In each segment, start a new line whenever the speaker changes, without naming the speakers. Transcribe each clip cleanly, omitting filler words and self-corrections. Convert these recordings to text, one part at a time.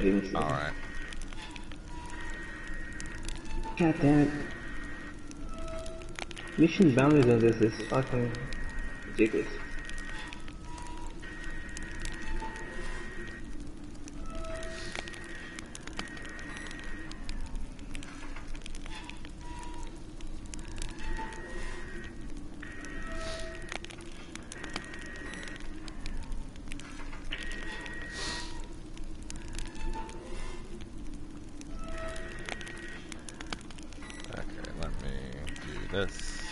Alright.
God damn it. Mission boundaries on this is fucking ridiculous.
This.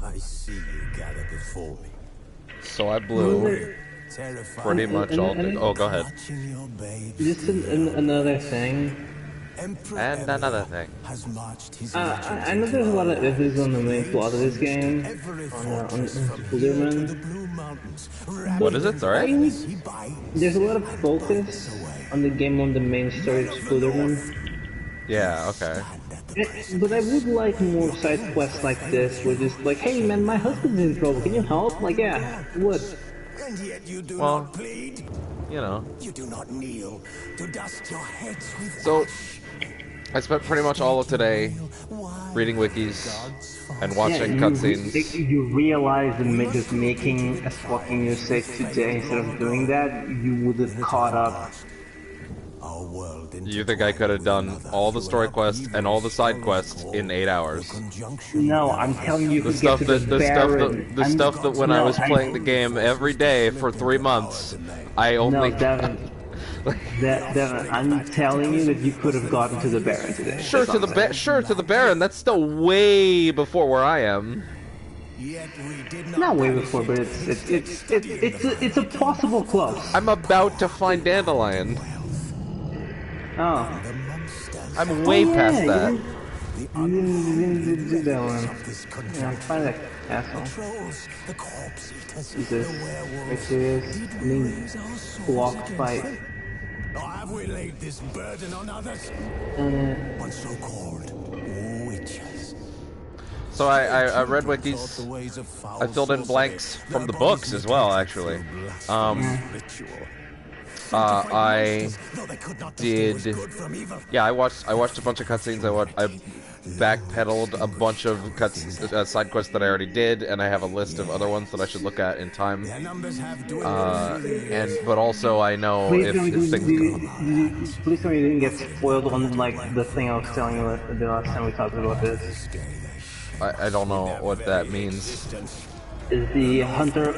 I see you gather before me.
So I blew pretty much all the... Oh, go ahead.
Just another thing.
And another thing.
I know there's a lot of issues on the main plot of this game. On Spooderman.
What is it? Sorry?
There's a lot of focus on the game on the main story of Spooderman.
Yeah, okay.
But I would like more side quests like this, where just like, hey man, my husband's in trouble, can you help? Like, yeah, I would.
And yet you do
Well,
not plead.
You know.
You do not kneel to dust your heads with
So, I spent pretty much all of today reading wikis and watching cutscenes.
You realize that just making a fucking mistake today instead of doing that, you would have caught up.
You think I could have done all the story quests and all the side quests in 8 hours?
No, I'm telling you,
the stuff that when I was playing the game every day for 3 months, I only.
No, Devin, I'm telling you that you could have gotten to the Baron today.
Sure to the Baron. That's still way before where I am.
Not way before, but it's a possible close.
I'm about to find Dandelion.
Oh.
I'm way past that.
You didn't do that one. Yeah, find that asshole. Jesus. Which is blocked fight.
Have we laid this burden on others? On so-called witches.
So I read wikis. I filled in blanks from the books as well, actually. I did. Yeah, I watched a bunch of cutscenes. I backpedaled a bunch of side quests that I already did, and I have a list of other ones that I should look at in time. But also I know if things go.
Please tell me you didn't get spoiled on like the thing I was telling you the last time we talked about this.
I don't know what that means.
Is the hunter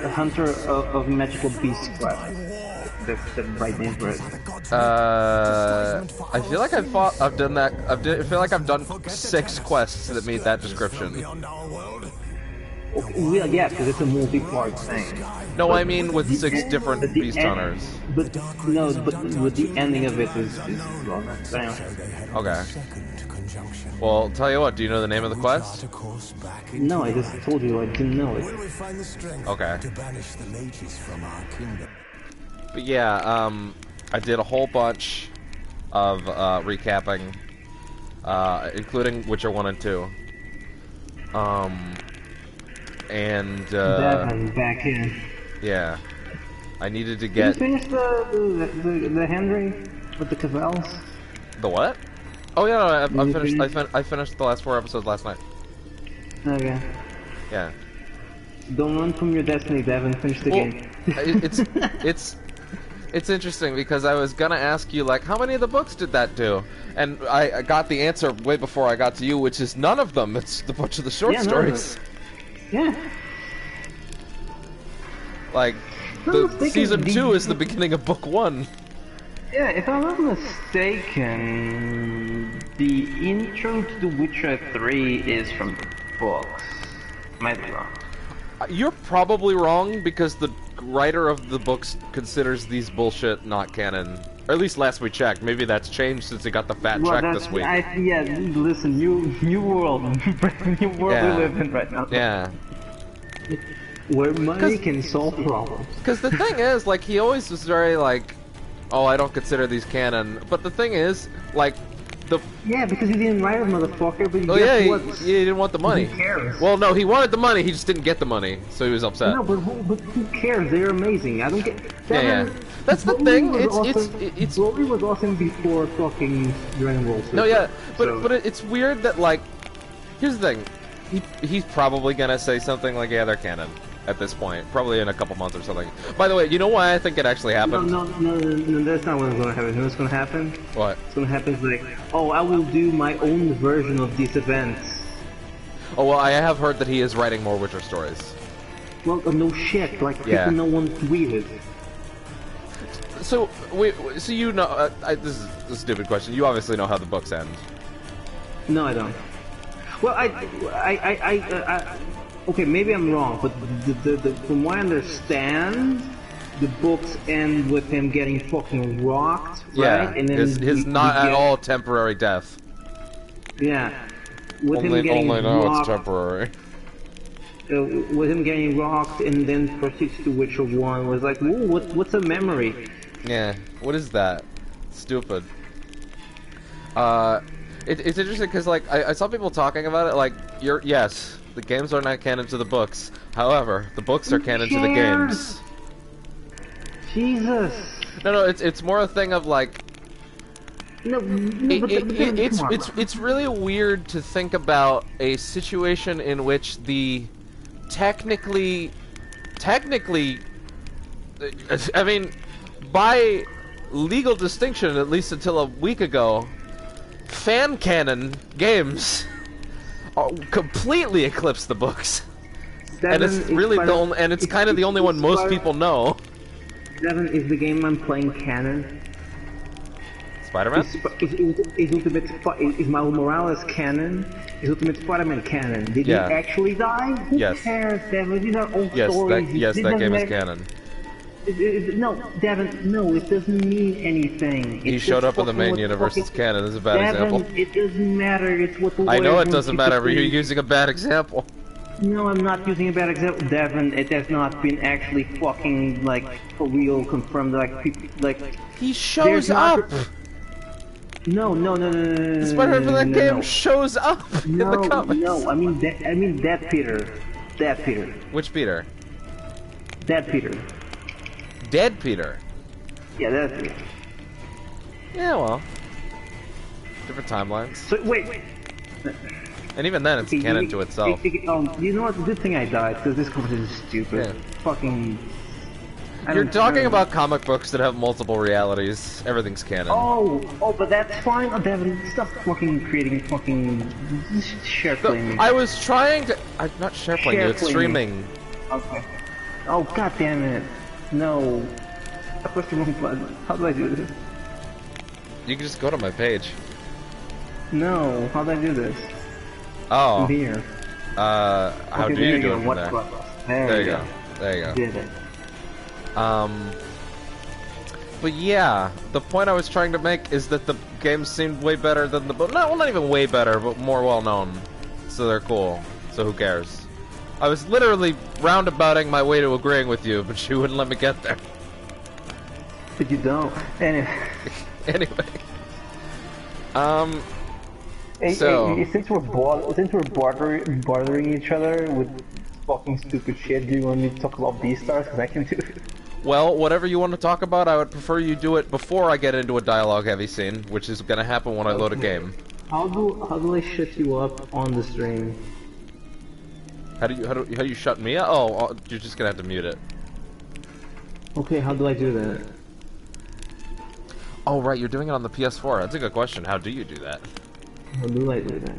of magical beasts quest? That's the right name for it.
I feel like I've done that. I feel like I've done 6 quests that meet that description.
Well, yeah, because it's a multi-part thing.
No, but I mean with 6 different beast hunters.
But with the ending of it is wrong.
Okay. Well, tell you what. Do you know the name of the quest?
No, I just told you I didn't know it.
Okay. But yeah, I did a whole bunch of recapping, including Witcher 1 and 2.
Devin's back in.
Yeah, I needed to get.
Did you finish the Henry with the Cavals?
The what? Oh yeah, no, I finished. I finished the last 4 episodes last night.
Okay.
Yeah.
Don't run from your destiny, Devin. Finish the game.
It's interesting because I was gonna ask you like how many of the books did that do, and I got the answer way before I got to you, which is none of them. It's a bunch of the short stories.
Yeah.
Like season 2 is the beginning of book 1.
Yeah, if I'm not mistaken, the intro to The Witcher 3 is from the books. Might be wrong.
You're probably wrong because the writer of the books considers these bullshit not canon. Or at least last we checked. Maybe that's changed since he got the fat check this week.
Yeah, listen, new world, new world we live in right now.
Yeah.
Where money can solve problems.
Because the thing is, like, he always was very like, oh, I don't consider these canon. But the thing is, like,
yeah, because he didn't write it, motherfucker. But
he didn't want the money.
Who cares?
Well, no, he wanted the money. He just didn't get the money, so he was upset.
No, but who cares? They're amazing. I don't get.
Yeah. That's the thing. It's
Broly was awesome before fucking Dragon Ball Super.
No, yeah, but it's weird that, like, here's the thing. He's probably gonna say something like, yeah, they're canon at this point, probably in a couple months or something. By the way, you know why I think it actually happened?
No, that's not what's gonna happen. You know what's gonna happen?
What?
What's gonna happen is like, oh, I will do my own version of these events.
Oh, well, I have heard that he is writing more Witcher stories.
Well, no shit, like,
Yeah.
people no one tweeted.
So, so you know, this is a stupid question. You obviously know how the books end.
No, I don't. Well, okay, maybe I'm wrong, but from what I understand, the books end with him getting fucking rocked, right?
Yeah,
And then
his not at all temporary death.
Yeah, with
Only
him getting
now
rocked,
it's temporary.
With him getting rocked, and then proceeds to Witcher 1 was like, ooh, what's a memory?
Yeah, what is that? Stupid. It's interesting because, like, I saw people talking about it, like, yes, the games are not canon to the books. However, the books are canon to the games.
Jesus.
No, it's more a thing of, like, it's really weird to think about a situation in which the technically, I mean, by legal distinction, at least until a week ago, fan canon games completely eclipse the books.
Devin,
and it's really the only, and it's kind of the only one most people know.
Devin, is the game I'm playing canon?
Spider-Man?
Is Miles Morales canon? Is Ultimate Spider-Man canon? Did he actually die? Who cares, Devin? These are old stories.
That game is canon.
No, Devin, no, it doesn't mean anything.
He showed up in the main universe, it's canon, this is a bad example.
It doesn't matter, it's what the
I know it doesn't matter, but you're using a bad example.
No, I'm not using a bad example, Devin. It has not been actually fucking, like, for real confirmed, like, people, like...
He shows up!
No.
The Spider-Man for that game shows up in the comics.
No, I mean that Peter. That Peter.
Which Peter?
That Peter.
Dead Peter?
Yeah, that's Peter.
Yeah, well. Different timelines.
So, wait.
And even then, it's canon to itself.
You know what? Good thing I died, because this conversation is stupid.
Yeah.
Fucking...
You're talking about comic books that have multiple realities. Everything's canon.
Oh, but that's fine. Oh, Devin, stop fucking creating fucking... share playing me.
I was trying to... I'm not share playing you, it's streaming.
Okay. Oh, god damn it. No. I pushed the wrong button. How do I do this?
You can just go to my page.
No, how do I do this?
Oh.
From here.
How do you do it from there? There you go. There you go.
Did it.
But yeah, the point I was trying to make is that the games seemed way better than the book. Not even way better, but more well known. So they're cool. So who cares? I was literally roundabouting my way to agreeing with you, but you wouldn't let me get there.
But you don't. Anyway.
So
since we're bothering each other with fucking stupid shit, do you want me to talk about Beastars? Because I can do it.
Well, whatever you want to talk about, I would prefer you do it before I get into a dialogue-heavy scene, which is gonna happen when I load a game.
How do I shut you up on the stream?
How do you shut me up? Oh, you're just gonna have to mute it.
Okay, how do I do that?
Oh, right, you're doing it on the PS4. That's a good question. How do you do that?
How do I do that?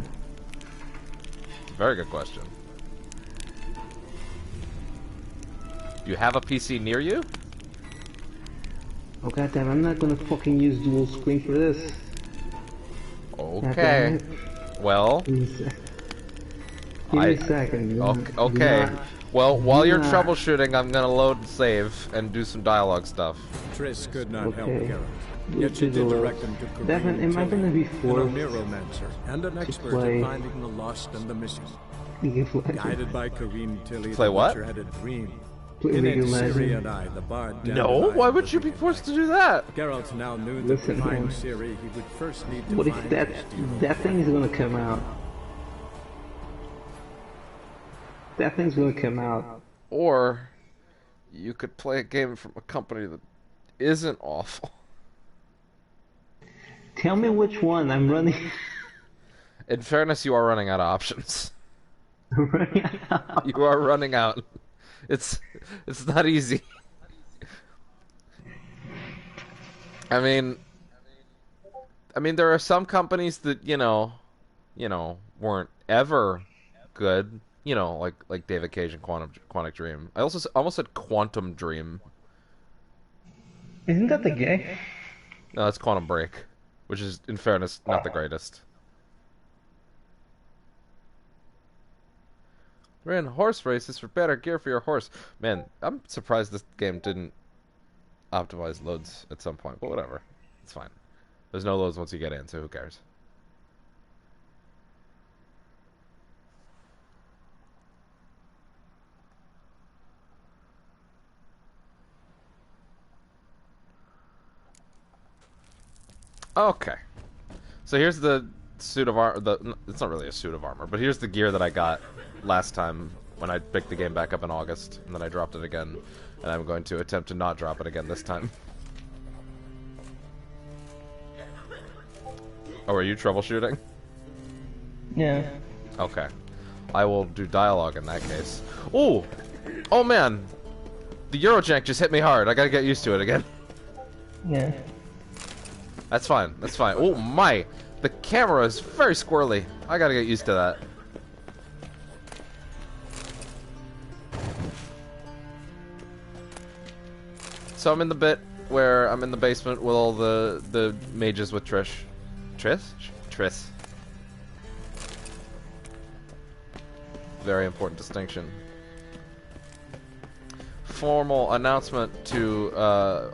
It's a very good question. You have a PC near you?
Oh goddamn, I'm not gonna fucking use dual screen for this.
Okay. Well...
Give me a second.
Okay. Well, while you're troubleshooting, I'm gonna load and save and do some dialogue stuff.
Triss could not help Geralt. Yet she
Did
did
the
direct him to
Devin, am I gonna be
an
forced
neuromancer and an expert
play-
at finding the lost and the missing.
League of Legends?
Guided by Karim Tilly,
Play
the
what?
Witcher had a dream.
Play
In
League
it,
of
Ciri
Legends?
and I, the bard,
No, why would you be forced to do that?
Geralt now knew that
Listen,
to find
man.
Ciri, he would first need to
What if
find
that
Triss.
thing is gonna come out? That thing's gonna come out.
Or you could play a game from a company that isn't awful.
Tell me which one. I'm running.
In fairness, you are running out of options.
I'm running out.
You are running out. It's not easy. I mean, there are some companies that you know, weren't ever good. You know, like David Cage and Quantic Dream. I also almost said Quantum Dream.
Isn't that the game?
No, that's Quantum Break, which is, in fairness, not the greatest. Ran horse races for better gear for your horse. Man, I'm surprised this game didn't optimize loads at some point, but whatever. It's fine. There's no loads once you get in, so who cares? Okay. So here's the suit of armor. It's not really a suit of armor, but here's the gear that I got last time when I picked the game back up in August, and then I dropped it again, and I'm going to attempt to not drop it again this time. Oh, are you troubleshooting?
Yeah.
Okay. I will do dialogue in that case. Ooh! Oh man! The Eurojank just hit me hard. I gotta get used to it again.
Yeah.
That's fine. That's fine. Oh my! The camera is very squirrely. I gotta get used to that. So I'm in the bit where I'm in the basement with all the mages with Trish. Triss. Very important distinction. Formal announcement to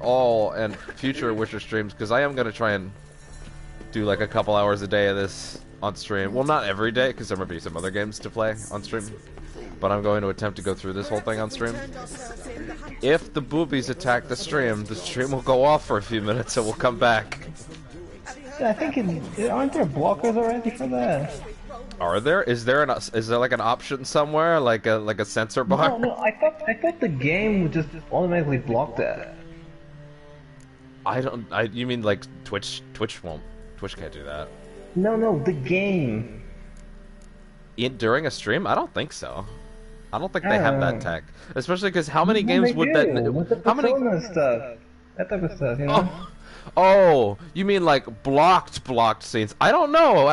all and future Witcher streams, because I am going to try and do like a couple hours a day of this on stream. Well, not every day, because there might be some other games to play on stream. But I'm going to attempt to go through this whole thing on stream. If the boobies attack the stream will go off for a few minutes and we'll come back.
Yeah, I think aren't there blockers already for that?
Are there? Is there like an option somewhere, like a censor bar?
No, I thought the game would just automatically block that.
You mean like Twitch won't. Twitch can't do that.
No, the game.
During a stream? I don't think so. I don't think they have that tech. Especially because how many games would that?
With the
how many
stuff? That type of stuff, you know?
Oh, you mean like blocked scenes? I don't know.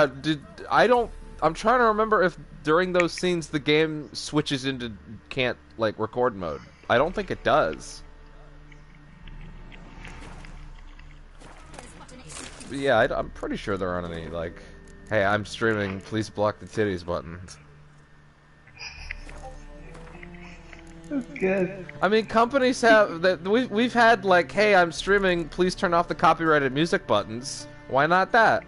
I'm trying to remember if during those scenes the game switches into can't like record mode. I don't think it does. But yeah, I'm pretty sure there aren't any like, hey, I'm streaming, please block the titties button.
That's good.
I mean, companies have that. We've had like, hey, I'm streaming, please turn off the copyrighted music buttons. Why not that?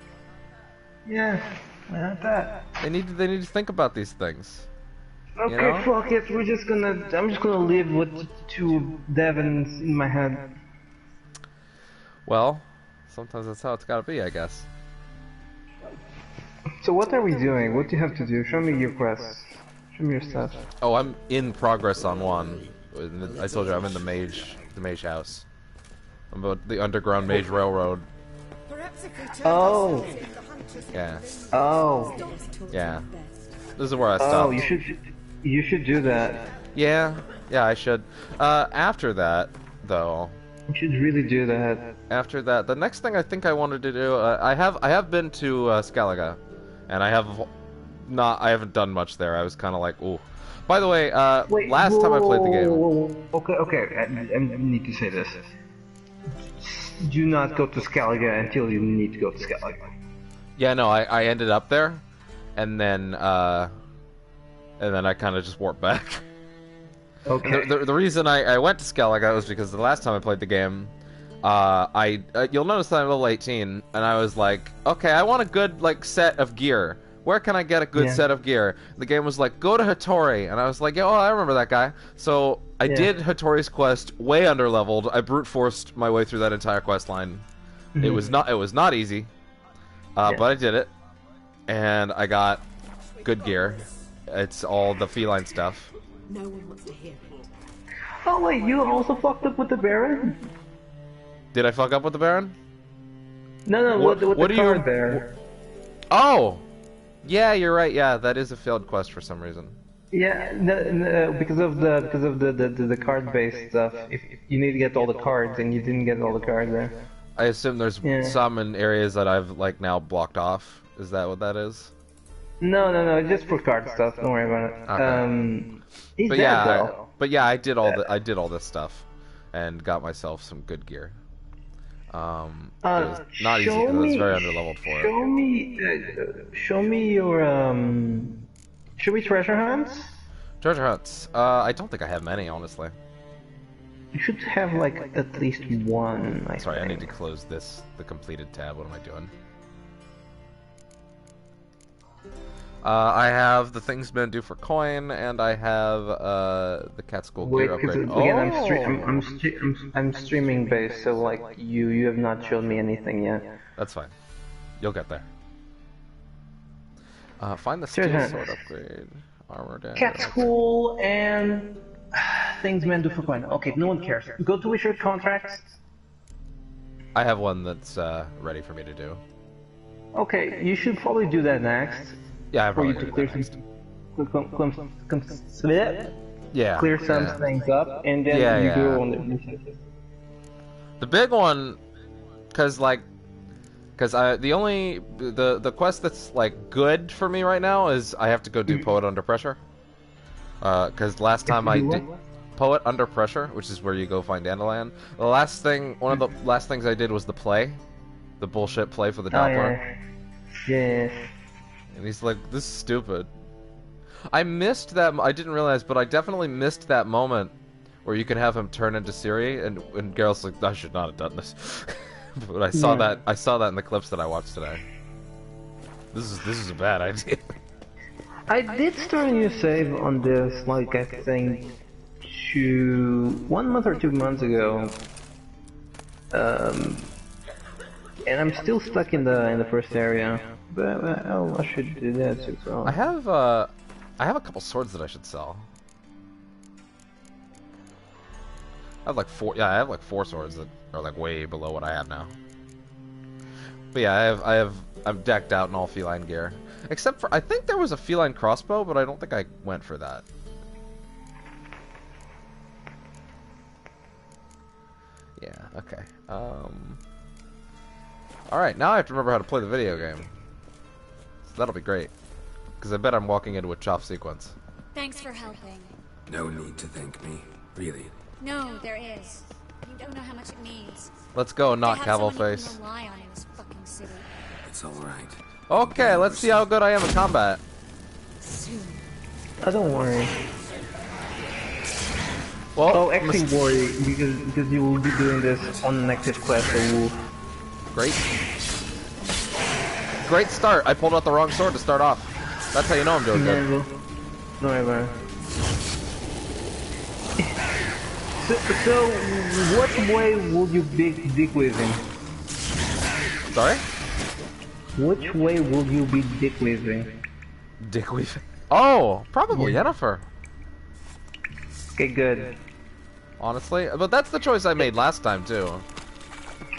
Yeah, why not that?
They need to think about these things.
Okay,
you know?
fuck it. I'm just gonna live with two Devons in my head.
Well, sometimes that's how it's gotta be, I guess.
So what are we doing? What do you have to do? Show me your quests. Show me your stuff.
Oh, I'm in progress on one. I told you I'm in the mage house. I'm about the underground mage railroad.
Oh.
Yeah.
Oh.
Yeah. This is where I stopped.
Oh, you should do that.
Yeah, I should. After that, though.
You should really do that.
After that, the next thing I think I wanted to do, I have been to Skellige, and I haven't done much there. I was kind of like, ooh. By the way, last time I played the game.
Okay. I need to say this. Do not go to Skellige until you need to go to Skellige.
Yeah, no, I ended up there, and then I kind of just warped back.
Okay.
The reason I went to Skellige was because the last time I played the game, you'll notice that I'm level 18, and I was like, okay, I want a good like set of gear. Where can I get a good set of gear? The game was like, go to Hattori, and I was like, yeah, oh, I remember that guy. So I did Hattori's quest, way underleveled. I brute forced my way through that entire quest line. It was not easy, but I did it, and I got good gear. It's all the feline stuff.
No one wants to hear it.
Oh wait, you also fucked up with the Baron?
Did I fuck up with the Baron?
No,
what
with
do
the
you?
card there.
Oh, yeah, you're right. Yeah, that is a failed quest for some reason.
Yeah, no, because of the card-based stuff. If you need to get all the cards, and you didn't get all the cards there.
I assume there's some in areas that I've like now blocked off. Is that what that is?
No, just for card stuff. Don't worry about it.
Okay.
He's
But
dead,
yeah,
though.
I did all this stuff, and got myself some good gear. It was not easy because I was very underleveled for it.
Show me your Should we treasure hunts?
Treasure hunts. I don't think I have many, honestly.
You should have like at least one.
Sorry, I need to close the completed tab. What am I doing? I have the things men do for coin, and I have the cat school gear upgrade.
Again, I'm streaming based, so like you have not shown me anything yet.
That's fine. You'll get there. Find the steel sword upgrade. Armor down.
Cat school and things men do for coin. Okay, no one cares. Go to issue contracts.
I have one that's ready for me to do.
Okay, you should probably do that next.
Yeah, I
for you
probably
to clear clear some things up, and then you go on
the big one, because the quest that's like good for me right now is I have to go do Poet Under Pressure. Because last time I did Poet Under Pressure, which is where you go find Dandelion. One of the last things I did was the bullshit play for the Doppler.
Yeah.
And he's like, this is stupid. I missed that. I didn't realize, but I definitely missed that moment where you can have him turn into Siri, and Geralt's like, I should not have done this. But I saw that. I saw that in the clips that I watched today. This is a bad idea.
I did start a new save on this, like I think 1 month or 2 months ago. And I'm still stuck in the first area. But I should do that as well.
I have a couple swords that I should sell. I have like 4. Yeah, I have like 4 swords that are like way below what I have now. But yeah, I'm decked out in all feline gear, except for I think there was a feline crossbow, but I don't think I went for that. Yeah. Okay. All right. Now I have to remember how to play the video game. That'll be great, because I bet I'm walking into a chop sequence.
Thanks for helping.
No need to thank me, really.
No, there is. You don't know how much it means.
Let's go, not Cavill
Face.
Face.
Rely on in this fucking city.
It's all right.
Okay, let's see how good I am in combat.
Soon.
Oh, don't worry.
Well,
actually worry, because you will be doing this on an active quest, so
Great start. I pulled out the wrong sword to start off. That's how you know I'm doing good.
Don't worry about it. So what way will you be dick weaving?
Sorry?
Which way will you be dick weaving?
Dick weaving? Oh, probably Yennefer.
Okay, good.
Honestly, but that's the choice I made last time too.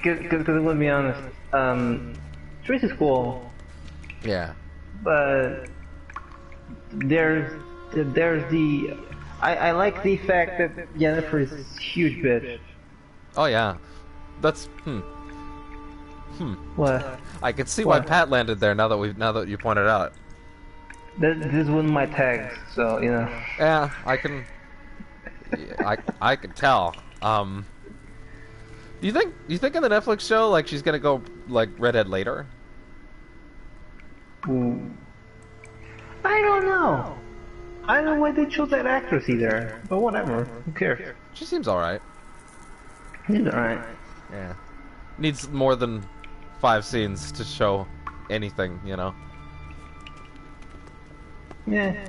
Because I'm gonna be honest, Triss is cool.
Yeah.
But there's the I like the fact that Yennefer is a huge bitch.
Oh yeah. That's
What?
I can see why Pat landed there now that you pointed out.
This is one of my tags, so you know.
Yeah, I can. I can tell. You think in the Netflix show like she's gonna go like redhead later?
Ooh. I don't know. I don't know why they chose that actress either, but whatever. Who cares?
She seems alright.
She's alright.
Yeah. Needs more than 5 scenes to show anything, you know.
Yeah.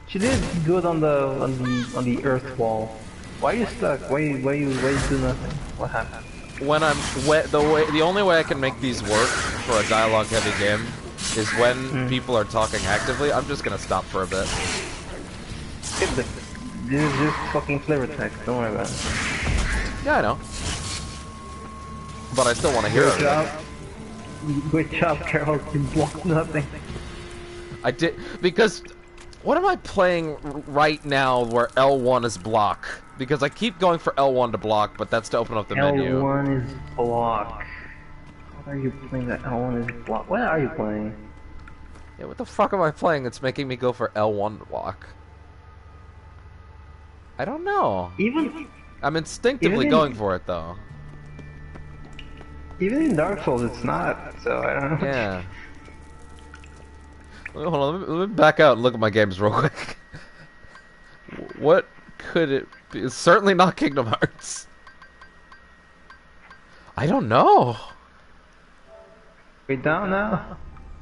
She did good on the Earth wall. Why are you stuck? Why you do nothing? What happened?
When the only way I can make these work for a dialogue heavy game is when people are talking actively. I'm just gonna stop for a bit.
This is just fucking flavor text, don't worry about it.
Yeah, I know. But I still want to hear it.
Good job, Carol. You blocked nothing.
I did, because what am I playing right now where L1 is block? Because I keep going for L1 to block, but that's to open up the menu.
L1 is block. What are you playing that L1 is block? What are you playing?
Yeah, what the fuck am I playing that's making me go for L1 to block? I don't know. I'm instinctively going for it, though.
Even in Dark Souls, it's not, so I don't know.
Yeah. Hold on, let me back out and look at my games real quick. What could it be? It's certainly not Kingdom Hearts. I don't know.
We don't know.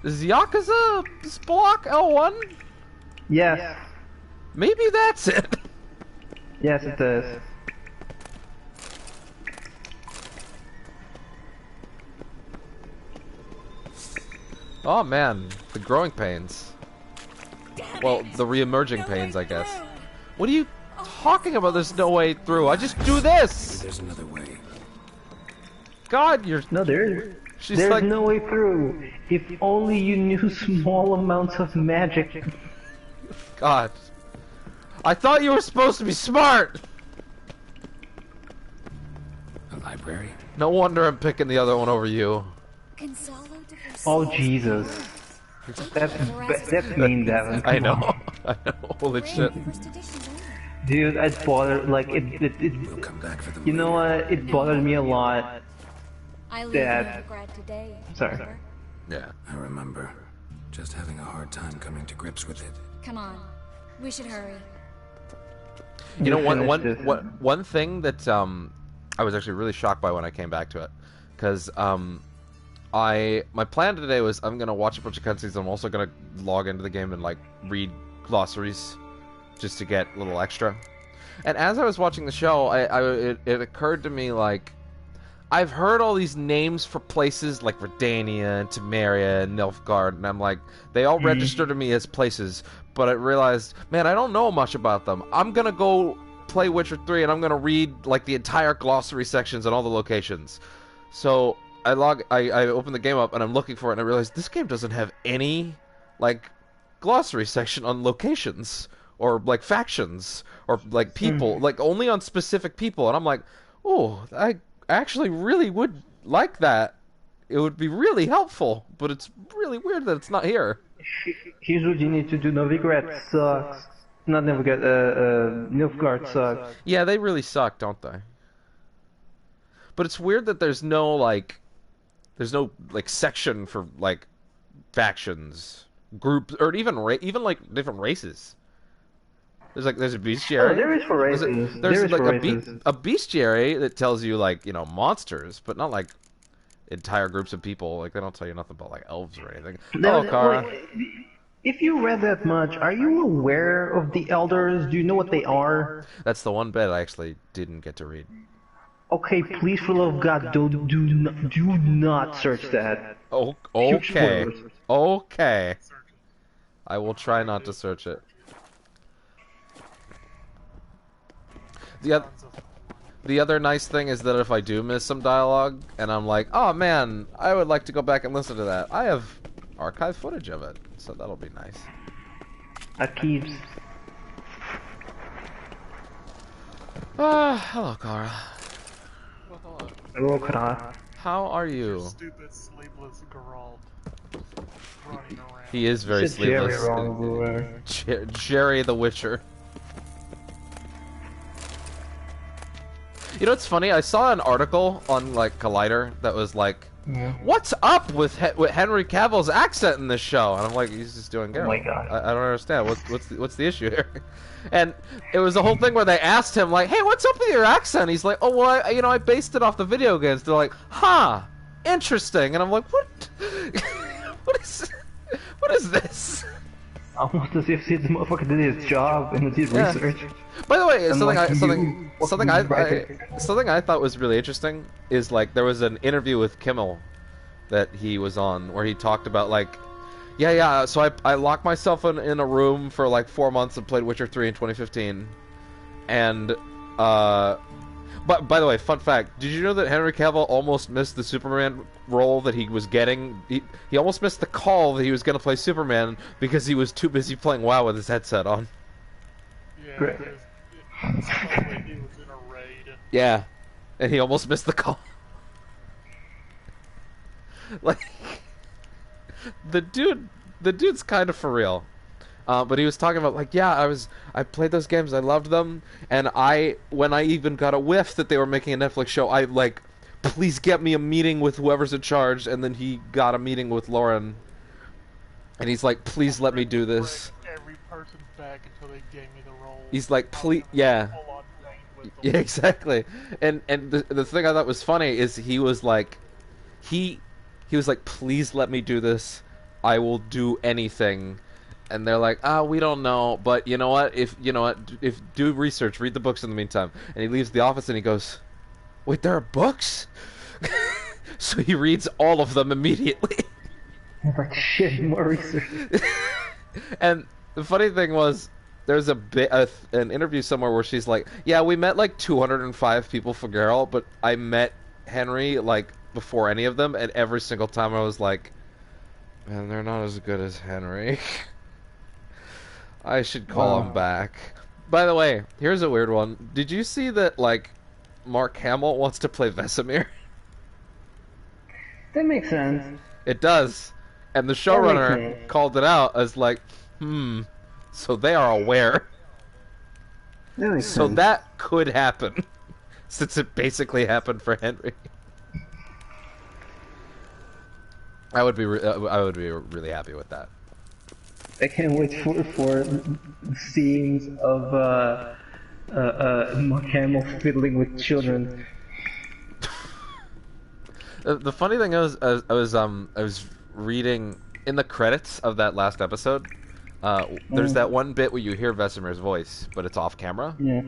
Is Yakuza block L1?
Yes.
Maybe that's it.
Yes, it does.
Oh man, the growing pains. Well, the re-emerging pains, I guess. What are you talking about? There's no way through. I just do this!
There's another way.
God, you're...
No, there's
like...
no way through. If only you knew small amounts of magic.
God. I thought you were supposed to be smart!
A library?
No wonder I'm picking the other one over you.
Oh, Jesus. That's mean, Devin.
I know. I know. Holy shit.
Dude, it bothered, like, it
Come back for the
you know what, it bothered me a lot that... Sorry.
Yeah.
I remember. Just having a hard time coming to grips with it.
Come on. We should hurry.
You know, one thing that, I was actually really shocked by when I came back to it. Because, my plan today was I'm gonna watch a bunch of cutscenes. I'm also gonna log into the game and like read glossaries, just to get a little extra. And as I was watching the show, it occurred to me like I've heard all these names for places like Redania and Temeria and Nilfgaard, and I'm like, they all register to me as places. But I realized, man, I don't know much about them. I'm gonna go play Witcher 3 and I'm gonna read like the entire glossary sections and all the locations. So I open the game up and I'm looking for it and I realize this game doesn't have any like glossary section on locations or like factions or like people, like only on specific people. And I'm like, oh, I actually really would like that. It would be really helpful, but it's really weird that it's not here.
Here's what you need to do. Novigrad sucks. Not Novigrad, Nilfgaard sucks.
Yeah, they really suck, don't they? But it's weird that there's no like section for like factions, groups, or even like different races. There's a bestiary.
Oh, there is for races.
There's like a bestiary that tells you like, you know, monsters, but not like entire groups of people. Like they don't tell you nothing about like elves or anything. Oh, Kara.
If you read that much, are you aware of the elders? Do you know what they are?
That's the one bit I actually didn't get to read.
Okay, please, for the love of God, do not search that.
Oh, okay. Okay. I will try not to search it. The other nice thing is that if I do miss some dialogue, and I'm like, oh man, I would like to go back and listen to that, I have archive footage of it, so that'll be nice.
Archives.
Hello, Kara.
Hello, Kara.
How are you?
Stupid, sleepless Geralt running around.
He is very sleepless. Jerry the Witcher. You know what's funny? I saw an article on like Collider that was like,
Yeah.
What's up with Henry Cavill's accent in this show? And I'm like, he's just doing good.
Oh my god.
I don't understand. What's the issue here? And it was the whole thing where they asked him like, hey, what's up with your accent? He's like, oh, well, I based it off the video games. They're like, huh, interesting. And I'm like, what? What is this?
Almost as if the motherfucker did his job and did research.
By the way,
And
something I thought was really interesting is like there was an interview with Kimmel that he was on where he talked about like, yeah. So I locked myself in a room for like 4 months and played Witcher 3 in 2015, and but by the way, fun fact: did you know that Henry Cavill almost missed the Superman role that he was getting? He almost missed the call that he was going to play Superman because he was too busy playing WoW with his headset on.
Yeah,
Great.
supposedly he was in a raid.
Yeah, and he almost missed the call. Like, the dude's kind of for real. But he was talking about like, yeah, I played those games, I loved them, and when I even got a whiff that they were making a Netflix show, I like, please get me a meeting with whoever's in charge, and then he got a meeting with Lauren, and he's like, please let me do this.
Every person back until they gave me the role.
He's like, please, yeah. Yeah, exactly. And the thing I thought was funny is he was like, he was like, please let me do this. I will do anything. And they're like, we don't know, but you know what? If do research, read the books in the meantime. And he leaves the office and he goes, wait, there are books? So he reads all of them immediately.
He's like, shit, more research.
And the funny thing was, there's an interview somewhere where she's like, yeah, we met like 205 people for Geralt, but I met Henry like before any of them, and every single time I was like, man, they're not as good as Henry. I should call him back. By the way, here's a weird one. Did you see that like Mark Hamill wants to play Vesemir?
That makes sense.
It does. And the showrunner called it out as like, so they are aware.
That makes
so
sense.
that could happen, since it basically happened for Henry. I would be really happy with that.
I can't wait for scenes of Mark Hamill fiddling with children.
The funny thing is, I was reading in the credits of that last episode. There's that one bit where you hear Vesemir's voice, but it's off camera.
Yeah.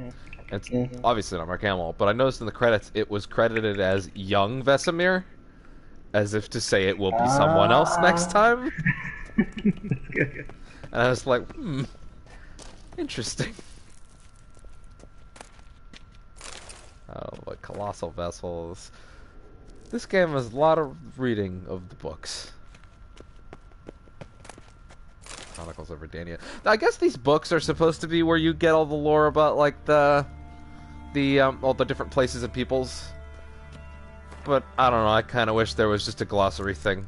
It's obviously not Mark Hamill, but I noticed in the credits it was credited as young Vesemir, as if to say it will be someone else next time.
That's good.
And I was like, interesting. Oh, but Colossal Vessels. This game has a lot of reading of the books. Chronicles of Redania. I guess these books are supposed to be where you get all the lore about like all the different places and peoples. But I don't know, I kind of wish there was just a glossary thing.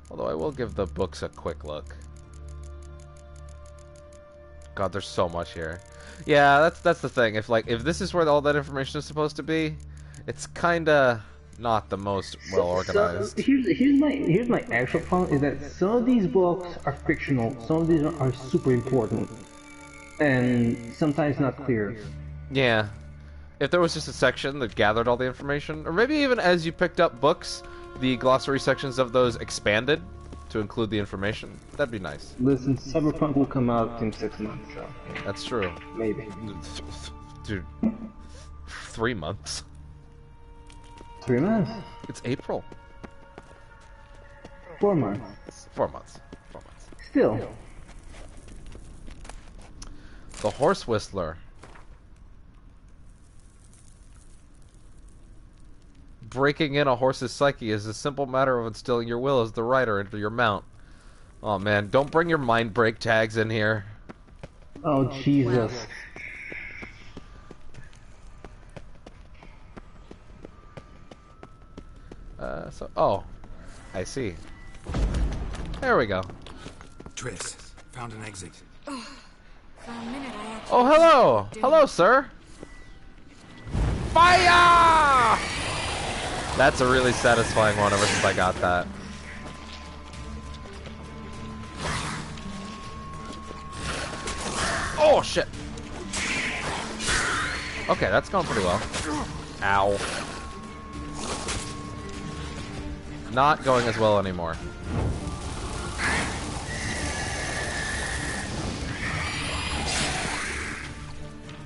Although I will give the books a quick look. God, there's so much here. Yeah, that's the thing. If this is where all that information is supposed to be, it's kinda not the most well organized.
So here's my actual problem is that some of these books are fictional, some of these are super important, and sometimes not clear.
Yeah. If there was just a section that gathered all the information, or maybe even as you picked up books, the glossary sections of those expanded to include the information, that'd be nice.
Listen, Cyberpunk will come out in 6 months, so...
That's true.
Maybe.
Dude, 3 months.
3 months?
It's April.
4 months.
4 months. 4 months.
Still.
The Horse Whistler. Breaking in a horse's psyche is a simple matter of instilling your will as the rider into your mount. Oh man, don't bring your mind break tags in here.
Oh Jesus.
Oh, I see. There we go.
Triss, found an exit.
For a minute, I actually
Oh, hello! Hello, sir! Fire! That's a really satisfying one ever since I got that. Oh, shit. Okay, that's going pretty well. Ow. Not going as well anymore.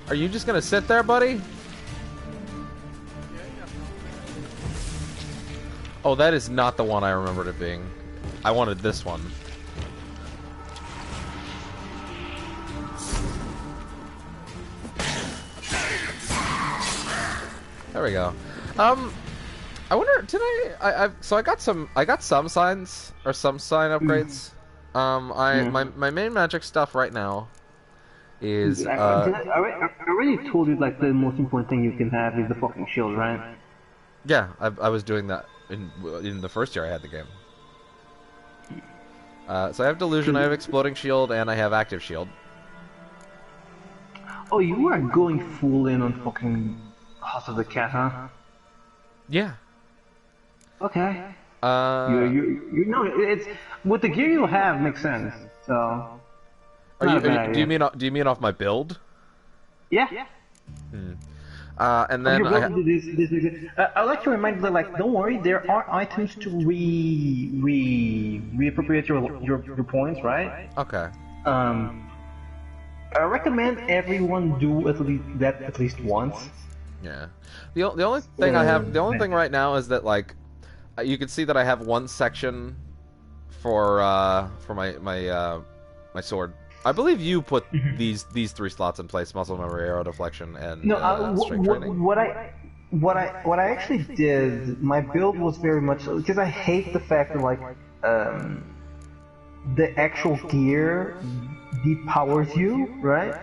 Are you just gonna sit there, buddy? Oh, that is not the one I remembered it being. I wanted this one. There we go. I wonder, did so I got some signs, or some sign upgrades. My main magic stuff right now is,
I already told you, like, the most important thing you can have is the fucking shield, right?
Yeah, I was doing that in the first year I had the game. So I have Delusion, I have Exploding Shield, and I have Active Shield.
Oh, you are going full in on fucking House of the Cat, huh?
Yeah.
Okay. You know, it's with the gear you have makes sense. So.
Do you mean off my build?
Yeah.
And then
I'd like to remind you that, like, don't worry, there are items to reappropriate your points, right?
Okay.
I recommend everyone do that at least once.
Yeah. The only thing I have, the only thing right now is that, like, you can see that I have one section for my sword. I believe you put these 3 slots in place: muscle memory, arrow deflection, and strength training.
What I actually did, my build was very much because I hate the fact that, like, the actual gear depowers you, right?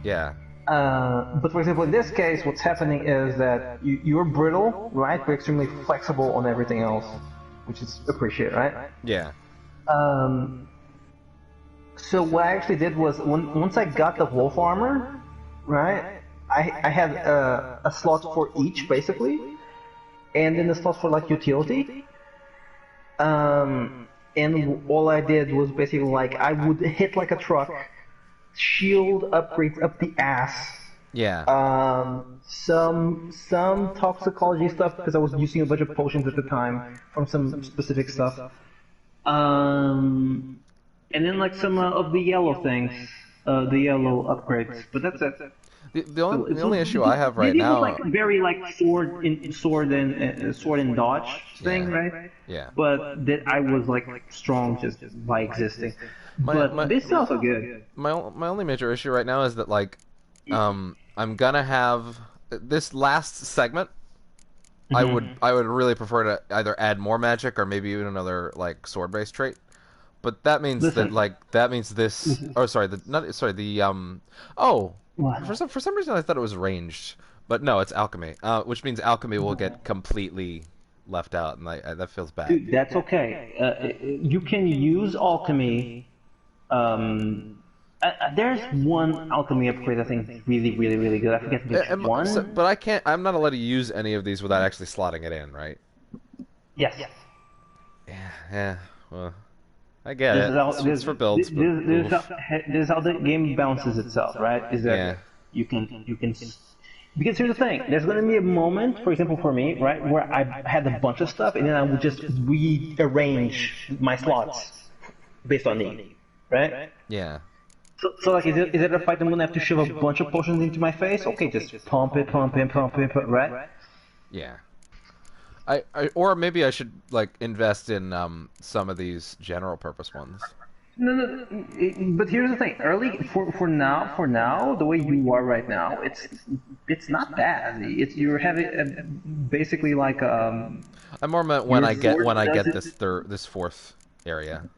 Yeah.
But for example, in this case, what's happening is that you're brittle, right? But extremely flexible on everything else, which is appreciated, right?
Yeah.
So what I actually did was, once I got the wolf armor, right, I had a slot for each, basically, and then a slot for, like, utility. And all I did was basically, like, I would hit like a truck, shield upgrades up the ass.
Yeah.
Some toxicology stuff, because I was using a bunch of potions at the time from some specific stuff. And then, like, some of the yellow things, the yellow upgrades. But that's it.
The only issue I have right now,
like very, like, sword and dodge thing,
yeah.
right?
Yeah.
But that I was, like, strong just by existing. But this is also good.
My only major issue right now is that, like, I'm gonna have this last segment. I would really prefer to either add more magic or maybe even another, like, sword-based trait. But that means this. Oh, sorry. For some reason I thought it was ranged, but no, it's alchemy. Which means alchemy will get completely left out, and that feels bad.
Dude, that's okay. You can use alchemy. There's one alchemy upgrade I think is really, really, really good. I forget which one.
But I can't. I'm not allowed to use any of these without actually slotting it in, right?
Yes.
Yeah. Well, I get it. It's for builds.
This is how the game balances itself, right? Is that you can. Because here's the thing: there's going to be a moment, for example, for me, right, where I had a bunch of stuff, and then I would just rearrange my slots based on need, right?
Yeah.
So like, is it a fight I'm going to have to shove a bunch of potions into my face? Okay, just pump it, right?
Yeah. Or maybe I should, like, invest in some of these general purpose ones.
No. But here's the thing: for now, the way you are right now, it's not bad. You're having basically like
I more meant when I get this fourth area.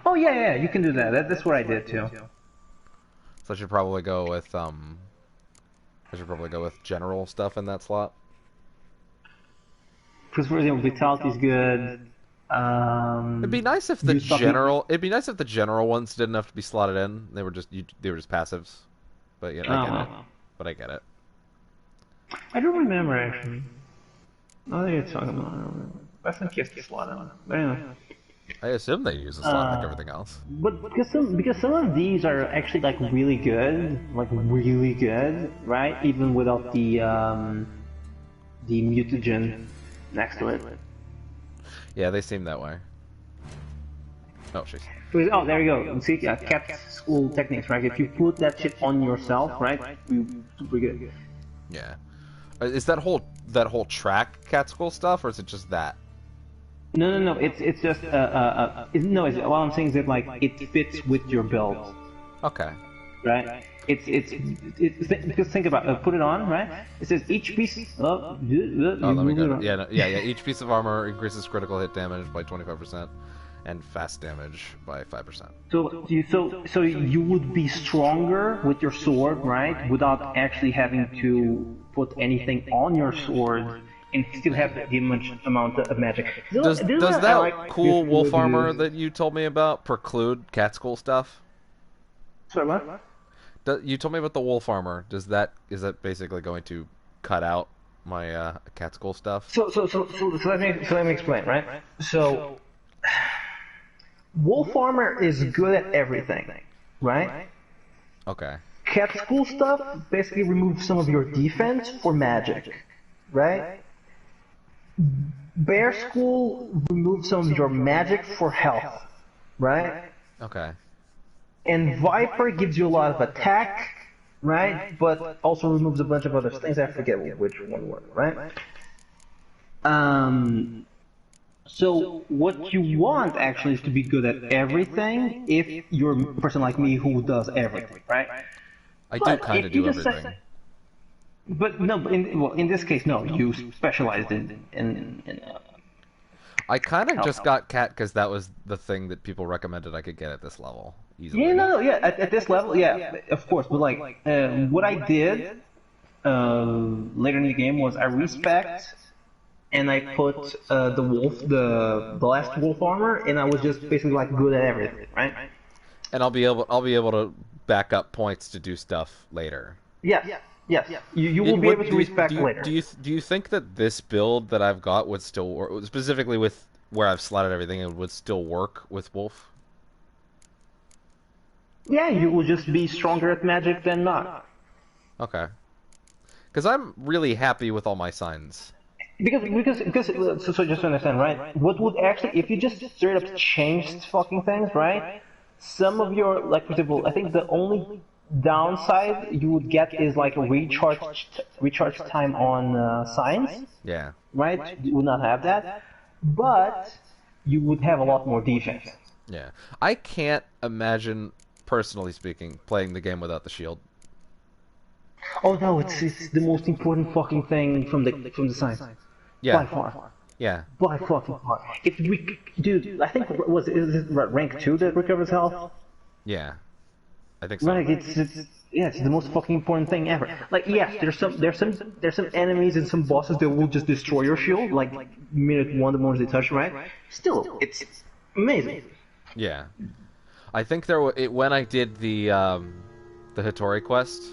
Oh yeah, you can do that. That's what I did too.
So I should probably go with general stuff in that slot.
Because, for example, vitality's good.
It'd be nice if the general ones didn't have to be slotted in. They were just passives. But I get it.
I don't remember actually. Oh, you're talking about. I don't remember. I think you have to slot on. But anyway.
I assume they use a slot like everything else.
But because some of these are actually like really good, right? Even without the mutagen next to it.
Yeah, they seem that way. Oh, jeez.
Oh, there you go. See, cat school techniques, right? If you put that shit on yourself, right? You super good.
Yeah. Is that whole track cat school stuff, or is it just that?
No. It's just no. What I'm saying is that like it fits with your build.
Okay.
Right. It's because think about it, put it on, right? It says each piece.
Oh, let me go. Yeah, yeah. Each piece of armor increases critical hit damage by 25%, and fast damage by 5%.
So you would be stronger with your sword, right? Without actually having to put anything on your sword and still have the amount of magic.
Does that cool wolf armor that you told me about preclude cat school stuff?
Sorry, what?
You told me about the wolf armor. Is that basically going to cut out my cat school stuff?
So let me explain, right? So wolf armor is good at everything, right?
Okay.
Cat school stuff basically removes some of your defense for magic, right? Bear school removes some of your magic for health, right?
Okay.
And Viper gives you a lot of attack, right? But also removes a bunch of other things. I forget which one were, right? So what you want actually is to be good at everything if you're a person like me who does everything, right?
I do kind of do everything.
But no, in this case, no. You specialized in
I kind of just got cat because that was the thing that people recommended I could get at this level easily.
Yeah, no, yeah. At this level, yeah, of course. But like, what I did later in the game was I respect and I put the last wolf armor, and I was just basically like good at everything, right?
And I'll be able to back up points to do stuff later.
Yes. You will be able to respect later.
Do you think that this build that I've got would still work, specifically with where I've slotted everything, it would still work with Wolf?
Yeah, you will just be stronger at magic than not.
Okay. Because I'm really happy with all my signs.
Because so just to understand, right? What would actually, if you just straight up changed fucking things, right? Some of your, like, for example, I think the only downside you would get is like a recharge time on signs.
Yeah.
Right? You would not have that, but you would have a lot more defense.
Yeah. I can't imagine, personally speaking, playing the game without the shield.
Oh no, it's the most important fucking thing from the signs.
Yeah.
By far.
Yeah.
By fucking far. If we, dude, I think is it rank 2 that recovers health?
Yeah. I think so.
Right, it's the most fucking important thing ever. Like, yes, there's some enemies and some bosses that will just destroy your shield, like minute 1 the moment they touch, right? Still, it's amazing.
Yeah. I think when I did the Hattori quest,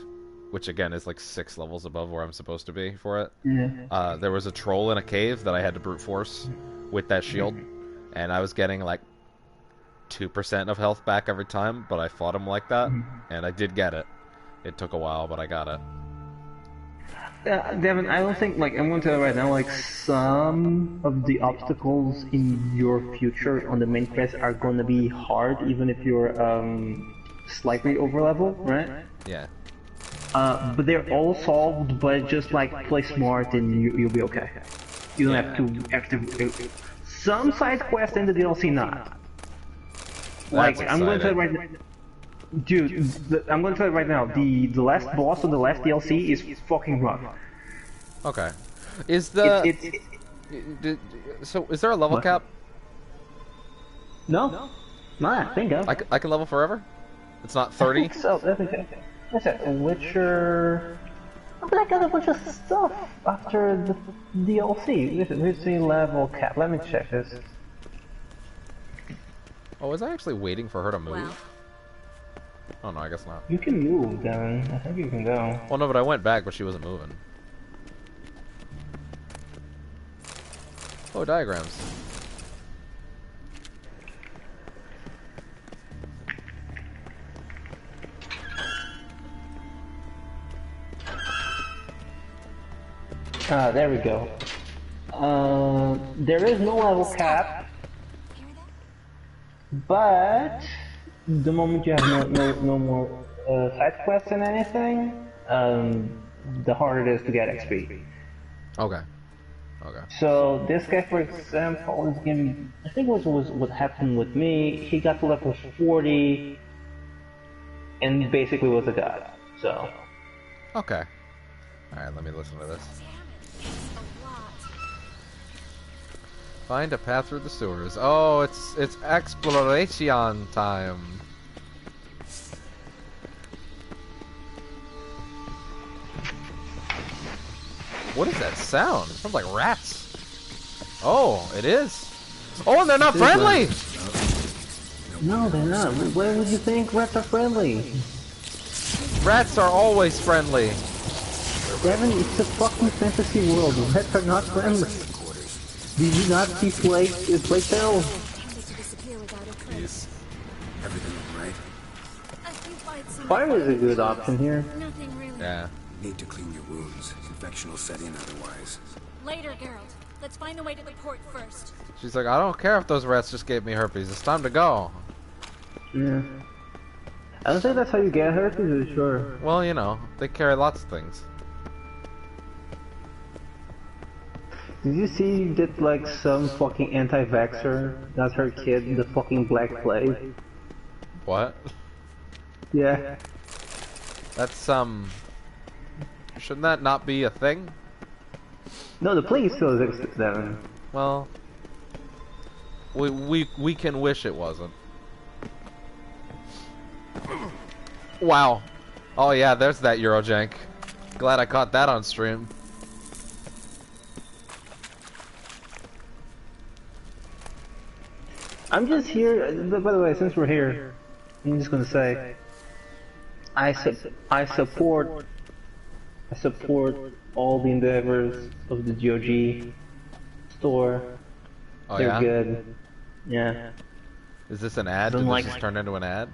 which again is like 6 levels above where I'm supposed to be for it.
Yeah.
There was a troll in a cave that I had to brute force with that shield, and I was getting like 2% of health back every time, but I fought him like that, and I did get it. It took a while, but I got it.
Devin, I don't think, like, I'm going to tell you right now, like, some of the obstacles in your future on the main quest are going to be hard, even if you're slightly over level, right?
Yeah.
But they're all solved by just like play smart and you'll be okay. You don't have to actively. Some side quests in the DLC not. Like, I'm going to tell you right now, dude. I'm going to tell you right now. The last boss on the last DLC is fucking rough.
Okay. Is the so is there a level
What?
cap?
No, not I think of.
I can level forever? It's not 30?
I think so. I think so. What's that? Witcher. But I got a bunch of stuff after the DLC. Here's the level cap. Let me check this.
Oh, was I actually waiting for her to move?
Well.
Oh no, I guess not.
You can move, Devin. I think you can go.
Well, no, but I went back, but she wasn't moving. Oh, diagrams.
There we go. There is no level cap, but the moment you have no more side quests and anything, the harder it is to get XP.
Okay. Okay.
So this guy, for example, is getting, I think was what happened with me. He got to level 40, and basically was a god. So.
Okay. All right. Let me listen to this. Find a path through the sewers. Oh, it's exploration time. What is that sound? It sounds like rats. Oh, it is. Oh, and they're not friendly!
No, they're not. Why would you think rats are friendly?
Rats are always friendly.
Devin, it's a fucking fantasy world. Rats are not friendly. Did you not see Plague Tale?
Jeez.
Everything right?
Fire is a good option here.
Nothing really.
Yeah.
Need to clean your wounds. Infection will set in otherwise.
Later, Geralt. Let's find the way to the port first.
She's like, I don't care if those rats just gave me herpes. It's time to go.
Yeah. I don't think that's how you get herpes, sure.
Well, you know, they carry lots of things.
Did you see that like some fucking anti-vaxxer got her kid the fucking Black Plague?
What?
Yeah.
That's shouldn't that not be a thing?
No, the plague still exists, Devin.
Well, we can wish it wasn't. Wow. Oh yeah, there's that Eurojank. Glad I caught that on stream.
I'm just here. By the way, since we're here, I'm just gonna say, I support all the endeavors of the GOG store.
Oh
They're
yeah?
good. Yeah.
Is this an ad?
Don't
Did
like-
this just turn into an ad?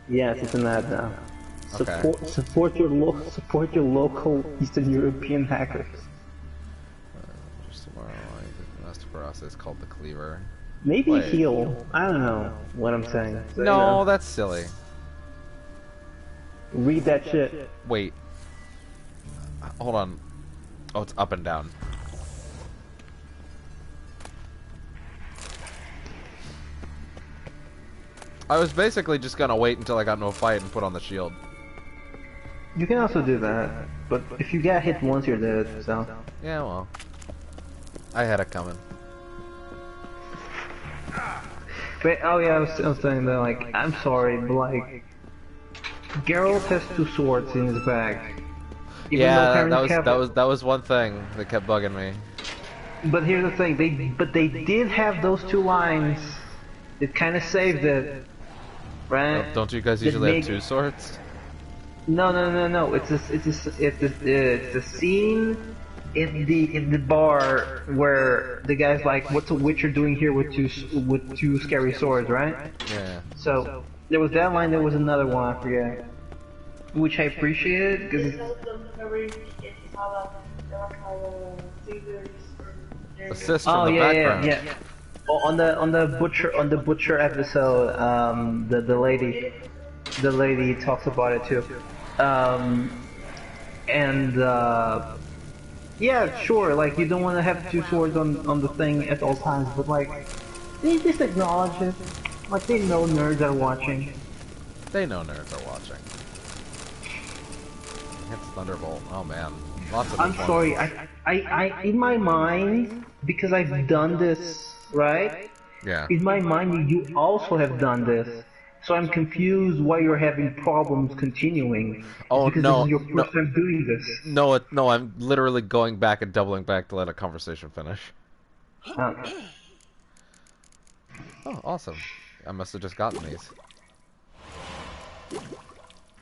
Yes, it's an ad now.
Okay.
Support your local Eastern European hackers.
Just tomorrow, the master process called the cleaver.
Maybe
Wait.
heal. I don't know what I'm saying. So,
No,
you know,
that's silly.
read that shit.
Wait. Hold on. Oh, it's up and down. I was basically just gonna wait until I got into a fight and put on the shield.
You can also do that, but if you get hit once, you're dead. So.
Yeah, well. I had it coming.
But oh yeah, I was saying that like I'm sorry, but like Geralt has 2 swords in his bag. Even though Henry Cavill-
that was one thing that kept bugging me.
But here's the thing, they did have those 2 lines that kind of saved it, right?
Don't you guys
That
usually
make-
have 2 swords?
No. It's a scene in the bar where the guy's like, "What's a Witcher doing here with two scary swords?" Right?
Yeah.
So there was that line. There was another one, I forget, which I appreciated because
Assist from the background.
yeah. Oh, on the butcher episode, the lady talks about it too, yeah, sure. Like you don't want to have 2 swords on the thing at all times, but like they just acknowledge it. Like they know nerds are watching.
They know nerds are watching. It's Thunderbolt. Oh man, lots of.
I'm sorry. I in my mind, because I've done this, right?
Yeah.
In my mind, you also have done this. So I'm confused why you're having problems continuing.
Oh,
because
no,
this is your first time doing this.
No, I'm literally going back and doubling back to let a conversation finish.
Okay.
Oh, awesome. I must have just gotten these.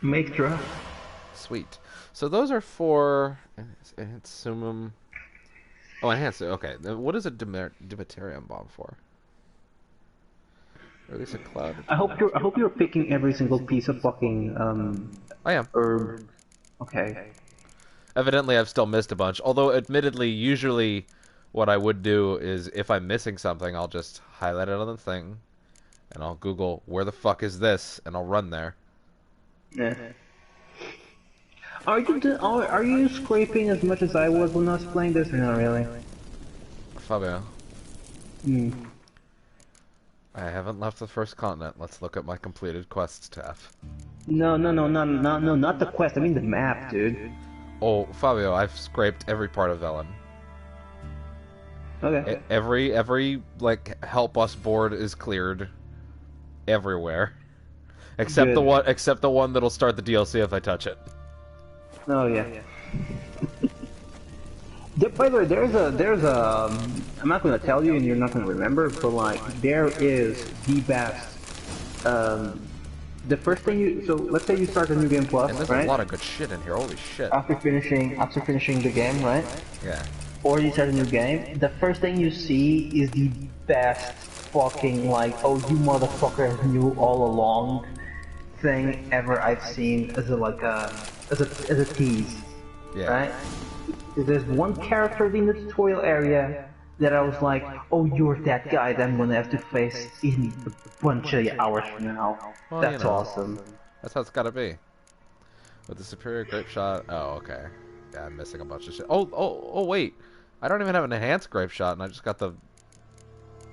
Make draft.
Sweet. So those are for... It's Sumum... Oh, enhance it. Okay. Then what is a Demeterium bomb for? Release a cloud.
I hope you're picking every single piece of fucking
I am.
herb. Okay.
Evidently, I've still missed a bunch. Although, admittedly, usually what I would do is if I'm missing something, I'll just highlight it on the thing, and I'll Google where the fuck is this, and I'll run there.
Yeah. Are you scraping as much as I was when I was playing this, or not really?
Fabio.
Hmm.
I haven't left the first continent. Let's look at my completed quests tab.
No, not the quest. I mean the map, dude.
Oh, Fabio, I've scraped every part of Velen.
Okay.
Every like help us board is cleared everywhere, except
Good.
the one that'll start the DLC if I touch it.
Oh yeah. By the way, there's a I'm not gonna tell you and you're not gonna remember, but like there is the best. The first thing so let's say you start a new game plus,
And there's
right?
a lot of good shit in here. Holy shit.
After finishing the game, right?
Yeah.
Or you start a new game, the first thing you see is the best fucking like, oh you motherfucker knew all along thing ever I've seen as a tease.
Yeah.
Right? There's one character in the tutorial area that I was like, oh you're that guy that I'm gonna have to face in a bunch of hours from now.
Well,
That's
you know.
awesome.
That's how it's gotta be. With the superior grape shot. Oh, okay. Yeah, I'm missing a bunch of shit. Oh, wait. I don't even have an enhanced grape shot, and I just got the.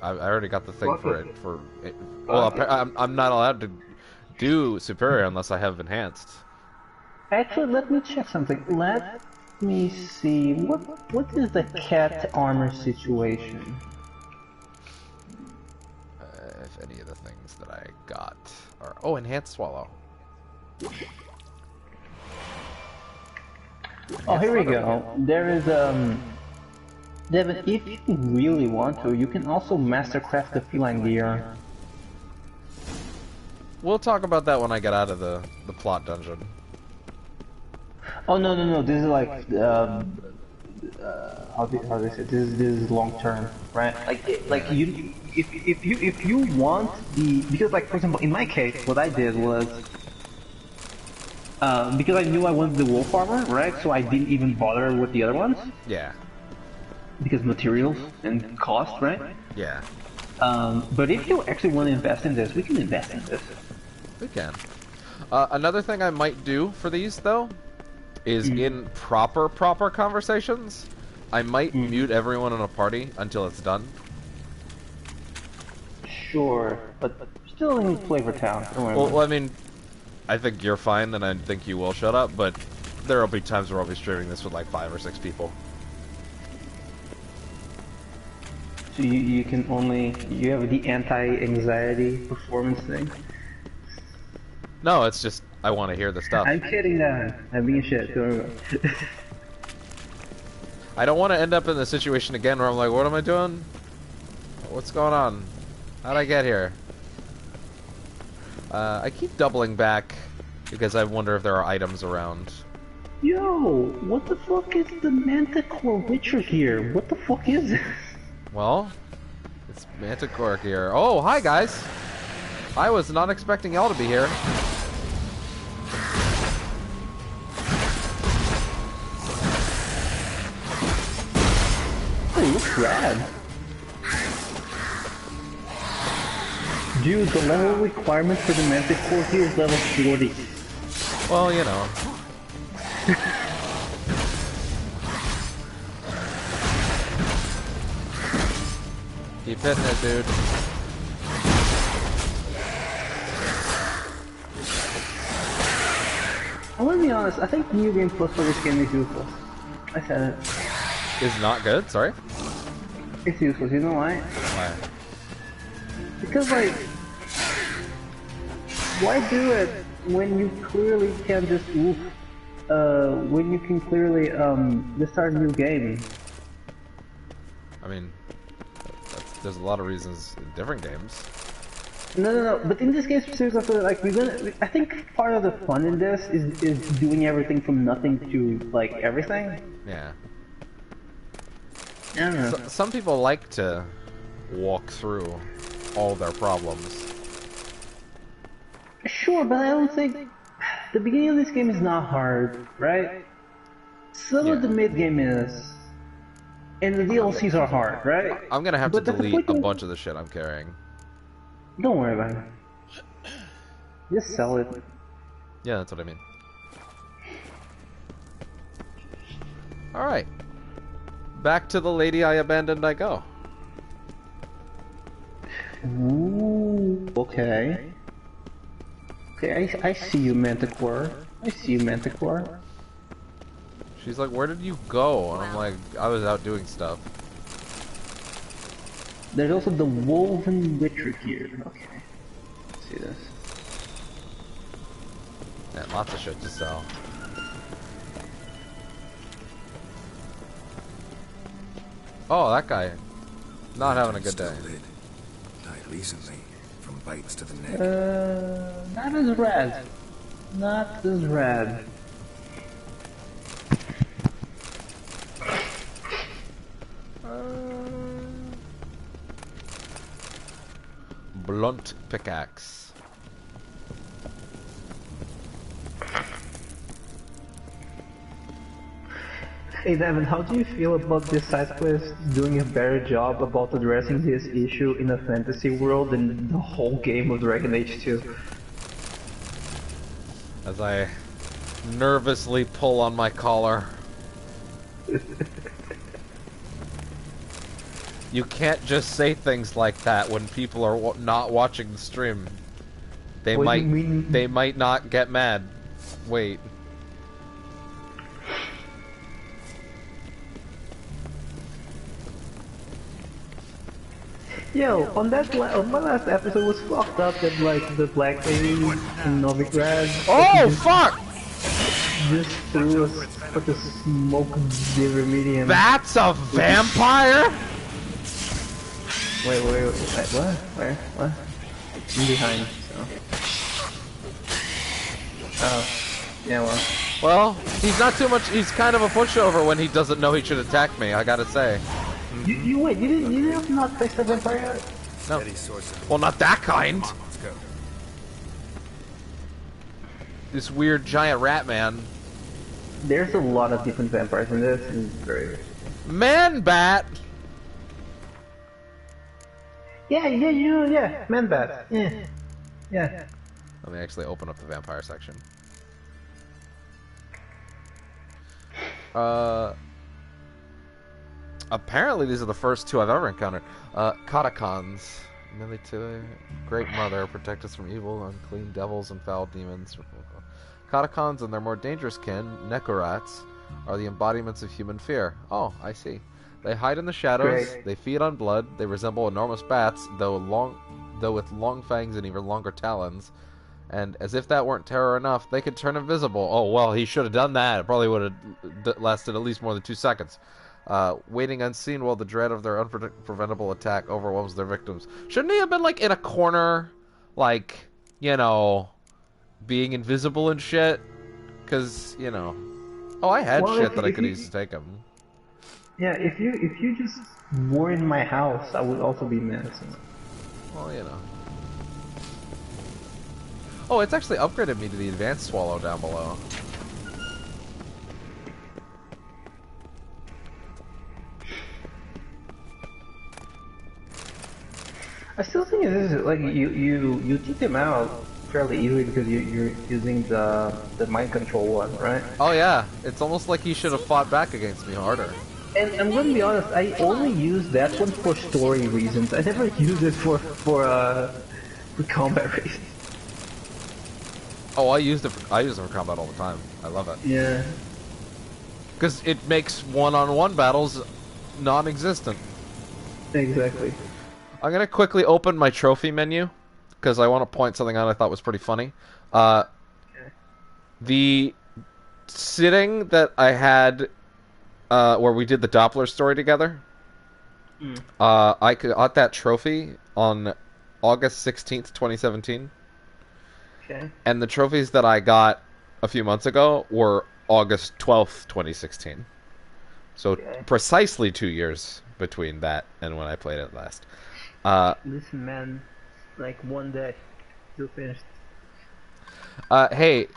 I already got the thing for it. Well, I'm not allowed to do superior unless I have enhanced.
Actually, let me check something. Let me see. What is the cat armor situation?
If any of the things that I got are. Oh, enhanced swallow.
Oh, here we go. There is Devin, if you really want to, you can also mastercraft the feline gear.
We'll talk about that when I get out of the plot dungeon.
Oh no, this is like how do they say this is long term, right? Like you if you want because like for example in my case what I did was because I knew I wanted the wolf armor, right? So I didn't even bother with the other ones.
Yeah.
Because materials and cost, right?
Yeah.
But if you actually want to invest in this, we can invest in this.
We can. Another thing I might do for these, though, is in proper conversations, I might mute everyone in a party until it's done.
Sure, but still in Flavor Town.
Well, I mean, I think you're fine, and I think you will shut up, but there will be times where I'll be streaming this with like 5 or 6 people.
So you can only, you have the anti-anxiety performance thing?
No, it's just, I want to hear the stuff.
I'm kidding now. I'm being shit. Don't worry.
I don't want to end up in the situation again where I'm like, what am I doing? What's going on? How'd I get here? I keep doubling back because I wonder if there are items around.
Yo, what the fuck is the Manticore Witcher here? What the fuck is this?
Well, it's Manticore here. Oh, hi guys! I was not expecting y'all to be here.
Oh, looks rad. Dude, the level requirement for the Manticore here is level 40.
Well, you know. Keep hitting it, dude.
I want to be honest, I think New Game Plus for this game is useless. I said it.
Is not good, sorry?
It's useless, you know why?
Why?
Because like, why do it when you clearly can just when you can clearly just start a new game?
I mean, there's a lot of reasons in different games.
No, but in this case, seriously, like I think part of the fun in this is doing everything from nothing to like everything.
Yeah.
I don't know.
Some people like to walk through all their problems.
Sure, but I don't think the beginning of this game is not hard, right? Some of the mid game is, and the DLCs are hard, right?
I'm gonna have to
But the
delete a
point
bunch of the shit I'm carrying.
Don't worry about it. Just sell it.
Yeah, that's what I mean. Alright. Back to the lady I abandoned I go.
Ooh, okay. Okay, I see you, Manticore. I see you, Manticore.
She's like, where did you go? And I'm like, I was out doing stuff.
There's also the woven witcher here. Okay. Let's see this.
Man, lots of shit to sell. Oh, that guy. Not having a good day.
Died recently from bites to the neck.
Not as rad. Not as rad.
Blunt pickaxe.
Hey Devin, how do you feel about this side quest doing a better job about addressing this issue in a fantasy world than the whole game of Dragon Age 2?
As I nervously pull on my collar. You can't just say things like that when people are not watching the stream. They
What do you mean?
They might not get mad. Wait.
Yo, on my last episode was fucked up that like the black lady in Novigrad
Oh fuck!
just threw us like a smoke remedium.
That's a vampire?
Wait, what? Where? What? I'm behind, so. Oh. Yeah, well.
Well, he's not too much. He's kind of a pushover when he doesn't know he should attack me. I gotta say.
You wait, you didn't not face the vampire yet?
No. Well, not that kind.
Let's go.
This weird giant rat man.
There's a lot of different vampires in this, and it's very...
Man bat.
Yeah, man bat. Yeah.
Let me actually open up the vampire section. Apparently these are the first two I've ever encountered. Catacons. Military, Great Mother, protect us from evil, unclean devils, and foul demons. Catacons and their more dangerous kin, Nekorats, are the embodiments of human fear. Oh, I see. They hide in the shadows,
Great.
they feed on blood, they resemble enormous bats, though with long fangs and even longer talons. And as if that weren't terror enough, they could turn invisible. Oh, well, he should have done that. It probably would have lasted at least more than 2 seconds. Waiting unseen while the dread of their unpreventable attack overwhelms their victims. Shouldn't he have been, like, in a corner, like, you know, being invisible and shit? Because, you know... Oh, I had shit that I could use to take him.
Yeah, if you just were in my house, I would also be menacing.
Well, you know. Oh, it's actually upgraded me to the advanced swallow down below.
I still think it is like you take them out fairly easily because you're using the mind control one, right?
Oh yeah, it's almost like he should have fought back against me harder.
And I'm gonna be honest, I only use that one for story reasons. I never use it for combat reasons.
Oh, I use it for combat all the time. I love it.
Yeah.
Because it makes one-on-one battles non-existent.
Exactly.
I'm gonna quickly open my trophy menu because I want to point something out I thought was pretty funny. The sitting that I had where we did the Doppler story together. I got that trophy on August 16th, 2017.
Okay.
And the trophies that I got a few months ago were August 12th, 2016. So
Okay.
precisely 2 years between that and when I played it last.
Listen, man, like one day, you'll finish.
Hey,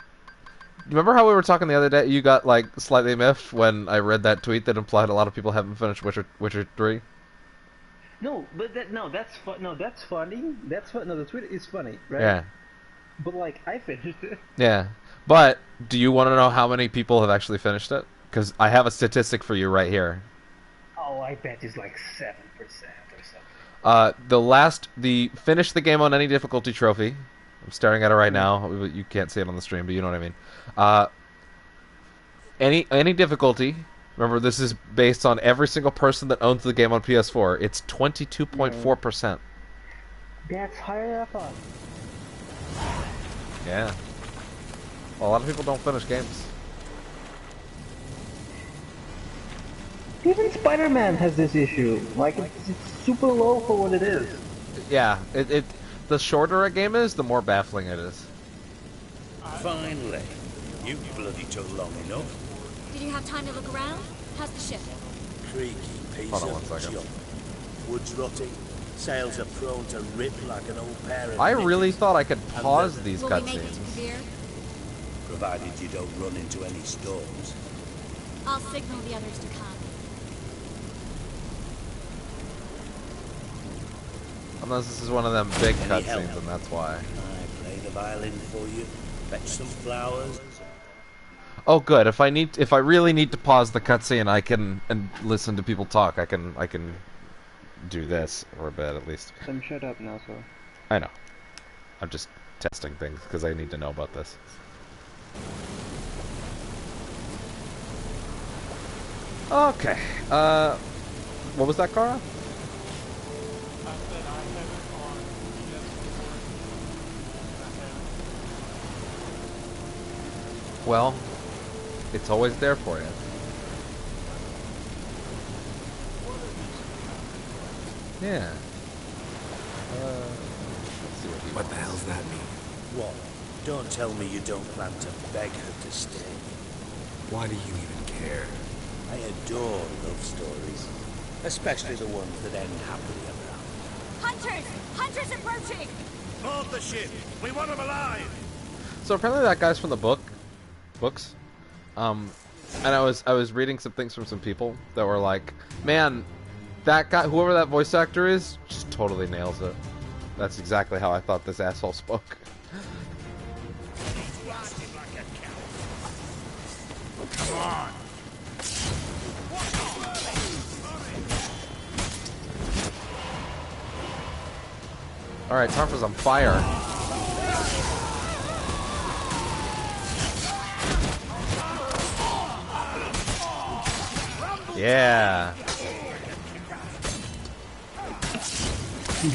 remember how we were talking the other day? You got like slightly miffed when I read that tweet that implied a lot of people haven't finished Witcher 3.
No, but that's fun. No, that's funny. That's fun. No, the tweet is funny, right?
Yeah.
But like, I finished it.
Yeah. But do you want to know how many people have actually finished it? Because I have a statistic for you right here.
Oh, I bet it's like 7% or something.
The finish the game on any difficulty trophy. I'm staring at it right now. You can't see it on the stream, but you know what I mean. Any difficulty. Remember, this is based on every single person that owns the game on PS4. It's 22.4%.
That's higher than I thought.
Yeah. Well, a lot of people don't finish games.
Even Spider-Man has this issue. Like, it's super low for what it is.
Yeah. The shorter a game is, the more baffling it is.
Finally. You bloody took long enough.
Did you have time to look around? How's the ship?
Creaky piece
Hold on
of
1 second.
junk. Wood's rotting. Sails are prone to rip like an old pair of
I really
knickers.
thought I could pause these
Will we make it to
cutscenes.
Kavir?
Provided you don't run into any storms.
I'll signal the others to come.
Unless this is one of them big
Any help?
cutscenes, and that's why.
I play the violin for you. Fetch some flowers.
Oh, good. If I really need to pause the cutscene, I can and listen to people talk. I can do this for a bit at least.
Then shut up now, so.
I know. I'm just testing things because I need to know about this. Okay. What was that, Kara?
I said I have it on PS4.
Well, it's always there for you. Yeah. Let's see what
What the hell's that mean?
What? Don't tell me you don't plan to beg her to stay.
Why do you even care?
I adore love stories. Especially the ones that end happily ever after.
Hunters! Hunters approaching!
Board the ship! We want them alive!
So apparently that guy's from the books. And I was reading some things from some people that were like, man, that guy, whoever that voice actor is, just totally nails it. That's exactly how I thought this asshole spoke.
Come on!
Alright, time for some fire. Yeah.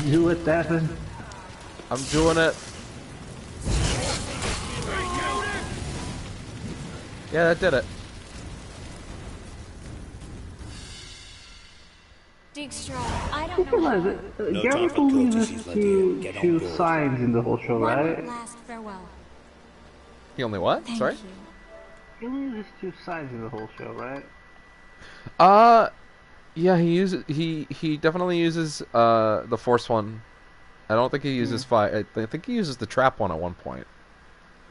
Do it, Devin.
I'm doing it. Yeah, that did it.
Dijkstra, I don't
You
know
realize
how.
it?
No
Gary
time for
only
courtesies,
uses
my dear. Get on
two
board.
signs in the whole show,
One
right?
last farewell.
He only what?
Thank
Sorry?
you.
He only uses two signs in the whole show, right?
Yeah, he definitely uses the force one. I don't think he uses fire. I think he uses the trap one at one point.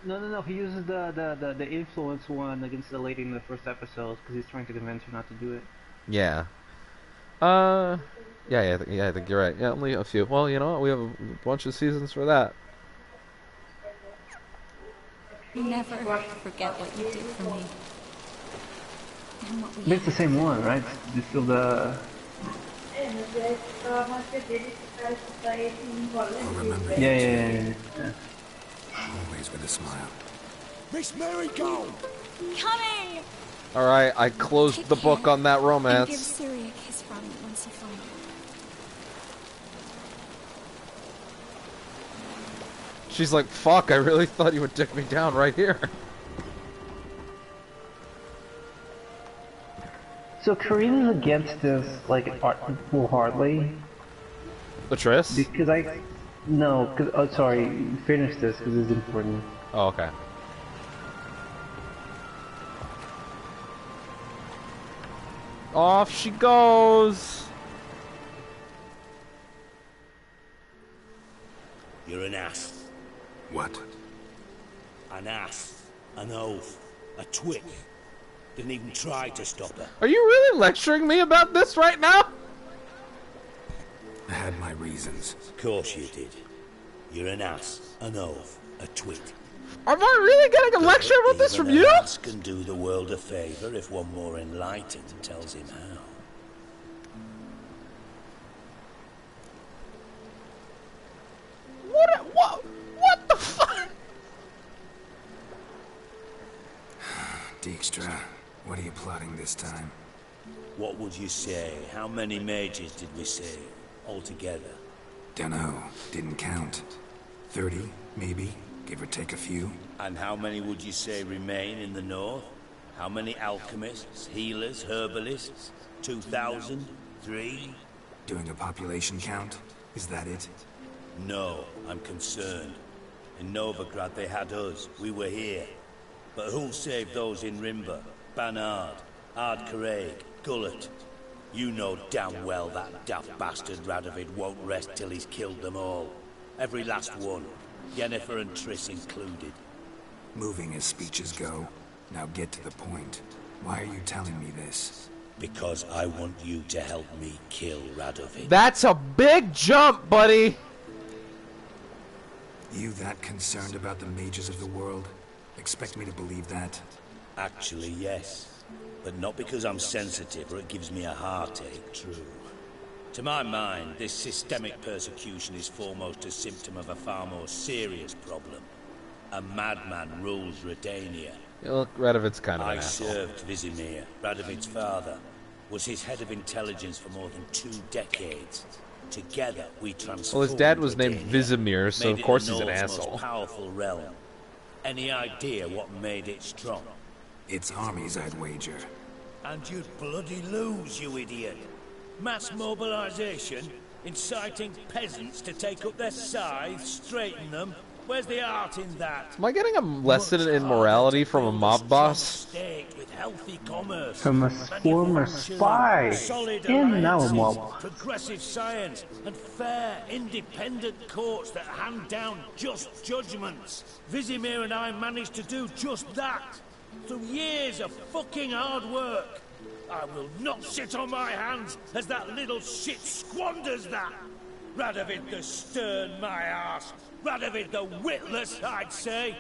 No. He uses the influence one against the lady in the first episode because he's trying to convince her not to do it.
Yeah. Yeah, I think you're right. Yeah, only a few. Well, you know what? We have a bunch of seasons for that.
You never forget what you did for me. And what we
But it's the same one, right? It's still the.
I'll remember you
Yeah.
always with a smile.
Miss Marigold!
Coming!
Alright, I closed
Take
the book
care
on that
And give
romance.
Siri a kiss from me once you find her.
She's like, fuck, I really thought you would dick me down right here.
So Karina's against this like wholeheartedly
Latrice?
because sorry, finish this because it's important.
Oh, okay. Off she goes.
You're an ass.
What?
An ass. An oaf. A twit. Didn't even try to stop her.
Are you really lecturing me about this right now?
I had my reasons.
Of course you did. You're an ass. An oaf. A twit.
Am I really getting a lecture about this from you?
An ass can do the world a favor if one more enlightened tells him how.
What the fuck?
Dijkstra, what are you plotting this time?
What would you say? How many mages did we say altogether?
Dunno, didn't count. 30, maybe, give or take a few.
And how many would you say remain in the north? How many alchemists, healers, herbalists? 2,000? 3?
Doing a population count? Is that it?
No, I'm concerned. In Novigrad they had us. We were here. But who'll save those in Rimba? Banard, Ardcaraig, Gullet. You know damn well that daft bastard Radovid won't rest till he's killed them all. Every last one. Yennefer and Triss included.
Moving as speeches go. Now get to the point. Why are you telling me this?
Because I want you to help me kill Radovid.
That's a big jump, buddy.
You that concerned about the mages of the world? Expect me to believe that?
Actually, yes. But not because I'm sensitive or it gives me a heartache, true. To my mind, this systemic persecution is foremost a symptom of a far more serious problem. A madman rules Redania.
Look, Radovid's kind of an
I
asshole.
served Vizimir, Radovid's father. Was his head of intelligence for more than 2 decades. Together, we transformed
Well, his dad was named
Redania,
Vizimir, so
made
of
it
course
the
he's an
North's
asshole.
most powerful realm. Any idea what made it strong?
It's armies, I'd wager.
And you'd bloody lose, you idiot. Mass mobilization, inciting peasants to take up their scythes, straighten them. Where's the art in that?
Am I getting a lesson in morality from a mob boss?
State with healthy commerce,
From a former spy.
solid
And now a
alliances,
mob.
progressive science, and fair, independent courts that hand down just judgments. Vizimir and I managed to do just that. Through years of fucking hard work. I will not sit on my hands as that little shit squanders that. Radovid the stern, my ass. Radovid the witless, I'd say.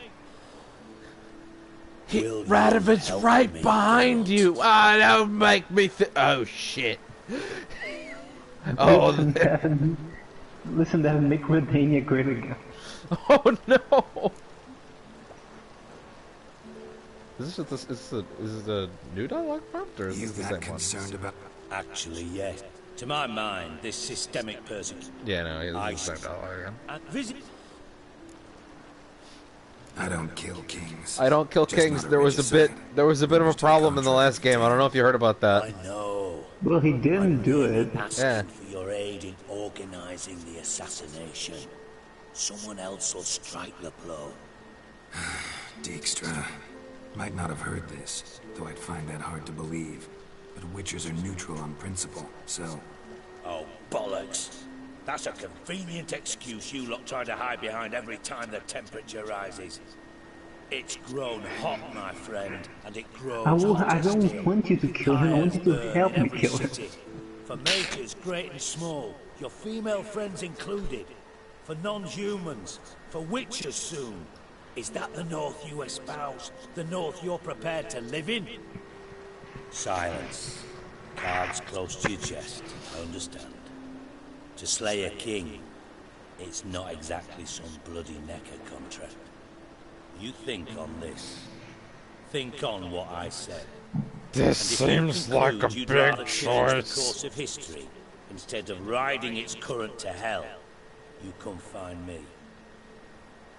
Radovid's right behind you. Ah, don't make me oh, shit. Oh,
Listen, that make Redania great again.
oh no. Is this the new dialogue prompt, or is
You
this the
that
same one?
concerned about...
Actually, yes. To my mind, this systemic persecution.
Yeah, no, this is the same dialogue again.
And visit.
I don't kill kings.
I don't kill
Just
kings.
not a
There was a bit of a problem in the last game. I don't know if you heard about that.
I know.
Well, he didn't do it.
Asking
Yeah.
for your aid in organizing the assassination. Someone else will strike the blow.
Dijkstra. Might not have heard this, though I'd find that hard to believe. But Witchers are neutral on principle, so...
Oh, bollocks. That's a convenient excuse you lot try to hide behind every time the temperature rises. It's grown hot, my friend, and it grows
I don't want you to kill him, I want you to help me kill him.
For mages great and small, your female friends included. For non-humans, for witchers soon. Is that the North you espouse? The North you're prepared to live in? Silence. Cards close to your chest, I understand. To slay a king, it's not exactly some bloody necker contract. You think on this. Think on what I said.
This
And if
seems
you
like a
conclude you'd
big
rather change the
choice.
course of history, instead of riding its current to hell, you come find me.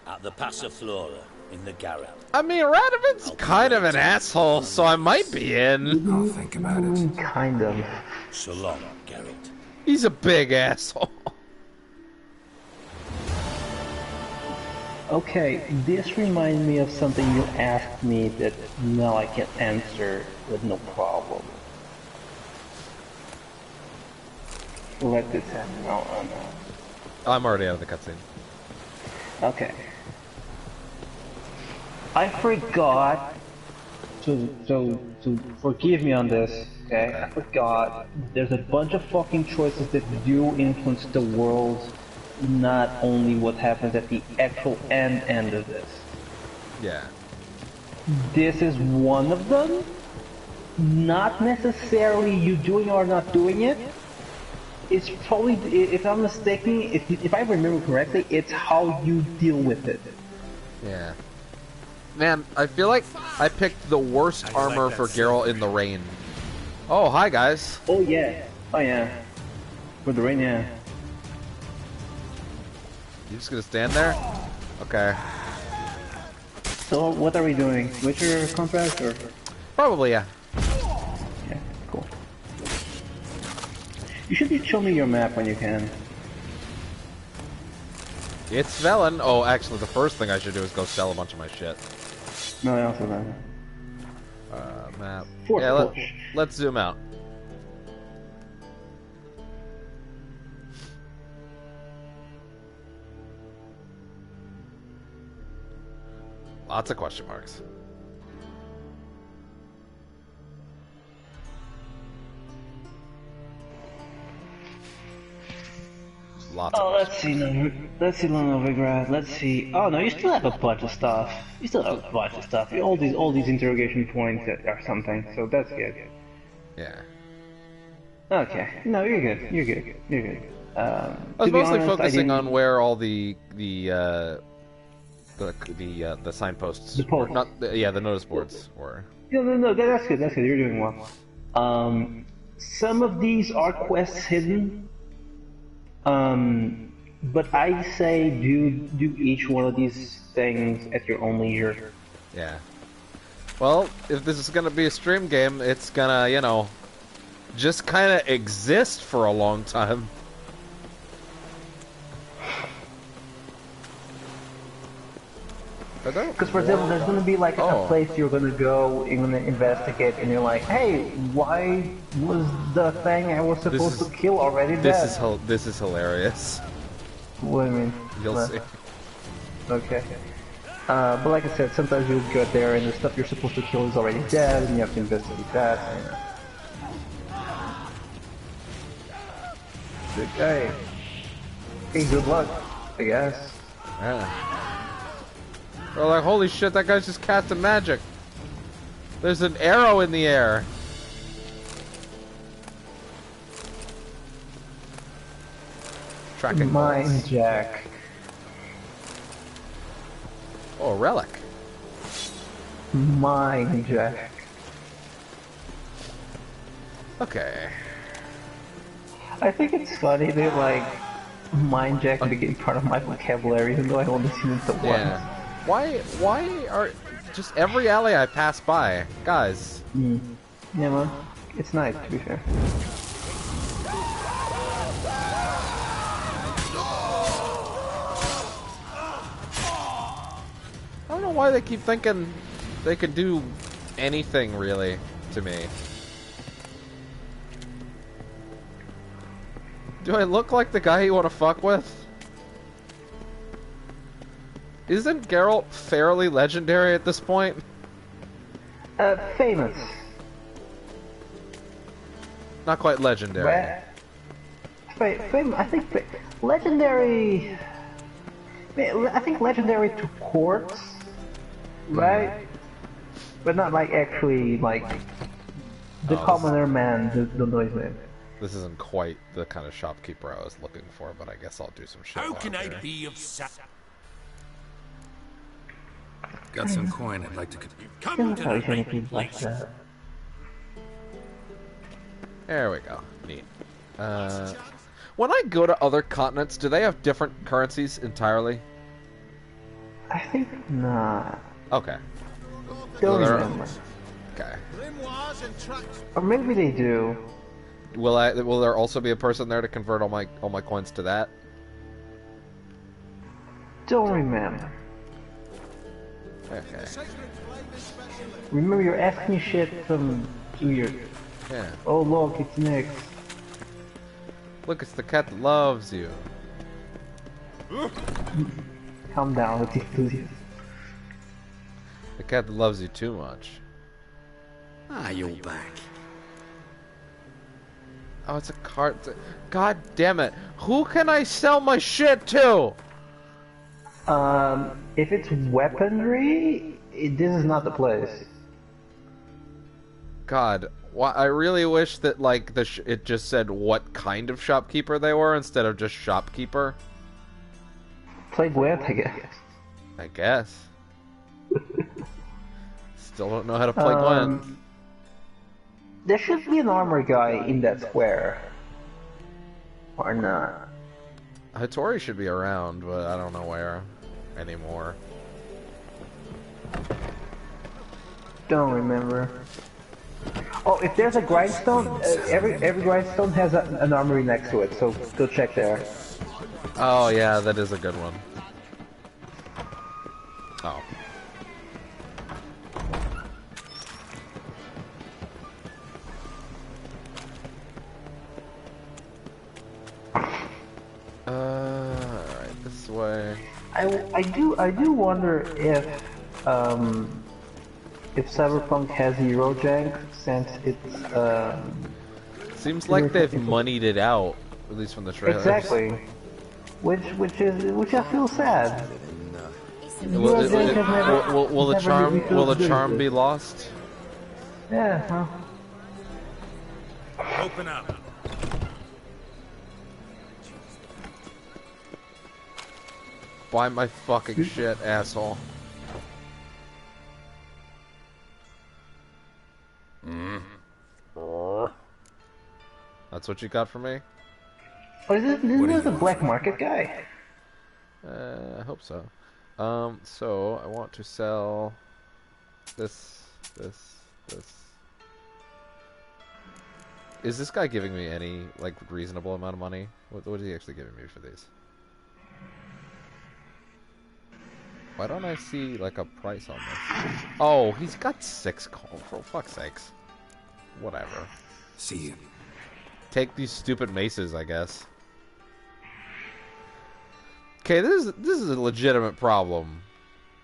At the Passiflora, in the Garret.
I mean, Radovid's kind of an asshole, so I might be in.
I'll think about it.
Kind of.
So long, Geralt.
He's a big asshole.
Okay, this reminds me of something you asked me that now I can answer with no problem. let this happen. Oh no.
I'm already out of the cutscene.
Okay. I forgot to forgive me on this, okay? I forgot there's a bunch of fucking choices that do influence the world, not only what happens at the actual end of this.
Yeah.
This is one of them. Not necessarily you doing or not doing it. It's probably, if I'm mistaken, if I remember correctly, it's how you deal with it.
Yeah. Man, I feel like I picked the worst armor for Geralt in the rain. Oh, hi guys.
Oh yeah. Oh yeah. For the rain, yeah.
You just gonna stand there? Okay.
So what are we doing? Witcher contract or?
Probably, yeah.
Yeah, cool. You should show me your map when you can.
It's Velen. Oh, actually, the first thing I should do is go sell a bunch of my shit.
No, I also that.
Map.
Fourth
Yeah,
push.
let's zoom out. Lots of question marks. Lots of
Let's see Novigrad. Let's see. Oh no, you still have a bunch of stuff. You still have a bunch of stuff. All these interrogation points or something. So that's good.
Yeah.
Okay. No, you're good. You're good. You're good.
I was mostly focusing on where all the signposts,
The posts.
not the notice boards were.
No. That's good. That's good. You're doing well. Some of these are quests hidden. But I say do each one of these things at your own leisure.
Yeah. Well, if this is gonna be a stream game, it's gonna, you know, just kind of exist for a long time.
Because for example, there's gonna be like a place you're gonna go, you're gonna investigate, and you're like, hey, why was the thing I was supposed to kill already dead?
This is hilarious.
What do you mean?
You'll see.
Okay. But like I said, sometimes you'll get there and the stuff you're supposed to kill is already dead, and you have to investigate that. Okay. Hey, good luck, I guess.
Yeah. We're like, holy shit, that guy's just casting magic. There's an arrow in the air. Tracking
Mind Jack.
Oh, a relic.
Mind Jack.
Okay.
I think it's funny that like Mind Jack became part of my vocabulary, even though I only seen it the once.
Yeah. Why are just every alley I pass by, guys?
Yeah, man. It's nice to be fair.
I don't know why they keep thinking they could do anything really to me. Do I look like the guy you want to fuck with? Isn't Geralt fairly legendary at this point?
Famous.
Not quite legendary.
I think legendary. I think legendary to courts, right? But not like actually like the commoner man. The noise man.
This isn't quite the kind of shopkeeper I was looking for, but I guess I'll do some shit.
How can I be of service?
Got some coin I'd like to...
Come to the right
Anything like
place.
that.
There we go. Neat. When I go to other continents, do they have different currencies entirely?
I think not.
Okay.
Don't
Well,
remember.
Okay.
Or maybe they do.
Will there also be a person there to convert all my coins to that?
Don't remember.
Okay.
Remember, you're asking shit from 2 years.
Yeah.
Oh look, it's Nick.
Look, it's the cat that loves you.
Calm down with the enthusiasm.
The cat that loves you too much.
Ah, you're back.
Oh, it's a cart. God damn it. Who can I sell my shit to?
If it's weaponry, this is not the place.
God, I really wish that, like, it just said what kind of shopkeeper they were instead of just shopkeeper.
Play Gwent, I guess.
I guess. Still don't know how to play Gwent.
There should be an armor guy in that square. Or not.
Hattori should be around, but I don't know where anymore.
Don't remember. Oh, if there's a grindstone, every grindstone has an armory next to it, so go check there.
Oh yeah, that is a good one. Oh. Alright, this way.
I do wonder if Cyberpunk has hero jank since it's
Seems like they've moneyed it out, at least from the trailers.
exactly, which I feel sad.
Will the charm be lost?
Yeah. Huh?
Open up.
Buy my fucking shit, asshole. That's what you got for me?
Oh, isn't this a black market guy?
I hope so. So I want to sell this. Is this guy giving me any, like, reasonable amount of money? What is he actually giving me for these? Why don't I see, like, a price on this? Oh, he's got 6 calls, for fuck's sakes. Whatever.
See you.
Take these stupid maces, I guess. Okay, this is a legitimate problem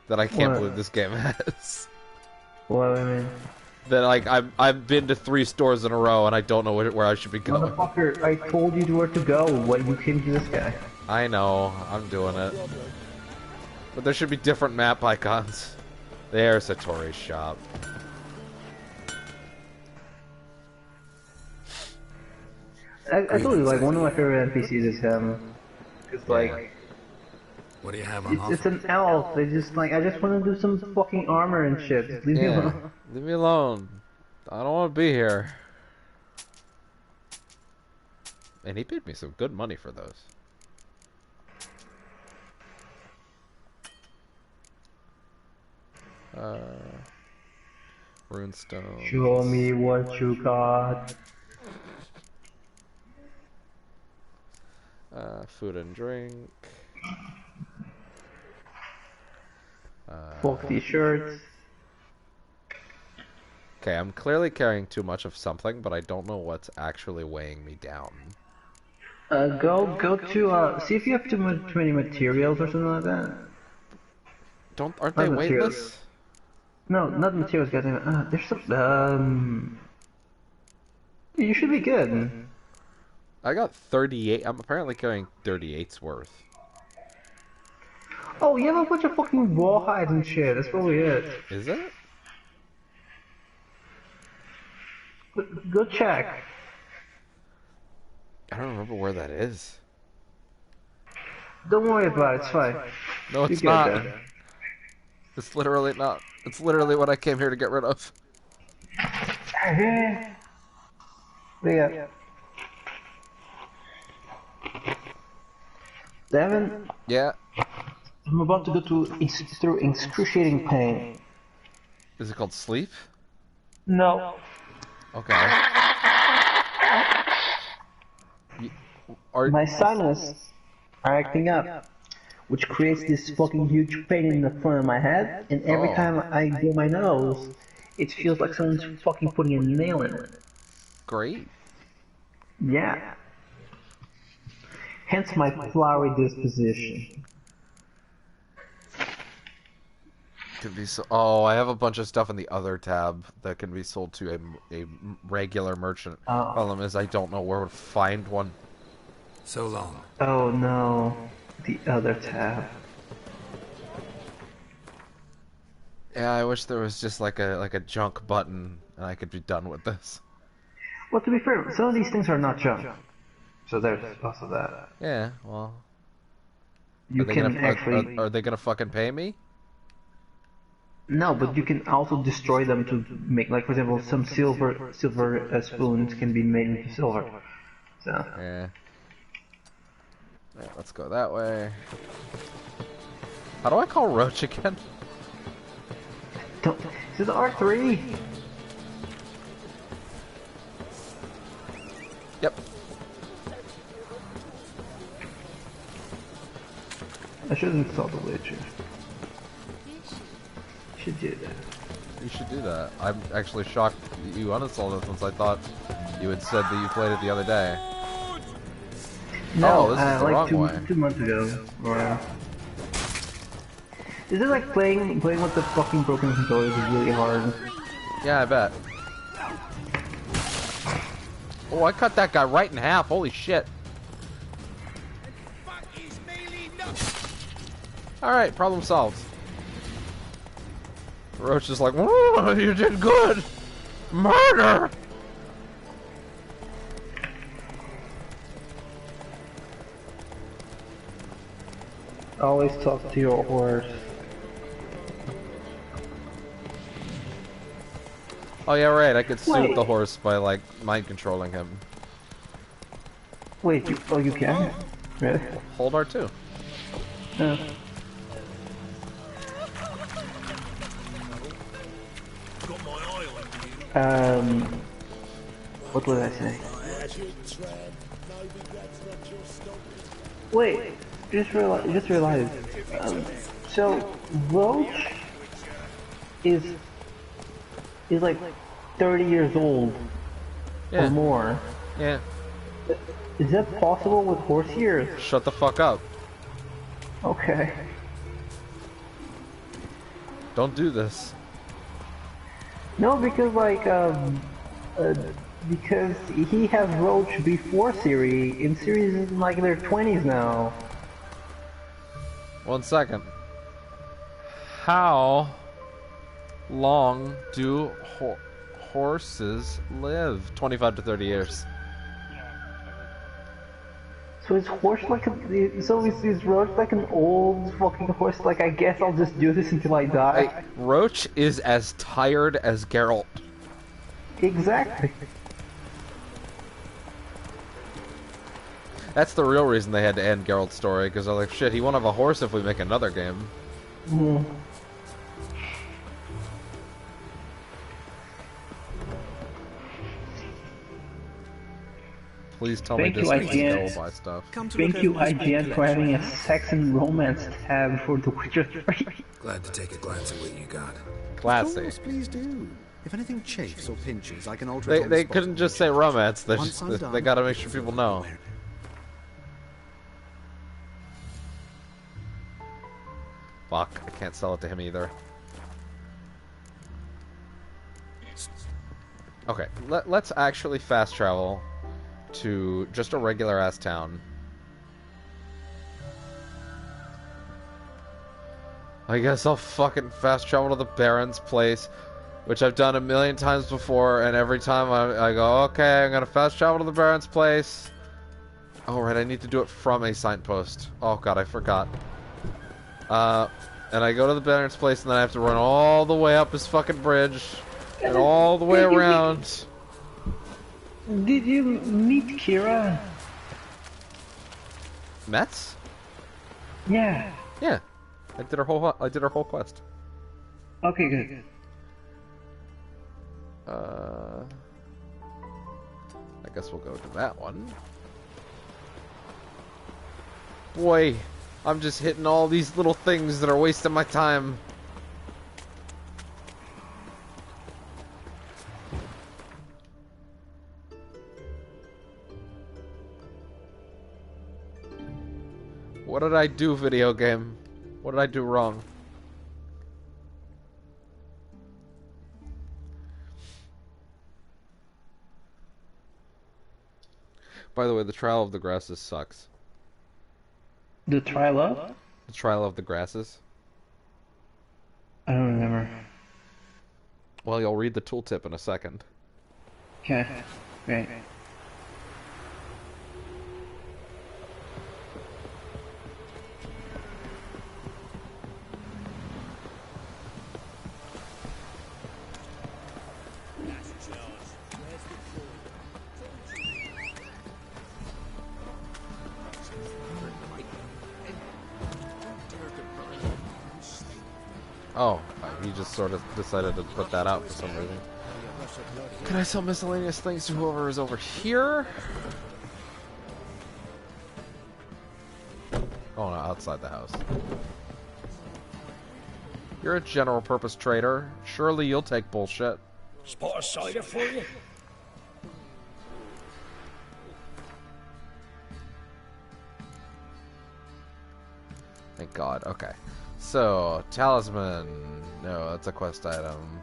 that I can't believe this game has.
What do you mean?
That, like, I've been to 3 stores in a row and I don't know where I should be going.
Motherfucker, I told you where to go. What, you came to this guy?
I know, I'm doing it. But there should be different map icons. There's Satori's shop.
I told you, like, one of my favorite NPCs is him. It's like,
what do you have on offer?
it's an elf. They just like, I just want to do some fucking armor and shit. Just leave me alone.
Leave me alone. I don't want to be here. And he paid me some good money for those. Runestone.
Show me what you got.
Food and drink.
Folk t-shirts.
Okay, I'm clearly carrying too much of something, but I don't know what's actually weighing me down.
Go to see if you have too many materials or something like that.
Aren't they
materials.
weightless?
No, not materials, goddamn. There's some. You should be good.
I got 38. I'm apparently carrying 38's worth.
Oh, you have a bunch of fucking rawhide and shit. That's probably it.
Is it?
Go check.
I don't remember where that is.
Don't worry about it. It's fine.
No, it's
You get
not.
there.
It's literally not. It's literally what I came here to get rid of.
Yeah. Devin?
Yeah.
I'm about to go through excruciating pain.
Is it called sleep?
No.
Okay.
My sinus are acting up, which creates this fucking huge pain in the front of my head, and every time I do my nose, it feels like someone's fucking putting a nail in it.
Great.
Yeah. Hence my flowery disposition.
Could be so. Oh, I have a bunch of stuff in the other tab that can be sold to a regular merchant.
Oh.
Problem is, I don't know where to find one.
So long.
Oh no, the other tab.
Yeah, I wish there was just like a junk button and I could be done with this.
Well, to be fair, some of these things are not junk, so there's also that.
Yeah, well.
You can actually.
Are they gonna fucking pay me?
No, but you can also destroy them to make, like, for example, some silver spoons can be made into silver. So.
Yeah. Alright, let's go that way. How do I call Roach again?
Don't. This is R3.
Yep.
I should install the Witcher. Should do that.
You should do that. I'm actually shocked you uninstalled it since I thought you had said that you played it the other day.
No,
oh, this is the
like
wrong way.
2 months ago. Or... Is it like playing with the fucking broken controllers is really hard?
Yeah, I bet. Oh, I cut that guy right in half. Holy shit. Alright, problem solved. Roach is like, oh, you did good! Murder!
Always talk to your horse.
Oh yeah, right, I could soothe
Wait.
the horse by, like, mind controlling him.
Wait, you can? Really?
Hold R2.
No. What would I say? Wait, just realized. So Roach is like 30 years old
Yeah.
or more.
Yeah.
Is that possible with horse years?
Shut the fuck up.
Okay.
Don't do this.
No, because like because he has Roach before Siri. In Siri's in like their 20s now.
1 second. How long do horses live? 25 to 30 years.
So is horse like is Roach like an old fucking horse? Like, I guess I'll just do this until I die.
Hey, Roach is as tired as Geralt.
Exactly.
That's the real reason they had to end Geralt's story, because they're like, shit, he won't have a horse if we make another game.
Mm.
Please tell me
Thank you,
this is
IGN.
still buy stuff.
Thank you, IGN, for having a sex and romance tab for The Witcher 3.
Glad to take a glance at what you got.
Classy.
Of course, please do. If anything chafes or pinches, I can alter it on
They
the spot.
couldn't just say romance. They
Once I'm done,
they gotta make sure people know. Fuck, I can't sell it to him either. Okay, let's actually fast travel to just a regular ass town. I guess I'll fucking fast travel to the Baron's place, which I've done a million times before, and every time I go, okay, I'm gonna fast travel to the Baron's place. Oh, right, I need to do it from a signpost. Oh god, I forgot. And I go to the Baron's place, and then I have to run all the way up his fucking bridge, and all the way around.
Did you meet Kira?
Mets?
Yeah.
Yeah. I did her whole quest.
Okay, good.
I guess we'll go to that one. Boy, I'm just hitting all these little things that are wasting my time. What did I do, video game? What did I do wrong? By the way, the Trial of the Grasses sucks.
The trial of?
The Trial of the Grasses?
I don't remember.
Well, you'll read the tooltip in a second.
Okay, great.
Oh, he just sort of decided to put that out for some reason. Can I sell miscellaneous things to whoever is over here? Oh no, outside the house. You're a general purpose trader. Surely you'll take bullshit.
Spot a cider for you?
Thank God. Okay. So, talisman. No, that's a quest item.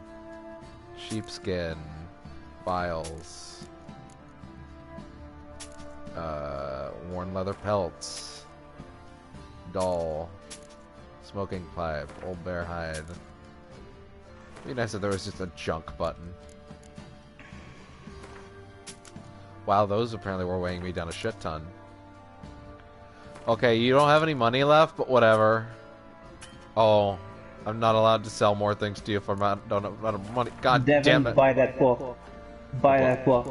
Sheepskin. Vials. Worn leather pelts. Doll. Smoking pipe. Old bear hide. It'd be nice if there was just a junk button. Wow, those apparently were weighing me down a shit ton. Okay, you don't have any money left, but whatever. Oh, I'm not allowed to sell more things to you if I'm not, don't have enough money. God damn it.
Buy that book. Buy that book.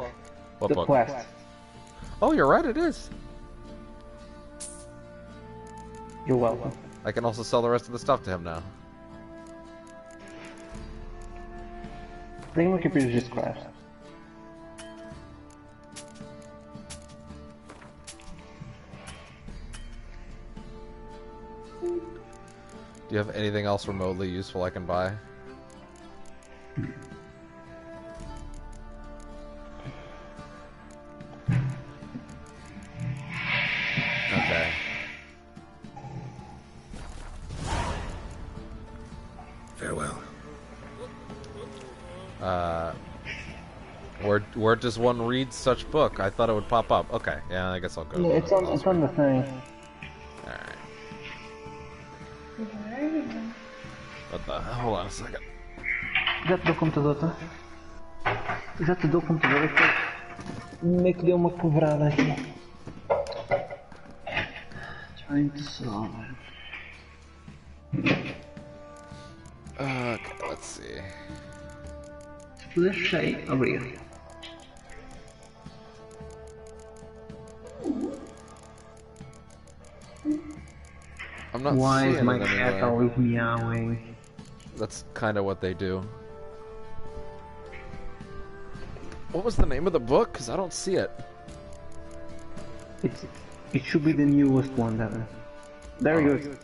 What
The
book?
quest.
Oh, you're right, it is.
You're welcome.
I can also sell the rest of the stuff to him now.
I think my computer just crashed.
Do you have anything else remotely useful I can buy? Okay.
Farewell.
Where does one read such book? I thought it would pop up. Okay, yeah, I guess I'll go.
Yeah, it's on the thing.
Alright. What the? Hold on a second.
Já te dou o computador, tá? Já te dou o computador, é que meio que deu uma quebrada aqui. Trying to solve.
Okay, let's see.
Se puder fechar aí, obrigado.
I'm not
Why
seeing
is my
it
cat
anywhere.
always meowing?
That's kind of what they do. What was the name of the book? Because I don't see it.
It should be the newest one, Devin. There you go.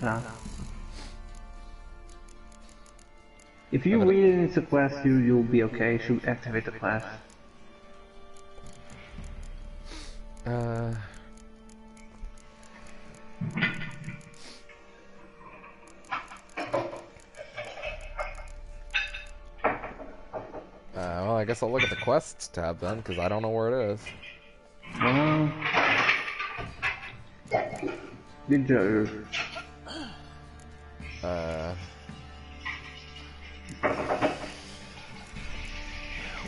Ah. If you read it in it's a class, you'll be okay. You should activate the class.
Well, I guess I'll look at the quests tab then, because I don't know where it is.
Good job.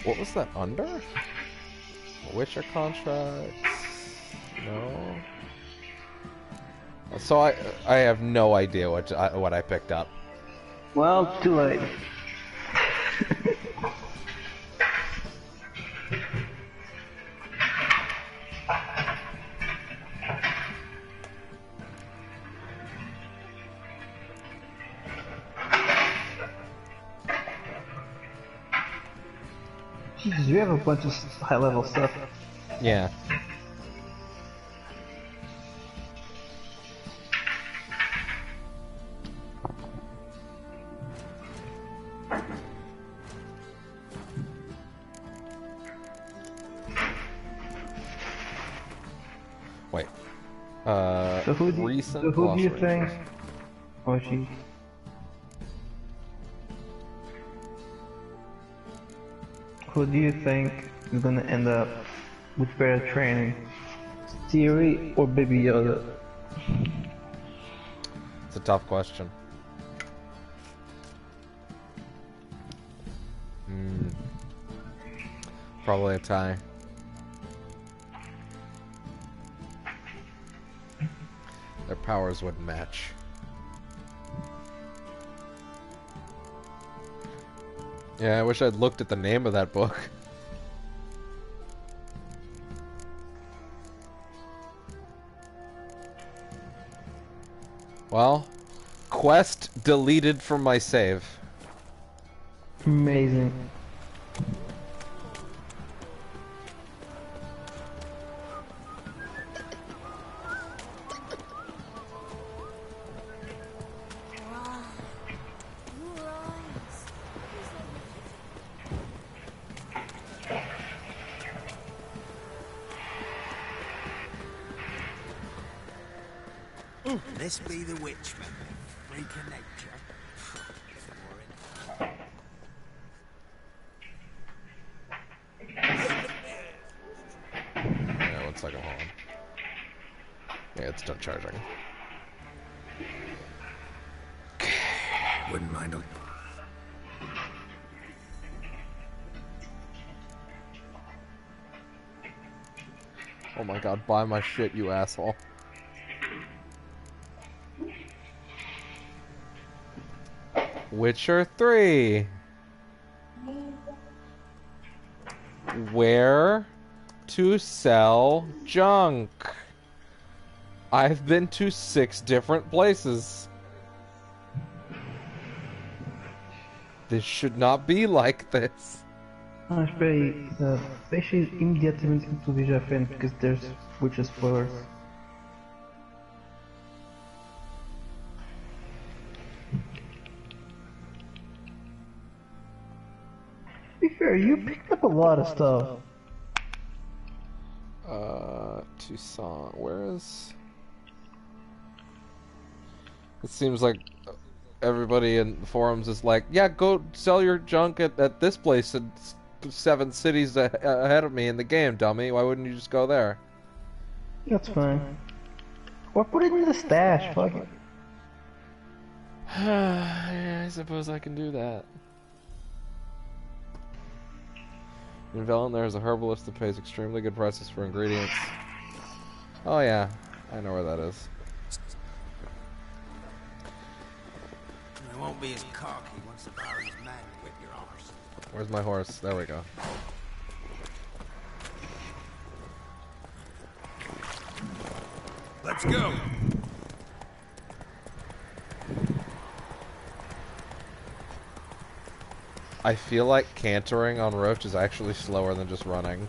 What was that under? Witcher contracts? No. So I have no idea what I picked up.
Well, too late. Jesus, we have a bunch of high-level stuff.
Yeah. Wait.
So who do you think? Oh jeez. Who do you think is gonna end up with better training? Theory or Baby Yoda?
It's a tough question. Probably a tie. Their powers wouldn't match. Yeah, I wish I'd looked at the name of that book. Well, quest deleted from my save.
Amazing.
This be the Witchman, freak of nature.
Yeah, 1 second, hold on. Yeah, it's done charging.
Wouldn't mind him.
Oh my god, buy my shit, you asshole. Witcher 3. Where to sell junk? I've been to 6 different places. This should not be like this.
Ah, espera aí. Deixa ir imediatamente que tu veja à frente, because there's witches spoilers. To be fair, you picked up a lot of stuff.
Tucson, where is... It seems like everybody in the forums is like, yeah, go sell your junk at this place and 7 cities ahead of me in the game, dummy. Why wouldn't you just go there?
That's fine. Or put it in the stash, fuck it.
Yeah, I suppose I can do that. In Velen, there's a herbalist that pays extremely good prices for ingredients. Oh yeah, I know where that is.
It won't be as cocky once the Baron's men whip your arse.
Where's my horse? There we go.
Let's go!
I feel like cantering on Roach is actually slower than just running.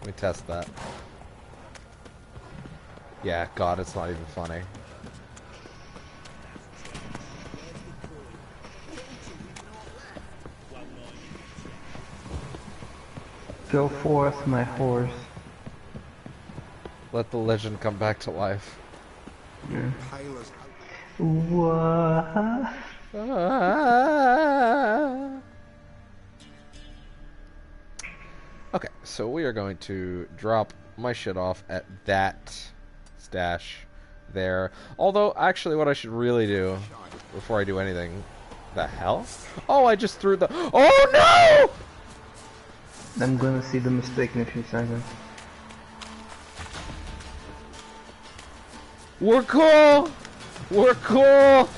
Let me test that. Yeah, God, it's not even funny.
Go forth, my horse.
Let the legend come back to life.
Yeah. What?
Okay, so we are going to drop my shit off at that stash there. Although, actually, what I should really do before I do anything... The hell? Oh, I just threw the... Oh, no!
I'm gonna see the mistake in a few seconds.
We're cool! We're cool!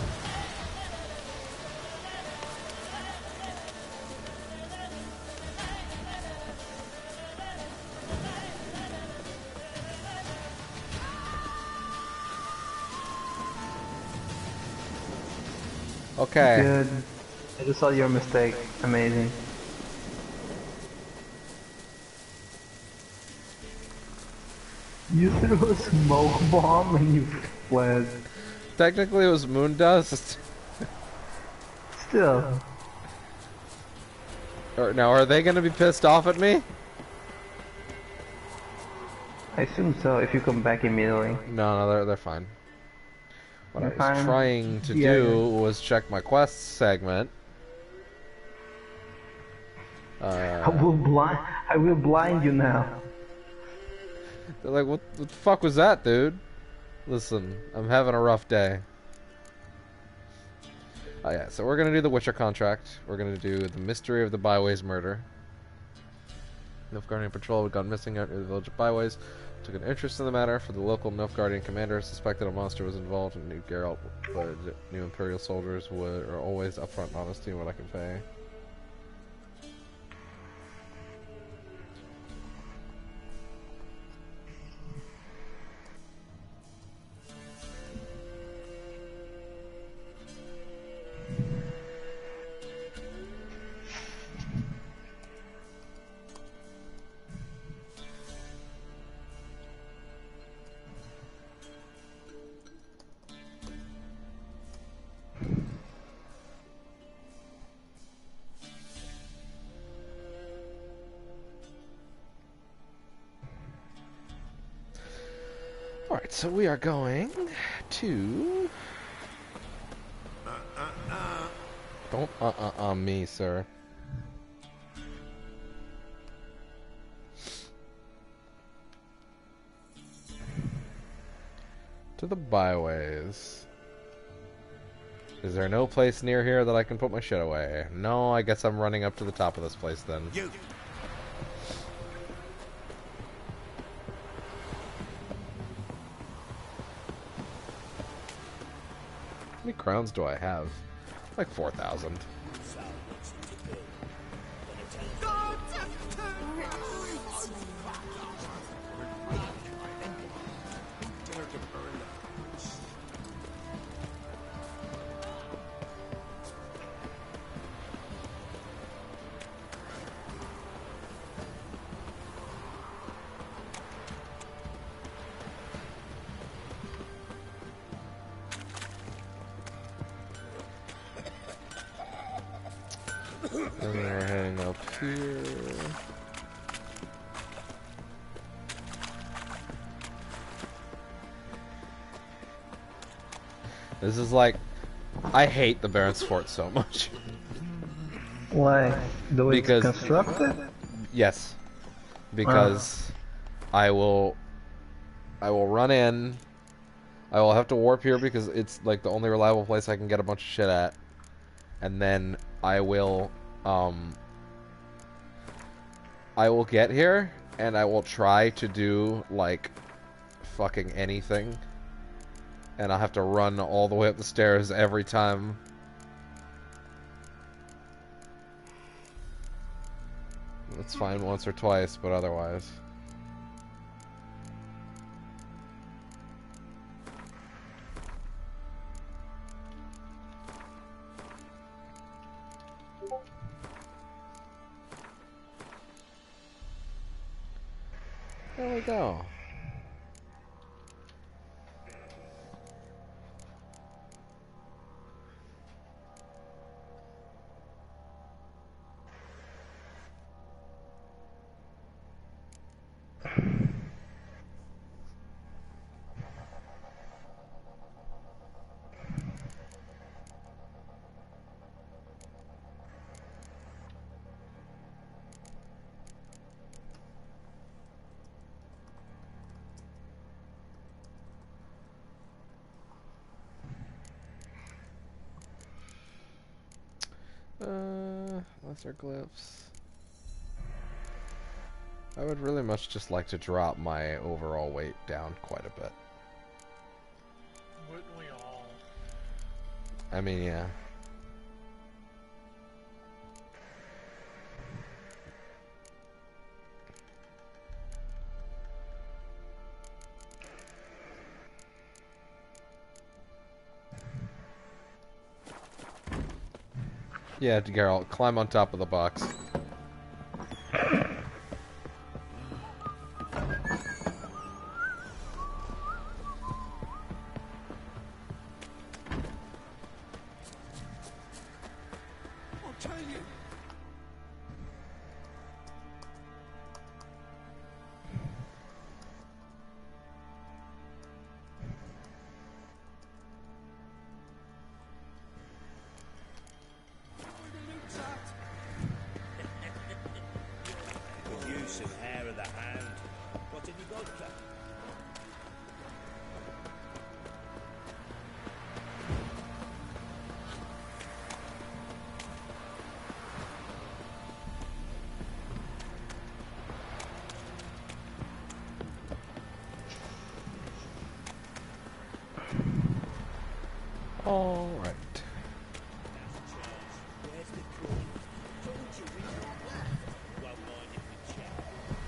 Okay.
Good. I just saw your mistake. Amazing. You threw a smoke bomb and you fled.
Technically it was moon dust.
Still.
Now, are they gonna be pissed off at me?
I assume so, if you come back immediately.
No, they're fine. What I was
Fine.
trying to
Yeah,
do
yeah.
was check my quest segment.
I will blind you now.
They're like, what the fuck was that, dude? Listen, I'm having a rough day. Oh yeah, so we're gonna do the Witcher contract. We're gonna do the mystery of the Byways murder. Nilfgaardian patrol had gone missing out near the village of Byways. Took an interest in the matter, for the local Nilfgaardian commander suspected a monster was involved and knew Geralt, but new Imperial soldiers are always upfront and honest in what I can pay. Alright, so we are going to... Don't me, sir. To the Byways. Is there no place near here that I can put my shit away? No, I guess I'm running up to the top of this place then.
You.
How many crowns do I have? Like 4,000. Then we're heading up here. This is like... I hate the Baron's Fort so much.
Why? The way it's constructed?
Yes. Because I will run in. I will have to warp here because it's like the only reliable place I can get a bunch of shit at. And then I will get here and I will try to do like fucking anything. And I'll have to run all the way up the stairs every time. It's fine once or twice, but otherwise. There we go. Lesser glyphs. I would really much just like to drop my overall weight down quite a bit.
Wouldn't we all?
I mean, yeah. Yeah, Geralt, climb on top of the box. All right.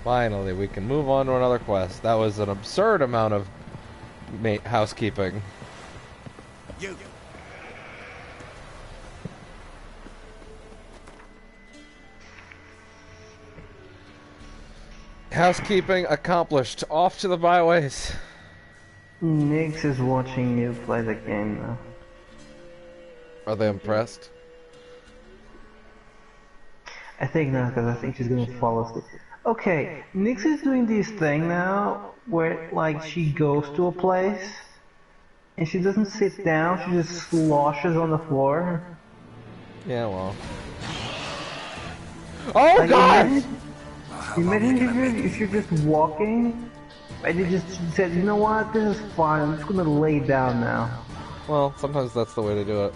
Finally, we can move on to another quest. That was an absurd amount of housekeeping.
You.
Housekeeping accomplished. Off to the byways.
Nix is watching you play the game now.
Are they impressed?
I think not, because I think she's gonna fall asleep. Okay, Nix is doing this thing now where, like, she goes to a place and she doesn't sit down, she just sloshes on the floor.
Yeah, well. Oh,
Like,
God!
Imagine if you're just walking and you just said, you know what, this is fine, I'm just gonna lay down now.
Well, sometimes that's the way to do it.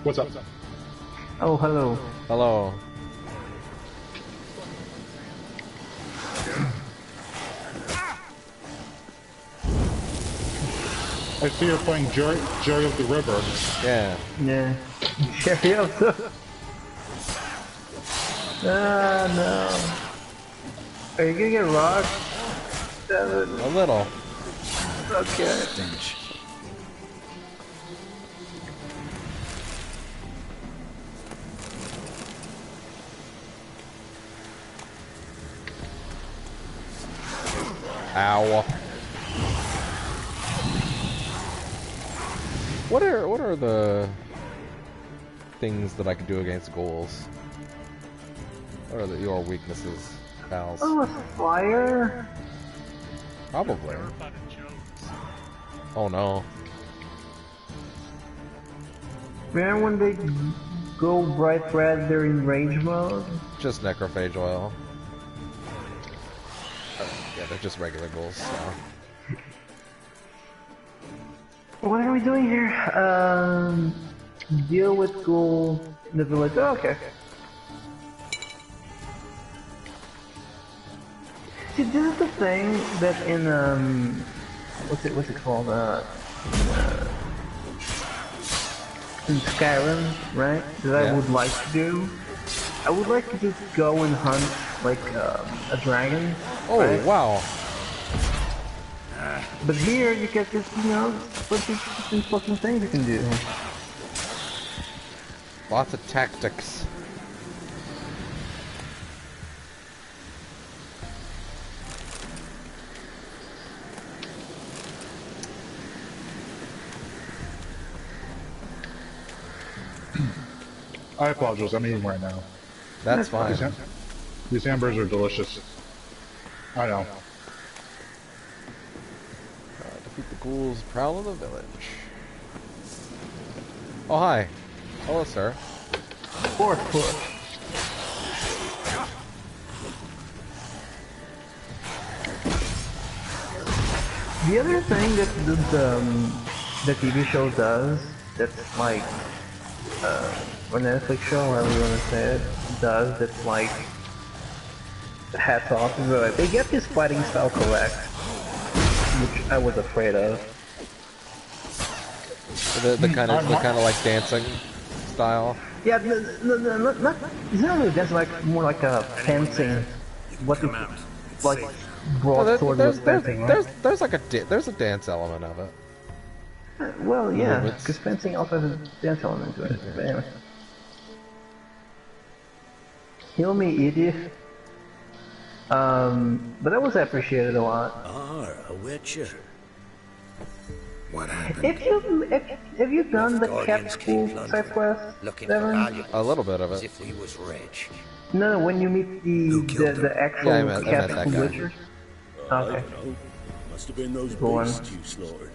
What's up?
Oh, hello.
Hello.
I see you're playing Jerry of the River.
Yeah.
Yeah. Jerry of the... Ah, no. Are you gonna get rocked?
A little.
Okay.
Ow. What are the things that I can do against ghouls? What are your weaknesses, pals?
Oh, fire?
Probably. Oh no.
Man, when they go bright red, they're in rage mode?
Just necrophage oil. Yeah, they're just regular ghouls, so.
What are we doing here? Deal with ghouls in the village. Oh, okay. See, this is the thing that in what's it called? In Skyrim, right? That I would like to do. I would like to just go and hunt like a dragon.
Oh,
right?
wow.
But here you get this, you know, bunch of different fucking things you can do.
Lots of tactics.
I apologize, I'm eating right now.
That's fine.
These hamburgers are delicious. I know.
Defeat the ghouls prowl in the village. Oh, hi. Hello, sir.
Fourth foot. The other thing that the TV show does, that's like, or Netflix show, however you want to say it, does, that's like, hats off, is that they get this fighting style correct, which I was afraid of.
The kind of like dancing style.
Yeah, no, not it's not really that's like more like a fencing. What the like broadsword with fencing, right?
There's like there's a dance element of it.
Well, yeah, because fencing also has a dance element to it. But anyway, heal me, idiot. But that was appreciated a lot.
Ah, a witcher.
What happened?
Have you done the cat school side quest?
A
little bit of it.
If we was rich.
No, when you meet the actual
I met
cat
that
school
guy.
witcher. Okay.
Must have been those
Go on.
beasts you slaughtered.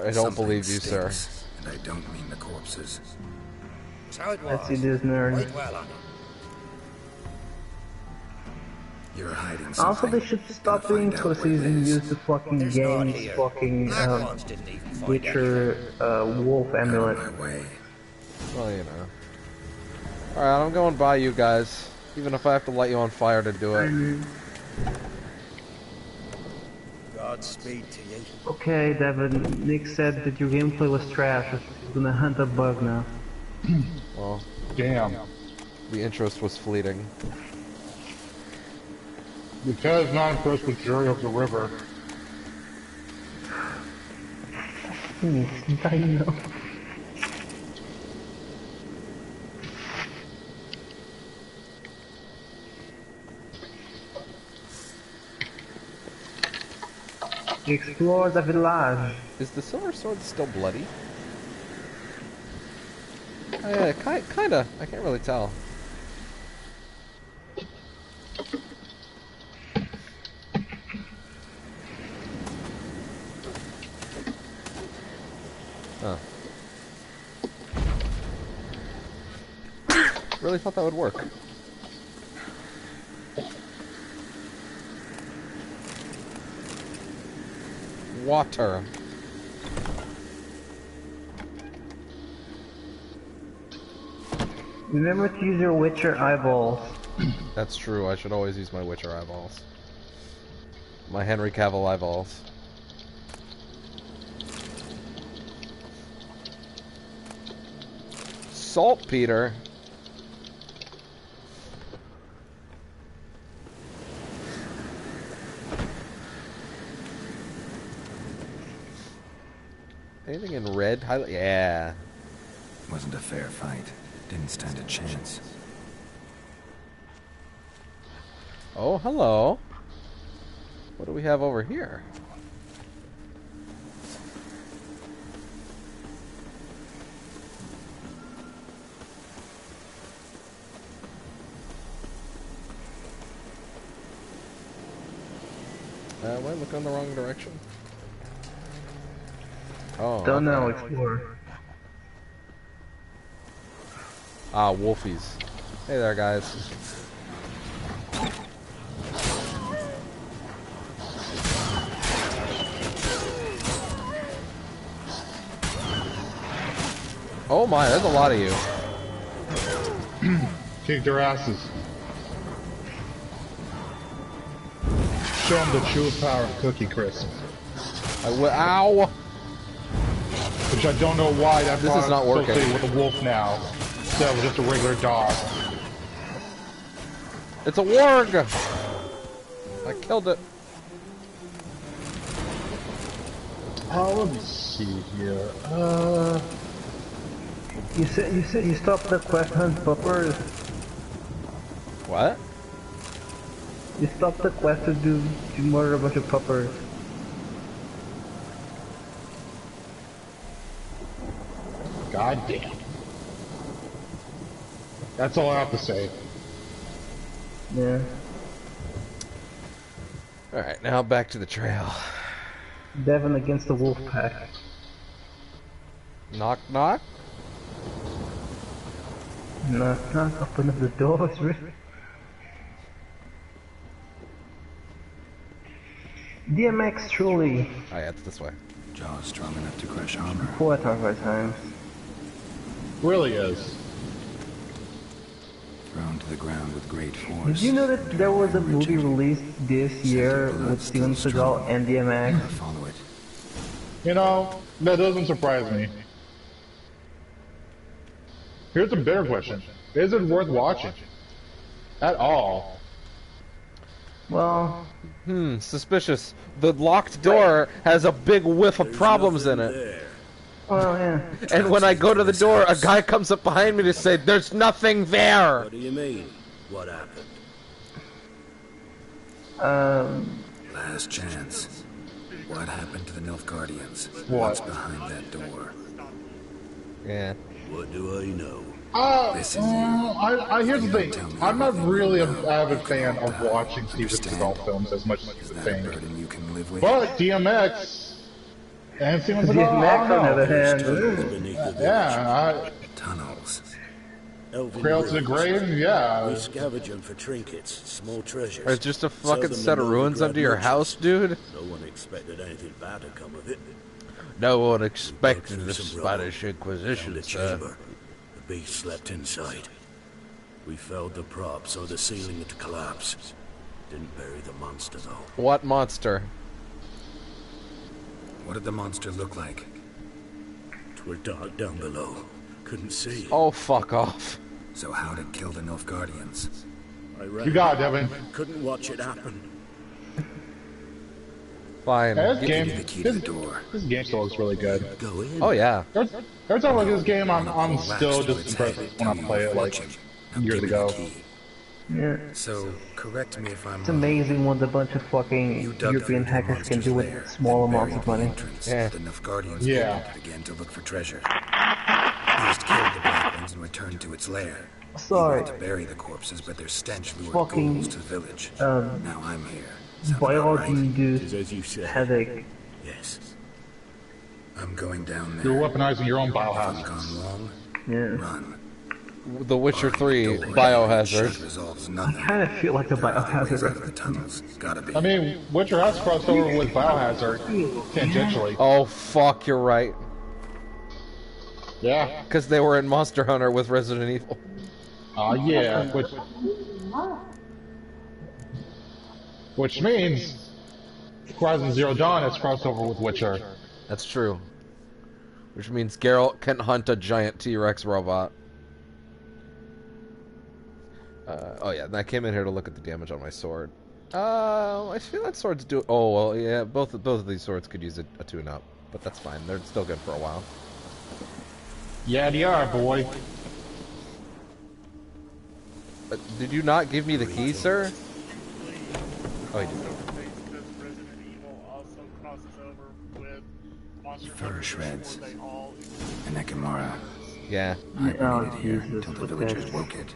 I don't believe you, sir.
Stinks, and I don't mean the corpses.
That's how it was.
Let's see this nerd.
Quite well on it.
You're hiding something.
Also, they should stop doing
Gonna find out
pussies
what it
and
is.
use the fucking
There's none
game's
here.
fucking
Black ones didn't even find
Witcher wolf amulet.
Out of my way.
Well, you know. Alright, I'm going by you guys. Even if I have to light you on fire to do it.
Godspeed to you.
Okay, Devin. Nick said that your gameplay was trash. He's gonna hunt a bug now.
Well,
Damn.
the interest was fleeting.
Because not impressed with Jury of the River.
I know. Explore the village.
Is the silver sword still bloody? Kinda. I can't really tell. Huh. Really thought that would work. Water.
Remember to use your Witcher eyeballs.
That's true. I should always use my Witcher eyeballs. My Henry Cavill eyeballs. Saltpeter. Anything in red? Highlight? Yeah.
Wasn't a fair fight. Didn't stand a chance.
Oh, hello. What do we have over here? Am I looking in the wrong direction? Oh,
Don't know,
okay.
explore.
Ah, wolfies. Hey there, guys. Oh my, there's a lot of you.
Kick their asses. Show them the true power of Cookie Crisp.
Ow!
Which I don't know why that
This is not working.
With a wolf now. Instead of just a regular dog.
It's a warg! I killed it.
Let me see here.
You said you stopped the quest hunt puppers.
What?
You stopped the quest to murder a bunch of puppers.
God damn. That's all I have to say.
Yeah.
Alright, now back to the trail.
Devin against the wolf pack.
Knock knock?
Knock knock, open up the doors, really? DMX truly.
Oh yeah, it's this way.
Jaws strong enough to crush armor.
Poet of our times.
Really is.
Thrown to the ground with great force.
Did you know that there was a movie released this year with Steven Seagal and DMX?
Follow it.
You know, that doesn't surprise me. Here's a bigger question. Is it worth watching? At all?
Well...
suspicious. The locked door has a big whiff of problems in it.
Well, yeah.
And when I go to the door, a guy comes up behind me to say, "There's nothing there!"
What do you mean? What happened?
Last chance. What happened to the Nilfgaardians?
What?
What's behind that door?
Yeah.
What do I know?
This is
here's the thing. I'm not really an avid fan of watching Steven Seagal films as much as you think.
you can live with.
But DMX and Steven Seagal,
DMX, on the
I
other
don't know.
hand,
Beneath the village.
Yeah,
Tunnels.
Elven
Trail to the
ruins.
grave,
We
yeah.
scavenge them for trinkets, small treasures.
There's just a
Sell
fucking
them
set of
in
ruins
grab
under your
merchants.
house, dude.
No one expected anything bad to come of it.
No one expected
Through
the
some
Spanish
rubble,
Inquisition,
found a
sir.
chamber. The beast slept inside. We felled the prop so the ceiling had collapsed.
Didn't bury the monster, though.
What monster?
What did the monster look like?
Twere dark down below. Couldn't see.
Oh, fuck off.
So how'd it kill the Nilfgaardians?
You got it, Devin.
Couldn't watch it happen.
Fine.
Yeah, this
Give
game,
me the key to the door.
this game still looks really good.
Go in.
Oh, yeah.
Every time I look at this game, I'm still just impressed when I play it like years ago.
Yeah.
So, correct me if I'm
It's amazing what a bunch of fucking European hackers can do with small amounts of money.
Yeah.
The Nilfgaardians began to look for treasure. Beast killed the Black Ones and returned to its lair.
Sorry.
He went to bury the corpses, but their stench lured
Fucking,
ghouls to the village. Now I'm here. Sound about
Biology
right?
induced
As you said.
headache.
Yes.
I'm going down there.
You're weaponizing your own
If I'm
biohazard.
gone long,
Yeah.
run.
The Witcher 3
Shut
Biohazard.
resolves
I
nothing.
kind of feel like a
Ways out of
biohazard.
the tunnels. Gotta be.
I mean, Witcher has crossed over with Biohazard tangentially.
Oh, fuck, you're right.
Yeah.
Because they were in Monster Hunter with Resident Evil.
Yeah. Which means Horizon Zero Dawn has crossed over with Witcher.
That's true. Which means Geralt can hunt a giant T-Rex robot. Oh yeah, and I came in here to look at the damage on my sword. I feel that swords do. Oh well, yeah. Both of these swords could use a tune-up, but that's fine. They're still good for a while.
Yeah, they are, boy.
Did you not give me the key, sir? Oh, you did.
Resident Evil also crosses over with Monster
Fur
Hunter
shreds.
before they all
And Ekimara.
Yeah.
Hibernated here
Jesus,
until the
what the
villagers
heck?
woke it.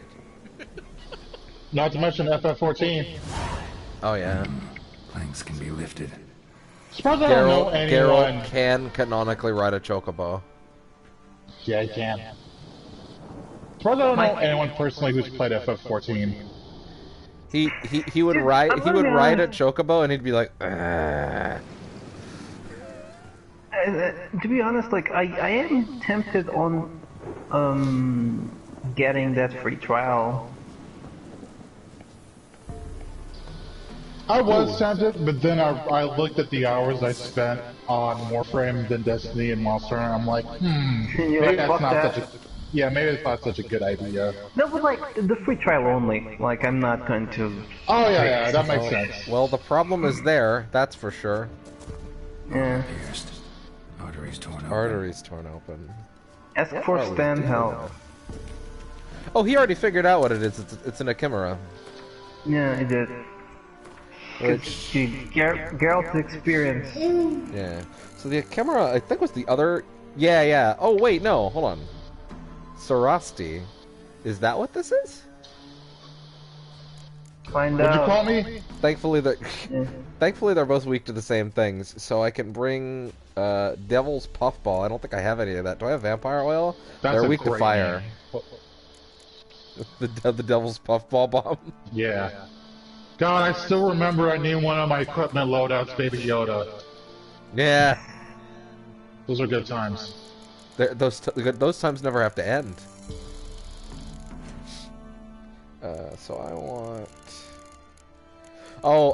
Not to mention FF14.
Oh yeah.
Planks can be lifted.
Surprised I don't know
Geralt
anyone.
can canonically ride a chocobo.
Yeah, he can. Surprised I don't know anyone personally who's played FF14.
He would
Dude,
ride
I'm
he would
gonna-
ride a chocobo and he'd be like, "Ugh."
To be honest, like I am tempted on getting that free trial.
I was tempted, but then I looked at the hours I spent on Warframe than Destiny and Monster, and I'm like,
You're
maybe
like,
that's
fuck
not
that.
such a maybe it's not such a good idea.
No, but like the free trial only. Like I'm not going to.
Oh yeah, that makes sense.
Well, the problem is there, that's for sure.
Yeah.
Pierced. Arteries torn open.
Arteries torn open.
Ask for stand help.
Oh, he already figured out what it is. It's an Ekimara.
Yeah, it did.
Which,
Geralt's experience.
yeah. So the Ekimara, I think, was the other. Yeah. Oh wait, no, hold on. Sarasti, is that what this is?
Find
What'd you
out.
call me?
Thankfully, thankfully they're both weak to the same things. So I can bring Devil's Puffball. I don't think I have any of that. Do I have Vampire Oil?
That's
They're
a
weak to
great
fire.
name.
The Devil's Puffball bomb.
Yeah. God, I still remember I named one of my equipment loadouts Baby Yoda.
Yeah.
Those are good times.
Those times never have to end. So I want. Oh,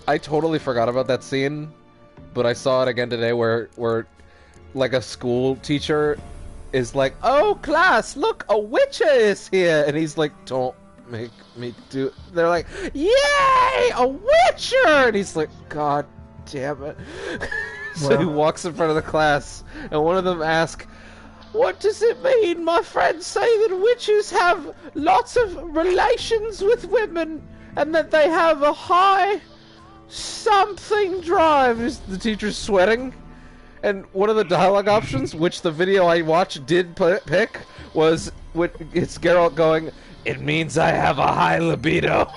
I totally forgot about that scene, but I saw it again today where like a school teacher is like, "Oh class, look, a witcher is here," and he's like, "Don't make me do." They're like, "Yay, a witcher!" And he's like, "God damn it!" So he walks in front of the class, and one of them asks, "What does it mean? My friends say that witches have lots of relations with women, and that they have a high something drive." The teacher's sweating, and one of the dialogue options, which the video I watched did pick, was it's Geralt going, "It means I have a high libido."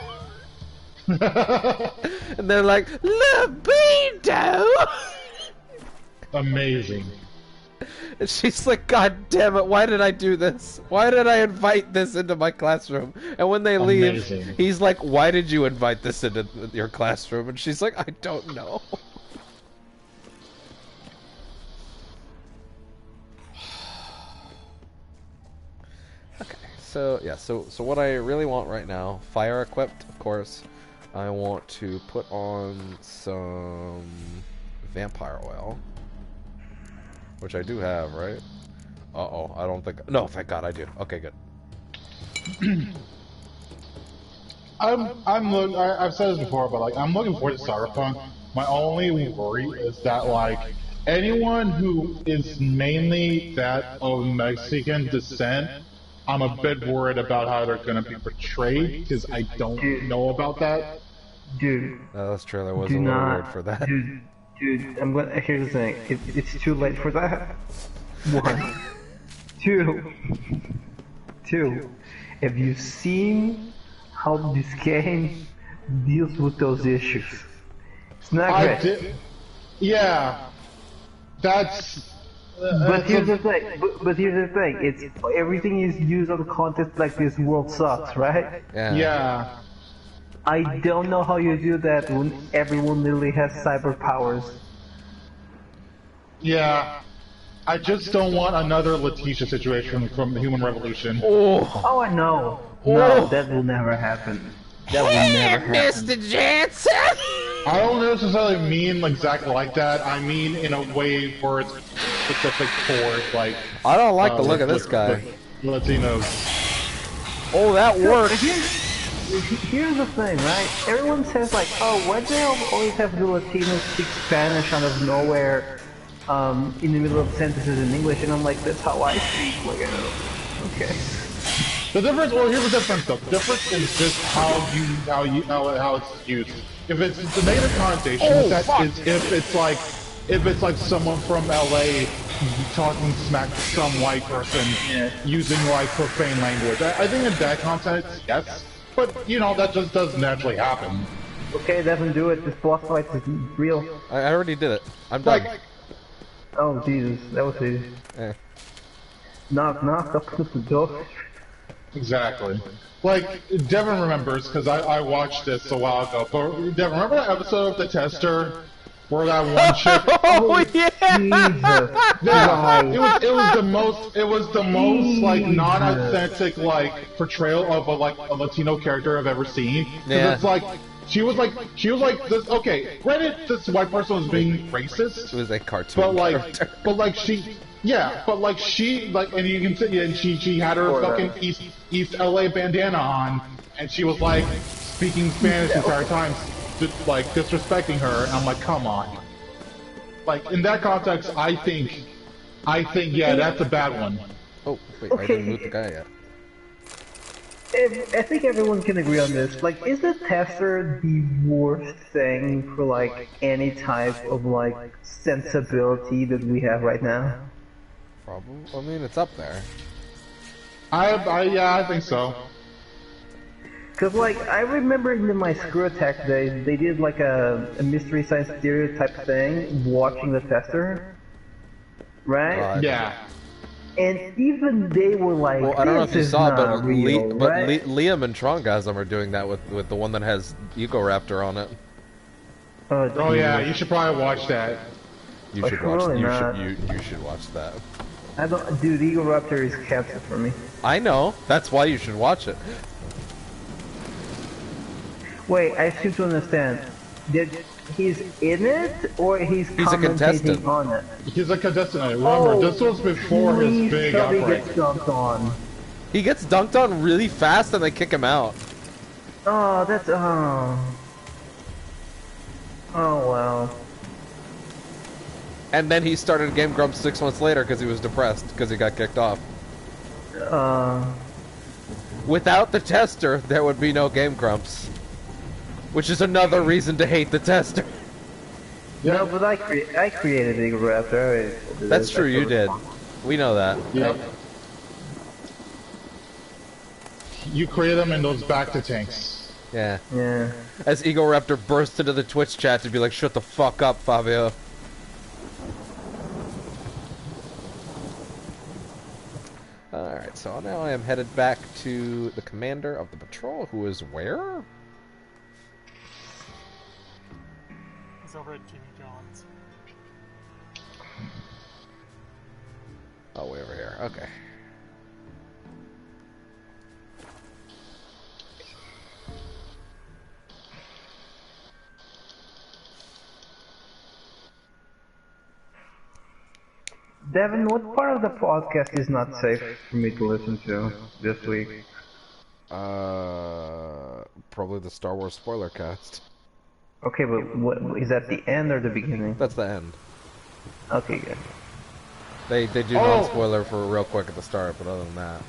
And they're like, "Libido?"
Amazing.
And she's like, "God damn it, why did I do this? Why did I invite this into my classroom?" And when they leave,
Amazing.
he's like, "Why did you invite this into your classroom?" And she's like, "I don't know." Okay, so yeah, so what I really want right now, fire equipped, of course. I want to put on some vampire oil, which I do have, right? Uh-oh, I don't think... No, thank God I do. Okay, good.
I've said this before, but like I'm looking forward to Cyberpunk. My only worry is that like anyone who is mainly that of Mexican descent, I'm a bit worried about how they're going to be portrayed because I don't know about that.
Dude,
This trailer was
do
a little
not,
weird for that.
dude. I'm gonna. Here's the thing. It's too late for that. One, two. Have you seen how this game deals with those issues? It's not great.
Yeah, that's.
But here's the thing. But here's the thing. It's everything is used on context like this world sucks, right?
Yeah.
I don't know how you do that when everyone literally has cyber powers.
Yeah. I just don't want another Letitia situation from the Human Revolution.
Oh, I know. No, that will never happen. That will never happen.
Mr. Jansen!
I don't necessarily mean exactly like that. I mean in a way where it's specific for like.
I don't like the look of this guy.
Latinos.
Oh, that works.
Here's the thing, right? Everyone says like, oh, why do they always have the Latinos speak Spanish out of nowhere, in the middle of sentences in English? And I'm like, that's how I speak. Like, okay.
The difference. Well, here's the difference, though. The difference is just how it's used. If it's the negative connotation, if it's like someone from LA talking smack to some white person using like profane language. I think in that context, yes. But, you know, that just doesn't naturally happen.
Okay, doesn't do it. This boss fight is real.
I already did it. I'm done.
Oh, Jesus. That was easy. Knock, knock, up the door.
Exactly. Like, Devin remembers, because I watched this a while ago, but Devin, remember that episode of The Tester? Where that one chick...
Oh, yeah!
Yeah, it was the most like non-authentic like portrayal of a Latino character I've ever seen.
Yeah.
It's like she was like this. Okay, granted, this white person was being racist.
It was a cartoon.
But she, and you can see, and she had her fucking East LA bandana on, and she was like speaking Spanish the entire time, just like disrespecting her. And I'm like, come on. Like in that context, I think, yeah, that's a bad one.
Oh, wait, I didn't loot the guy yet.
I think everyone can agree on this. Like, is the tester the worst thing for, like, any type of, like, sensibility that we have right now?
Probably. I mean, it's up there.
Yeah, I think so.
Cause, like, I remember in my Screw Attack days, they did, like, a Mystery Science Theater type thing, watching the tester. Right?
Yeah.
And even they were like,
well, I don't know if you saw, but
real, right?
Liam and Trongasm are doing that with the one that has Ego Raptor on it.
Oh yeah, you should probably watch that.
You should watch. You should watch that.
I don't, dude. Ego Raptor is cancer for me.
I know. That's why you should watch it.
Wait, I seem to understand. He's in it, or he's
a contestant
on it?
He's a contestant. Remember, this was before his big outbreak.
Gets dunked on.
He gets dunked on really fast, and they kick him out.
Oh, that's oh wow.
And then he started Game Grumps 6 months later because he was depressed because he got kicked off. Without the tester, there would be no Game Grumps. Which is another reason to hate the tester.
Yeah. No, but I created Ego Raptor.
That's true, you did. We know that.
Yep. You created them in those Bacta tanks.
Yeah.
Yeah.
As Ego Raptor bursts into the Twitch chat to be like, shut the fuck up, Fabio. Alright, so now I am headed back to the commander of the patrol, who is where?
He's over at Jimmy John's.
Oh, way over here. Okay.
Devin, what part of the podcast is not safe for me to listen to this week?
Probably the Star Wars spoiler cast.
Okay, but what is that the end or the beginning?
That's the end.
Okay, good.
They do non-spoiler for real quick at the start, but other than that.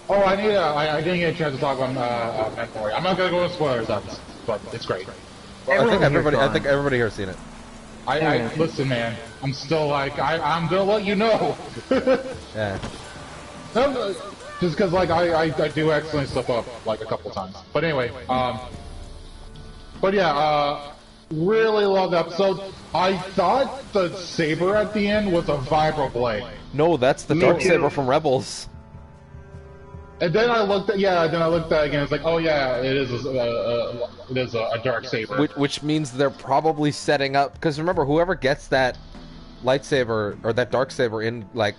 Oh, I didn't get a chance to talk about Mandalorian. I'm not gonna go into spoilers, but it's great.
Well, I think everybody here's seen it.
Listen, man. I'm still like, I'm gonna let you know.
Yeah.
No, just because like I do accidentally slip up like a couple times. But anyway, but yeah, really loved the episode. I thought the saber at the end was a vibroblade.
No, that's the dark saber from Rebels.
And then I looked at it again. It's like, oh yeah, it is a dark saber.
Which means they're probably setting up, because remember, whoever gets that lightsaber or that dark saber in like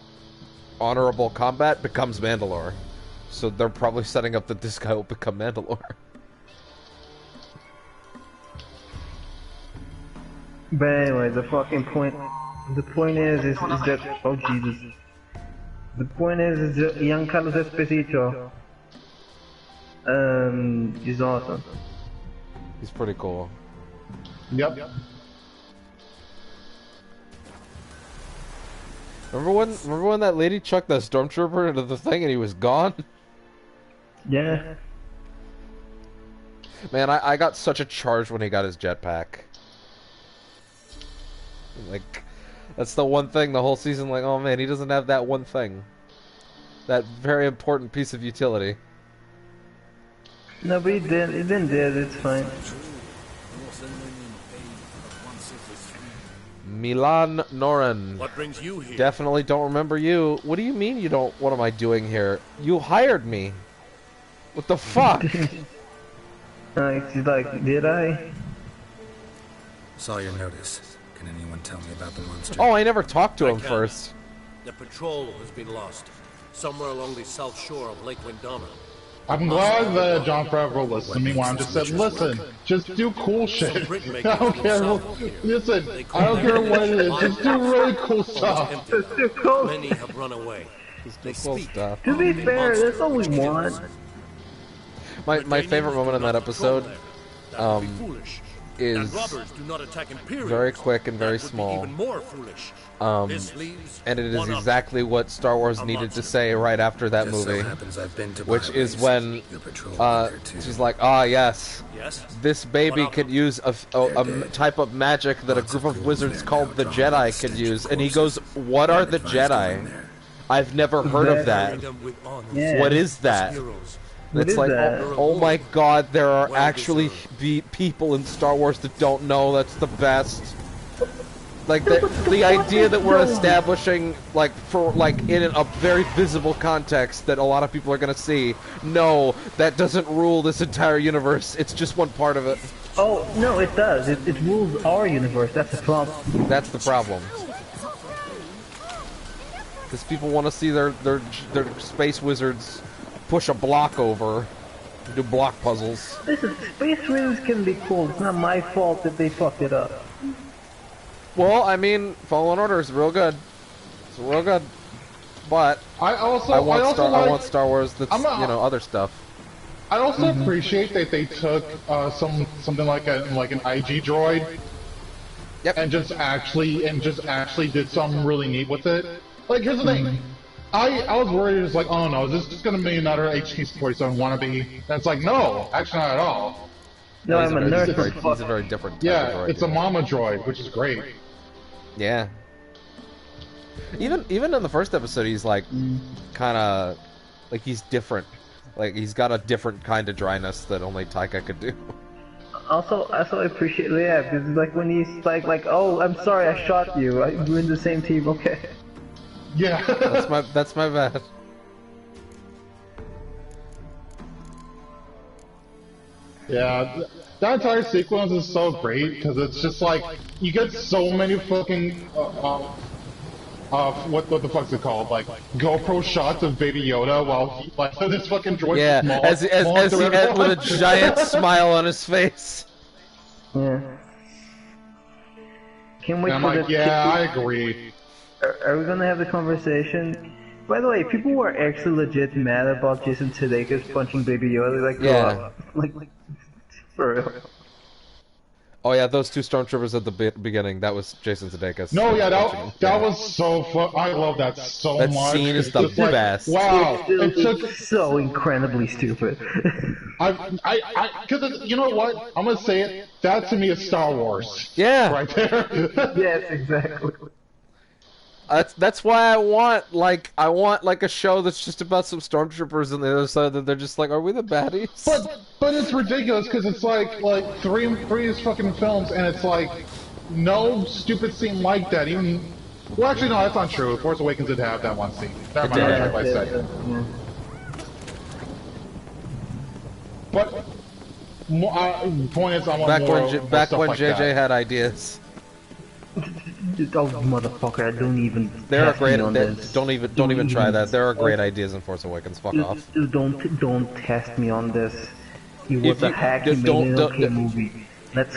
honorable combat becomes Mandalore. So they're probably setting up that this guy will become Mandalore.
But anyway, the point is that, oh Jesus. The point is that young Carlos Esposito is awesome.
He's pretty cool.
Yep.
Remember when that lady chucked that stormtrooper into the thing and he was gone?
Yeah.
Man, I got such a charge when he got his jetpack. Like, that's the one thing the whole season, like, oh man, he doesn't have that one thing. That very important piece of utility.
No, but he did, it's fine.
Milan Noren.
What brings you here?
Definitely don't remember you. What do you mean you don't? What am I doing here? You hired me. What the fuck?
She's like, did I?
Saw your notice. Can anyone tell me about the monster?
Oh, I never talked to him first.
The patrol has been lost. Somewhere along the south shore of Lake Windama.
I'm glad that John Favreau listened to me when I just said, listen, just do cool shit. I don't care. Listen, I don't care what it is. Just do really cool stuff.
Just do cool.
Many have run away.
They speak. Stuff.
To be fair, that's all we want.
My favorite moment in that episode is very quick and very small. And it is exactly what Star Wars needed to say right after that movie, which is when she's like, ah, yes, this baby could use a type of magic that a group of wizards called the Jedi could use. And he goes, what are the Jedi? I've never heard of that.
Yeah.
What is that? It's like, oh my god, there are actually people in Star Wars that don't know. That's the best. Like, the idea that we're establishing, like, for, like, in a very visible context that a lot of people are gonna see, no, that doesn't rule this entire universe. It's just one part of it.
Oh, no, it does. It rules our universe. That's the problem.
That's the problem. Because people want to see their space wizards push a block over, do block puzzles.
Listen, space wizards can be cool. It's not my fault that they fucked it up.
Well, I mean, Fallen Order is real good. It's real good, but I want Star Wars that's other stuff.
I also appreciate that they took something like an IG droid, and just actually did something really neat with it. Like, here's the thing. I was worried, it's like, oh no, is this just gonna be another HT-47 wannabe? And it's like, no, actually not at all.
No, I'm a nerd.
He's a very different
type
of droid,
it's a mama droid, which is great.
Yeah. Even in the first episode, he's like, kind of, like, he's different. Like, he's got a different kind of dryness that only Taika could do.
Also, I appreciate, because it's like when he's like, oh, I'm sorry, I shot you. We're in the same team, okay.
Yeah.
that's my bad.
Yeah, that entire sequence is so great because it's just like you get so many fucking what the fuck's it called? Like GoPro shots of Baby Yoda while he like this fucking droid small,
as he with a giant smile on his face.
Yeah. Can't wait
And I'm
for
like,
the.
yeah, I agree.
Are we gonna have the conversation? By the way, people were actually legit mad about Jason Sudeikis punching Baby Yoda. Like,
Yeah.
like, for real.
Oh yeah, those two stormtroopers at the beginning. That was Jason Sudeikis.
No, yeah,
punching him.
that was so fun. I love that so
That
much.
scene is the
It's like,
best.
wow, it took.
It's so incredibly stupid.
Because you know what? I'm gonna say it. That to me is Star Wars.
Yeah.
Right there.
Yes, exactly.
That's why I want like a show that's just about some stormtroopers on the other side that they're just like, are we the baddies?
But it's ridiculous because it's like three is fucking films and it's like no stupid scene like that. Even well, actually no, that's not true. Force Awakens did have that one scene. Never mind, I was right by second. But point is, I want
back
more
when
like
JJ
that.
had ideas.
Oh motherfucker! I don't even.
There are
test me
great.
on this.
Don't even try that. There are great ideas in Force Awakens. Fuck off.
Don't test me on this. He was a hack. He made an okay movie. Let's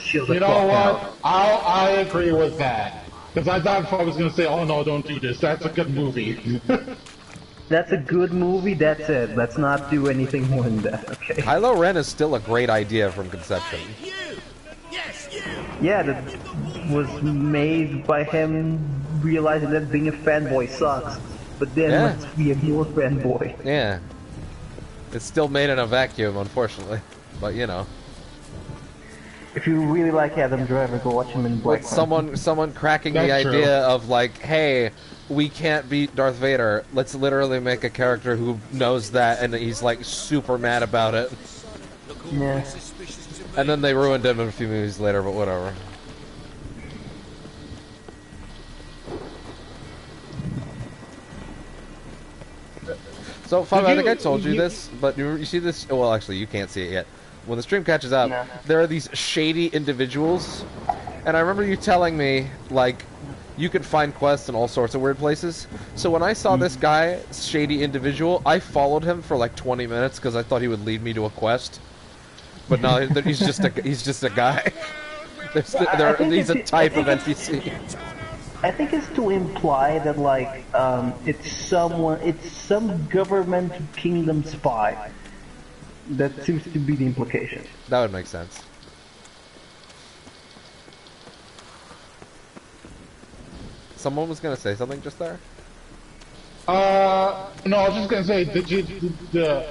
chill the
You know
fuck
what?
out.
I agree with that. Because I thought I was gonna say, oh no, don't do this. That's a good movie.
That's a good movie. That's it. Let's not do anything more than that. Okay.
Kylo Ren is still a great idea from conception.
Yeah, that was made by him realizing that being a fanboy sucks. But then let's be a more fanboy.
Yeah. It's still made in a vacuum, unfortunately. But you know.
If you really like Adam Driver, go watch him in Black.
With someone cracking the idea of like, hey, we can't beat Darth Vader. Let's literally make a character who knows that, and he's like super mad about it.
Yeah.
And then they ruined him a few movies later, but whatever. So, Fab, I think I told you this, but you see this? Well, actually, you can't see it yet. When the stream catches up, there are these shady individuals, and I remember you telling me, like, you could find quests in all sorts of weird places. So when I saw this guy, shady individual, I followed him for like 20 minutes because I thought he would lead me to a quest. But no, he's just a guy. He's a type of NPC.
I think it's to imply that like it's some government kingdom spy. That seems to be the implication.
That would make sense. Someone was gonna say something just there.
No, I was just gonna say,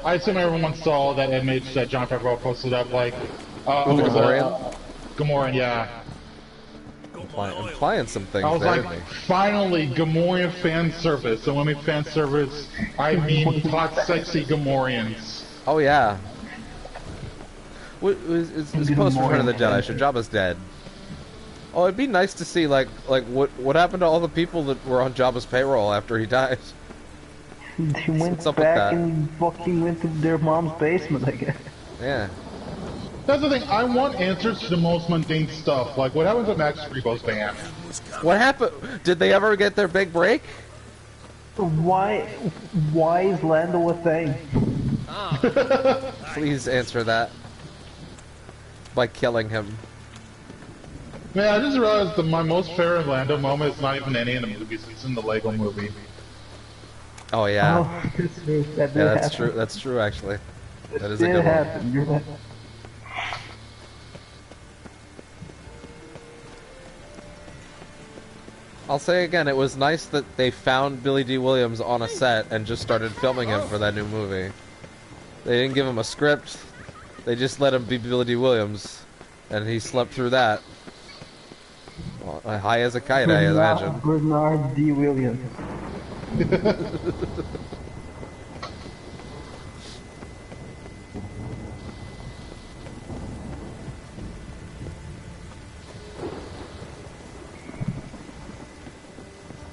I assume everyone saw that image that John Favreau posted up, like,
Gamorrean?
Gamorrean, yeah.
Implying some things.
I was
there,
like, finally, Gamorrean fan service. And when I mean fan service, I mean hot, sexy Gamorreans.
Oh yeah. It's post Return of the Jedi. So Jabba's dead. Oh, it'd be nice to see like what happened to all the people that were on Jabba's payroll after he died.
They went back and fucking went to their mom's basement, I guess.
Yeah.
That's the thing. I want answers to the most mundane stuff. Like, what happened to Max Rebo's band?
What happened? Did they ever get their big break?
Why is Lando a thing?
Please answer that. By killing him.
Man, I just realized that my most favorite Lando moment is not even any in the movies. It's in the Lego movie.
Oh yeah.
Oh, that's true. That
yeah, that's
happen.
true. That's true. Actually, that is a
It
good
happened. You're right.
I'll say again, it was nice that they found Billy D. Williams on a set and just started filming him for that new movie. They didn't give him a script. They just let him be Billy D. Williams, and he slept through that. Well, high as a kite, I imagine.
Bernard D. Williams.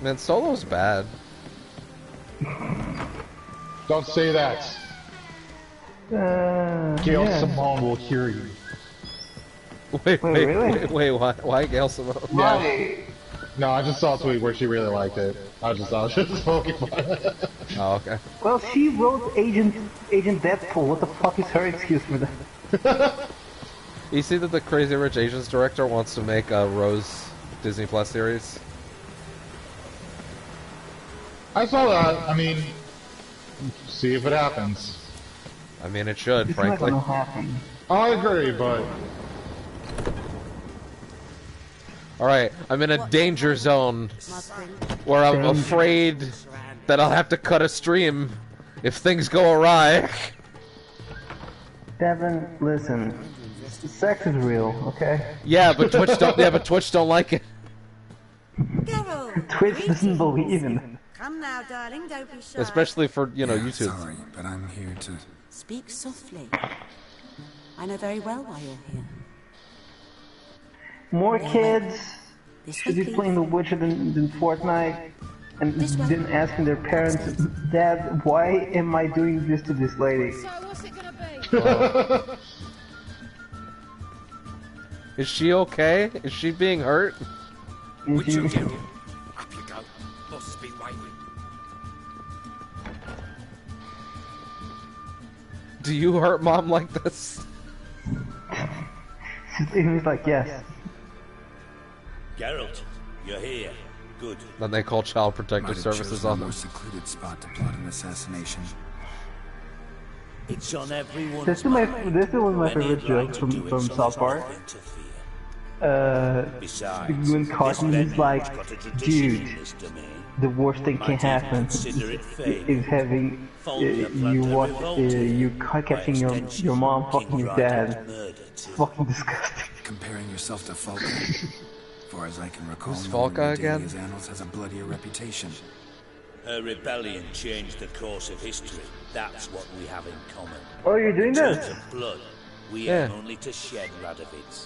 Man, Solo's bad.
Don't say that. Gail Simone will hear you.
Wait,
really?
Why Gail Simone?
Yeah. No, I just saw a tweet where she really liked it. I was just poking fun.
Oh, okay.
Well, she wrote Agent Deadpool. What the fuck is her excuse for that?
You see that the Crazy Rich Asians director wants to make a Rose Disney Plus series.
I saw that. I mean, see if it happens.
I mean, it should,
It's
frankly.
not gonna happen.
I agree, but
Alright, I'm in a danger zone where I'm afraid that I'll have to cut a stream if things go awry.
Devin, listen. Sex is real, okay?
Yeah, but Twitch don't. Yeah, but Twitch don't like it.
Twitch doesn't believe in it.
Come now, darling, don't be shy.
Especially for, you know,
Yeah,
YouTube.
Sorry, but I'm here to...
Speak softly. I know very well why you're here.
More kids should be playing The Witcher than Fortnite, and then asking their parents, Dad, why am I doing this to this lady?
So what's it gonna be?
Is she okay? Is she being hurt?
Would you get him? Up you go. Boss has been waiting.
Do you hurt Mom like this?
He's like, yes.
Geralt, you're here. Good.
Then they call Child Protective
Might have
Services
chosen a
on
more
them.
secluded spot to plot an assassination.
It's on everyone's
This is one of my favorite jokes from South Park. When Cartman is like, dude, the worst thing can happen is having you catching your mom fucking your dad. It's fucking disgusting.
Comparing yourself to Falca. Far as I can recall,
Who's
no one in
Falca again?
Redania's annals has a bloodier reputation.
Her rebellion changed the course of history. That's what we have in common.
Oh, you're doing
In terms
this?
of blood, we
Yeah.
aim only to shed Radovids.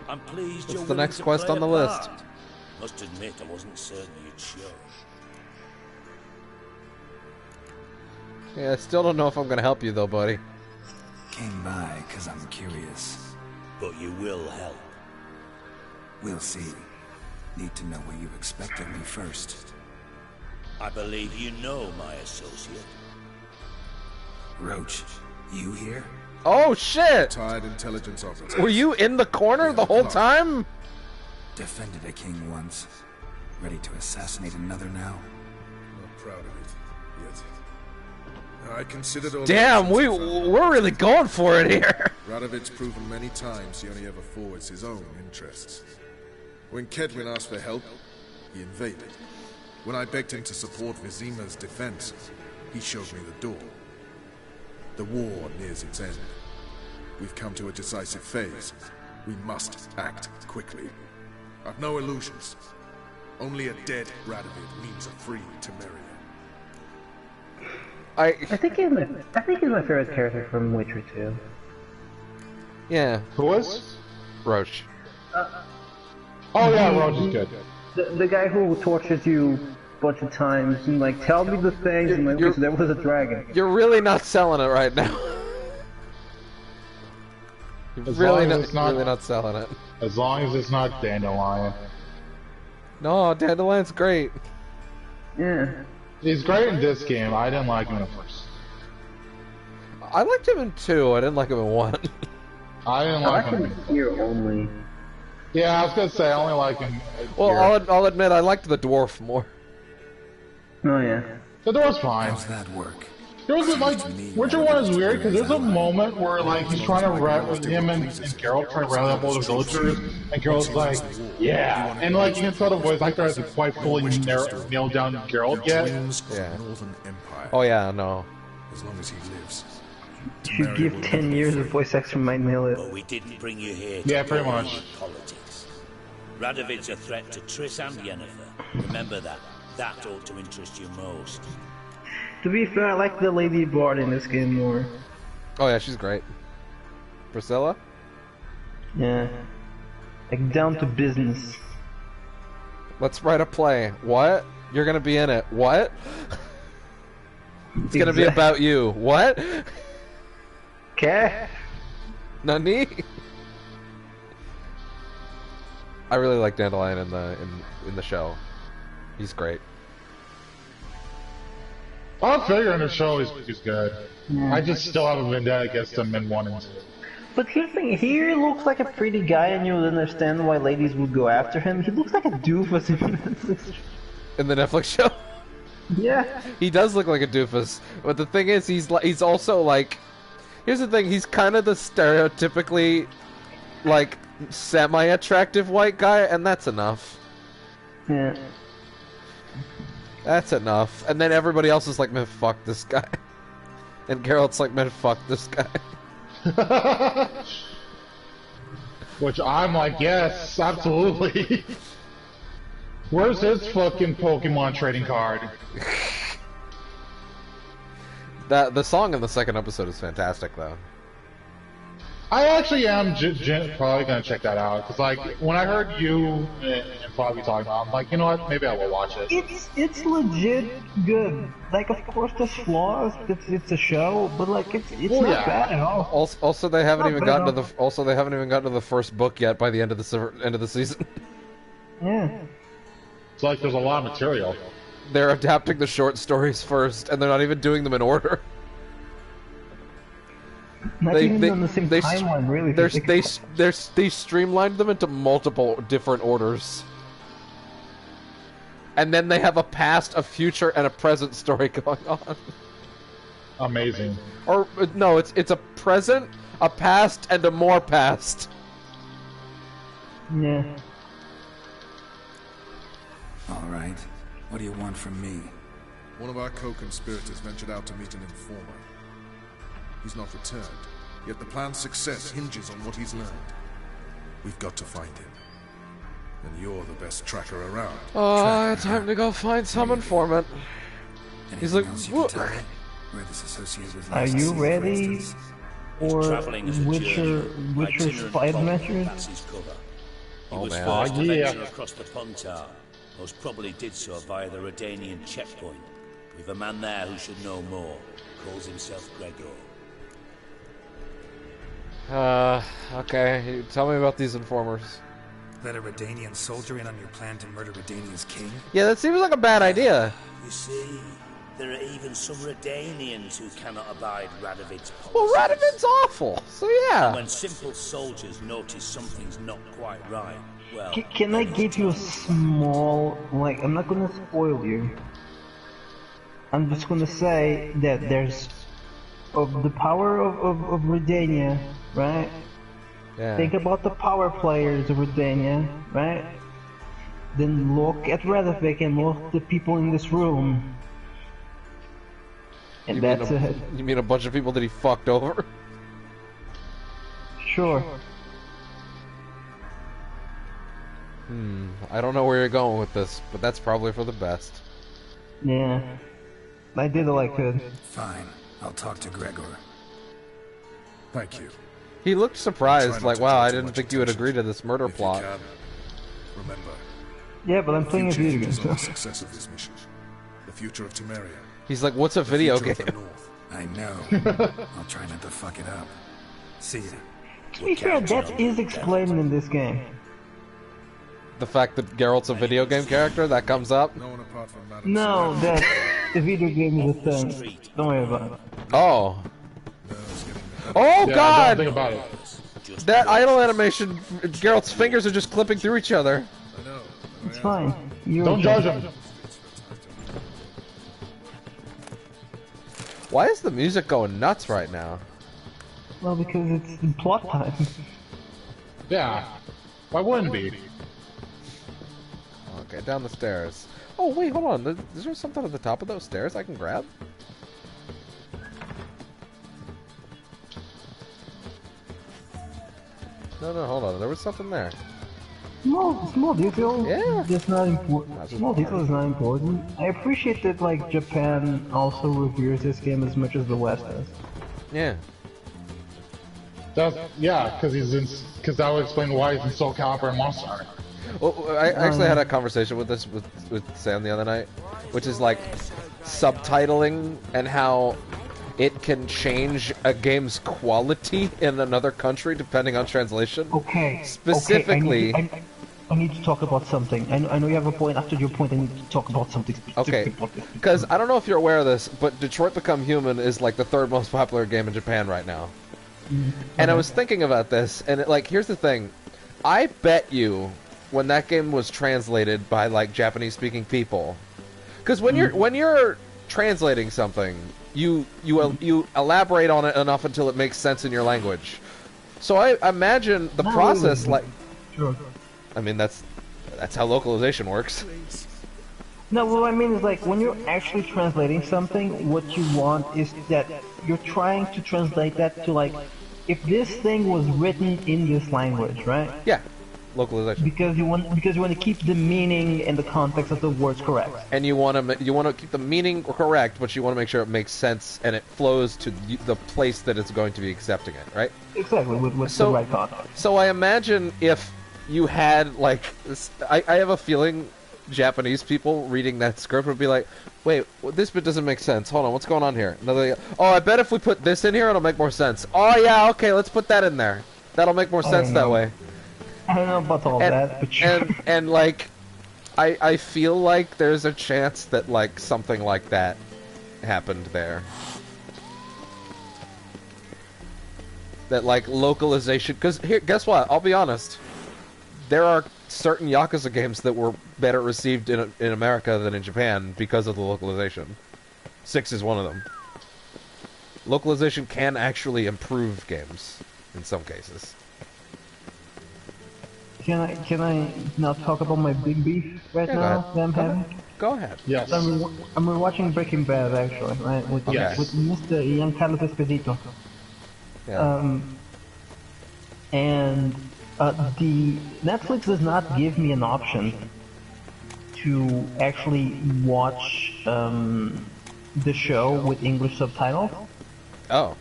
I'm pleased you're
What's the
willing
next
to
quest
play
on the
a
list?
part. Must admit, I wasn't certain you'd show.
Yeah, I still don't know if I'm gonna help you though, buddy.
Came by because I'm curious.
But you will help.
We'll see. Need to know what you expect of me first.
I believe you know my associate.
Roach, you here?
Oh shit!
Retired intelligence officer.
Were you in the corner the whole time?
Defended a king once. Ready to assassinate another now?
Not proud of it yet. I considered all
Damn,
the
we're really going for it here.
Radovid's proven many times he only ever forwards his own interests. When Kedwin asked for help, he invaded. When I begged him to support Vizima's defense, he showed me the door. The war nears its end. We've come to a decisive phase. We must act quickly. I've no illusions. Only a dead Radovid means a free Temeria.
I think he's my favorite character from Witcher 2.
Yeah.
Who is?
Roach.
Oh yeah, Roach is good.
The guy who tortures you a bunch of times and like, tell me the things, and like, okay, so there was a dragon.
You're really not selling it right now. You're really not selling it.
As long as it's not Dandelion.
No, Dandelion's great.
Yeah.
He's great in this game. I didn't like him at first.
I liked him in 2, I didn't like him in 1.
I didn't
I
like
like him here only.
Yeah, I was gonna say I only like him.
Well,
here.
I'll admit I liked the dwarf more.
Oh yeah.
The door's fine.
How's that work?
There was like Witcher 1 is weird because there's a moment where like he's trying to with him and Geralt trying to rally up all the villagers, and Geralt's like, yeah, and like you can tell the voice actor hasn't quite fully nailed down Geralt yet.
Yeah.
Northern Empire.
Oh yeah, no.
As long as he lives.
If you give 10 years of voice actor might nail it.
But we didn't bring you here to
Yeah, pretty
play
much.
politics. Radovid's a threat to Triss and Yennefer. Remember that. That ought to interest you most.
To be fair, I like the Lady Bard in this game more.
Oh yeah, she's great. Priscilla?
Yeah. Like, down to business.
Let's write a play. What? You're gonna be in it. What? It's gonna be about you. What?
Okay.
Nani? I really like Dandelion in the show. He's great.
I figure in the show he's good. I just still have a vendetta against him in 1 and 2.
But here's the thing, he looks like a pretty guy and you'll understand why ladies would go after him. He looks like a doofus
in the Netflix show.
Yeah.
He does look like a doofus, but the thing is, he's also like, here's the thing, he's kind of the stereotypically, like, semi-attractive white guy, and that's enough.
Yeah.
That's enough. And then everybody else is like, man, fuck this guy. And Geralt's like, man, fuck this guy.
Which I'm like, yes, absolutely. Where's his fucking Pokemon trading card?
The song in the second episode is fantastic, though.
I actually am probably gonna check that out, because like when I heard you and Bobby talking about it, I'm like, you know what, maybe I will watch it.
It's legit good. Like, of course there's flaws, it's a show, but like it's not bad at all.
Also, they haven't even gotten to the first book yet by the end of the season.
Yeah.
It's like there's a lot of material.
They're adapting the short stories first, and they're not even doing them in order.
They
streamlined them into multiple different orders, and then they have a past, a future, and a present story going on.
Amazing.
Or no, it's a present, a past, and a more past.
Yeah.
All right. What do you want from me?
One of our co-conspirators ventured out to meet an informer. He's not returned, yet the plan's success hinges on what he's learned. We've got to find him. And you're the best tracker around.
Time to go find some informant. He's like, what?
Are you ready for Witcher's fight adventures?
He was forced to venture across the Pontar. Most probably did so via the Redanian checkpoint. We've a man there who should know more. Calls himself Gregor.
Okay. Tell me about these informers.
Let a Redanian soldier in on your plan to murder Redania's king?
Yeah, that seems like a bad idea.
You see, there are even some Redanians who cannot abide Radovid's policies.
Well, Radovid's awful, so yeah.
And when simple soldiers notice something's not quite right, well...
Can I give you a small... like, I'm not gonna spoil you. I'm just gonna say that there's... of the power of Redania, right?
Yeah.
Think about the power players of Redania, right? Then look at Radovid and look at the people in this room. And that's it.
You mean a bunch of people that he fucked over?
Sure.
I don't know where you're going with this, but that's probably for the best.
Yeah. I did all I could.
Fine. I'll talk to Gregor.
Thank you.
He looked surprised, like, wow, I didn't think you would agree to this murder plot.
Remember.
Yeah, but I'm playing a video game.
The success of this mission. The future of Temeria.
He's like, what's a video game?
I know. I'll try not to fuck it up. See ya.
To be fair, that is explained in this game.
The fact that Geralt's a video game character, that comes up?
No, that the video game is a thing. Don't worry about it.
Oh. Oh god!
Think about it.
That idle animation, Geralt's fingers are just clipping through each other.
It's fine.
Don't judge him.
Why is the music going nuts right now?
Well, because it's plot time.
Yeah. Why wouldn't it be?
Okay, down the stairs. Oh, wait, hold on. Is there something at the top of those stairs I can grab? No, hold on. There was something there.
Small detail.
Yeah.
That's not important. Small detail is not important. I appreciate that, like, Japan also reveres this game as much as the West does.
Yeah.
Yeah, because that would explain why he's in Soul Calibur and Monster Hunter.
Well, I actually had a conversation with this with Sam the other night, which is like subtitling and how it can change a game's quality in another country depending on translation.
Okay.
Specifically,
okay, I need to talk about something. I know you have a point. After your point, I need to talk about something.
Okay, because I don't know if you're aware of this, but Detroit Become Human is like the third most popular game in Japan right now. And I was thinking about this, and like, here's the thing. I bet you when that game was translated by like Japanese-speaking people, because when you're translating something, you elaborate on it enough until it makes sense in your language. So I imagine the process, like, I mean, that's how localization works.
No, what I mean is, like, when you're actually translating something, what you want is that you're trying to translate that to, like, if this thing was written in this language, right?
Yeah, localization.
Because you want to keep the meaning and the context of the words correct.
And you want to keep the meaning correct, but you want to make sure it makes sense and it flows to the place that it's going to be accepting it, right?
Exactly, with the right context.
So I imagine if you had, like, I have a feeling Japanese people reading that script would be like, wait, this bit doesn't make sense. Hold on, what's going on here? Another, oh, I bet if we put this in here, it'll make more sense. Oh, yeah, okay, let's put that in there. That'll make more sense that way.
I don't know about all that, but
and like, I feel like there's a chance that, like, something like that happened there. That, like, localization, because here, guess what? I'll be honest. There are certain Yakuza games that were better received in America than in Japan because of the localization. 6 is one of them. Localization can actually improve games in some cases.
Can I now talk about my big beef right now that I'm having?
Go ahead.
Yes.
I'm watching Breaking Bad actually, right? With Mr. Giancarlo Esposito.
Yeah.
And the Netflix does not give me an option to actually watch the show with English subtitles.
Oh.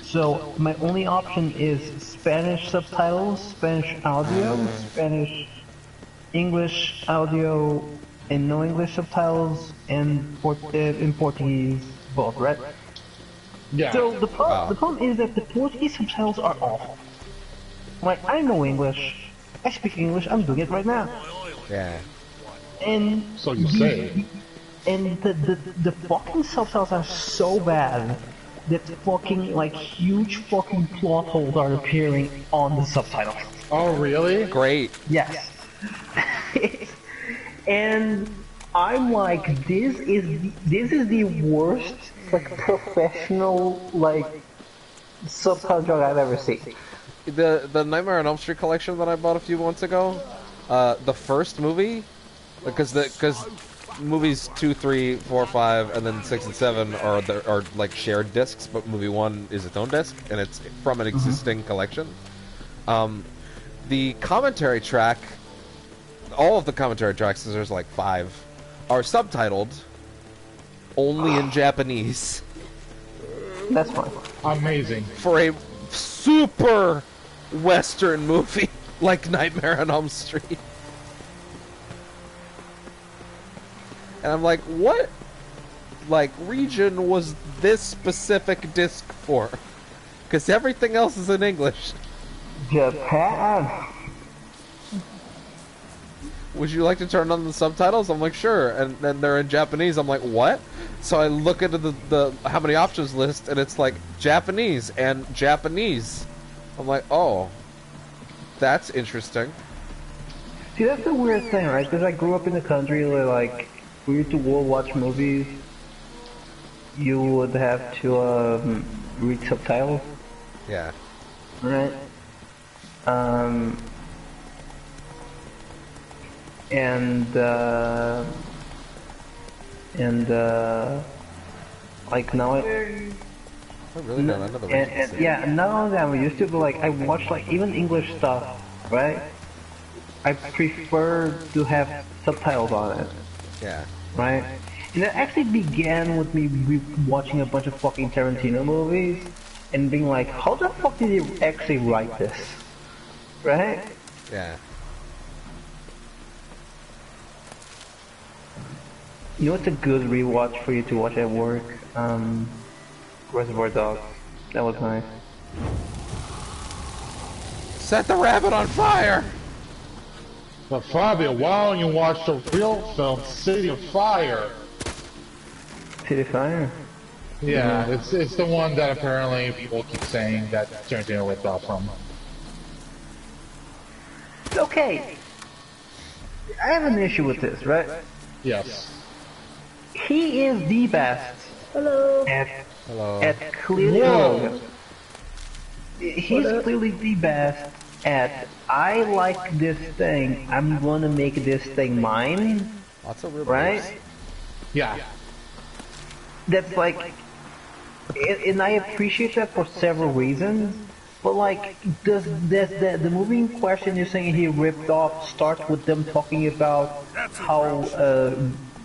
So my only option is Spanish subtitles, Spanish audio, Spanish English audio, and no English subtitles, and in Portuguese both, right?
Yeah.
So the problem is that the Portuguese subtitles are awful. Like, I know English, I speak English, I'm doing it right now.
Yeah.
And
so you say.
And the fucking subtitles are so bad that fucking, like, huge fucking plot holes are appearing on the subtitles.
Oh, really?
Great.
Yes. And I'm like, this is the worst, like, professional, like, subtitle job I've ever seen.
The Nightmare on Elm Street collection that I bought a few months ago, the first movie, because movies 2, 3, 4, 5, and then 6 and 7 are like shared discs, but movie 1 is its own disc, and it's from an existing collection. The commentary track, all of the commentary tracks, there's like 5, are subtitled only in Japanese.
That's fine.
Amazing.
For a super Western movie like Nightmare on Elm Street. And I'm like, what, like, region was this specific disc for? Because everything else is in English.
Japan.
Would you like to turn on the subtitles? I'm like, sure. And then they're in Japanese. I'm like, what? So I look into the how many options list, and it's like Japanese and Japanese. I'm like, oh, that's interesting.
See, that's the weird thing, right? Because I grew up in the country where, like, for you to watch movies, you would have to read subtitles.
Yeah.
Right. Like now
I really don't know the reason.
yeah, not only that I'm used to, but like I watch like even English stuff, right? I prefer to have subtitles on it.
Yeah.
Right? And that actually began with me watching a bunch of fucking Tarantino movies and being like, how the fuck did he actually write this? Right?
Yeah.
You know what's a good rewatch for you to watch at work? Reservoir Dogs. That was nice.
Set the rabbit on fire!
But Fabio, why don't you watch the real film, City of Fire?
City of Fire?
Yeah, it's the one that apparently people keep saying that Tarantino ripped off from.
Okay, I have an issue with this, right?
Yes.
He is the best at clearly.
Whoa!
He's clearly the best at. I like this thing. I'm gonna make this thing mine.
Lots of real
right?
Yeah.
That's like, and I appreciate that for several reasons. But like, does the movie in question you're saying he ripped off start with them talking about how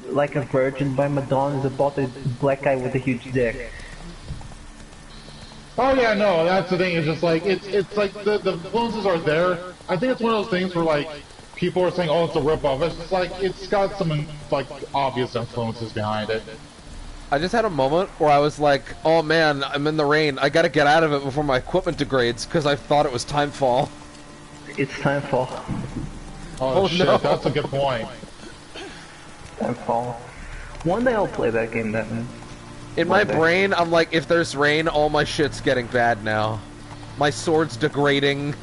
like a Virgin by Madonna is about a black guy with a huge dick?
Oh yeah, no, that's the thing. It's just like it's like the influences are there. I think it's one of those things where like people are saying, "Oh, it's a ripoff." It's just like it's got some like obvious influences behind it.
I just had a moment where I was like, "Oh man, I'm in the rain. I gotta get out of it before my equipment degrades," because I thought it was Timefall.
It's Timefall.
Oh shit,
no.
that's a good point.
Timefall. One day I'll play that game. Then.
In my brain, I'm like, if there's rain, all my shit's getting bad now. My sword's degrading.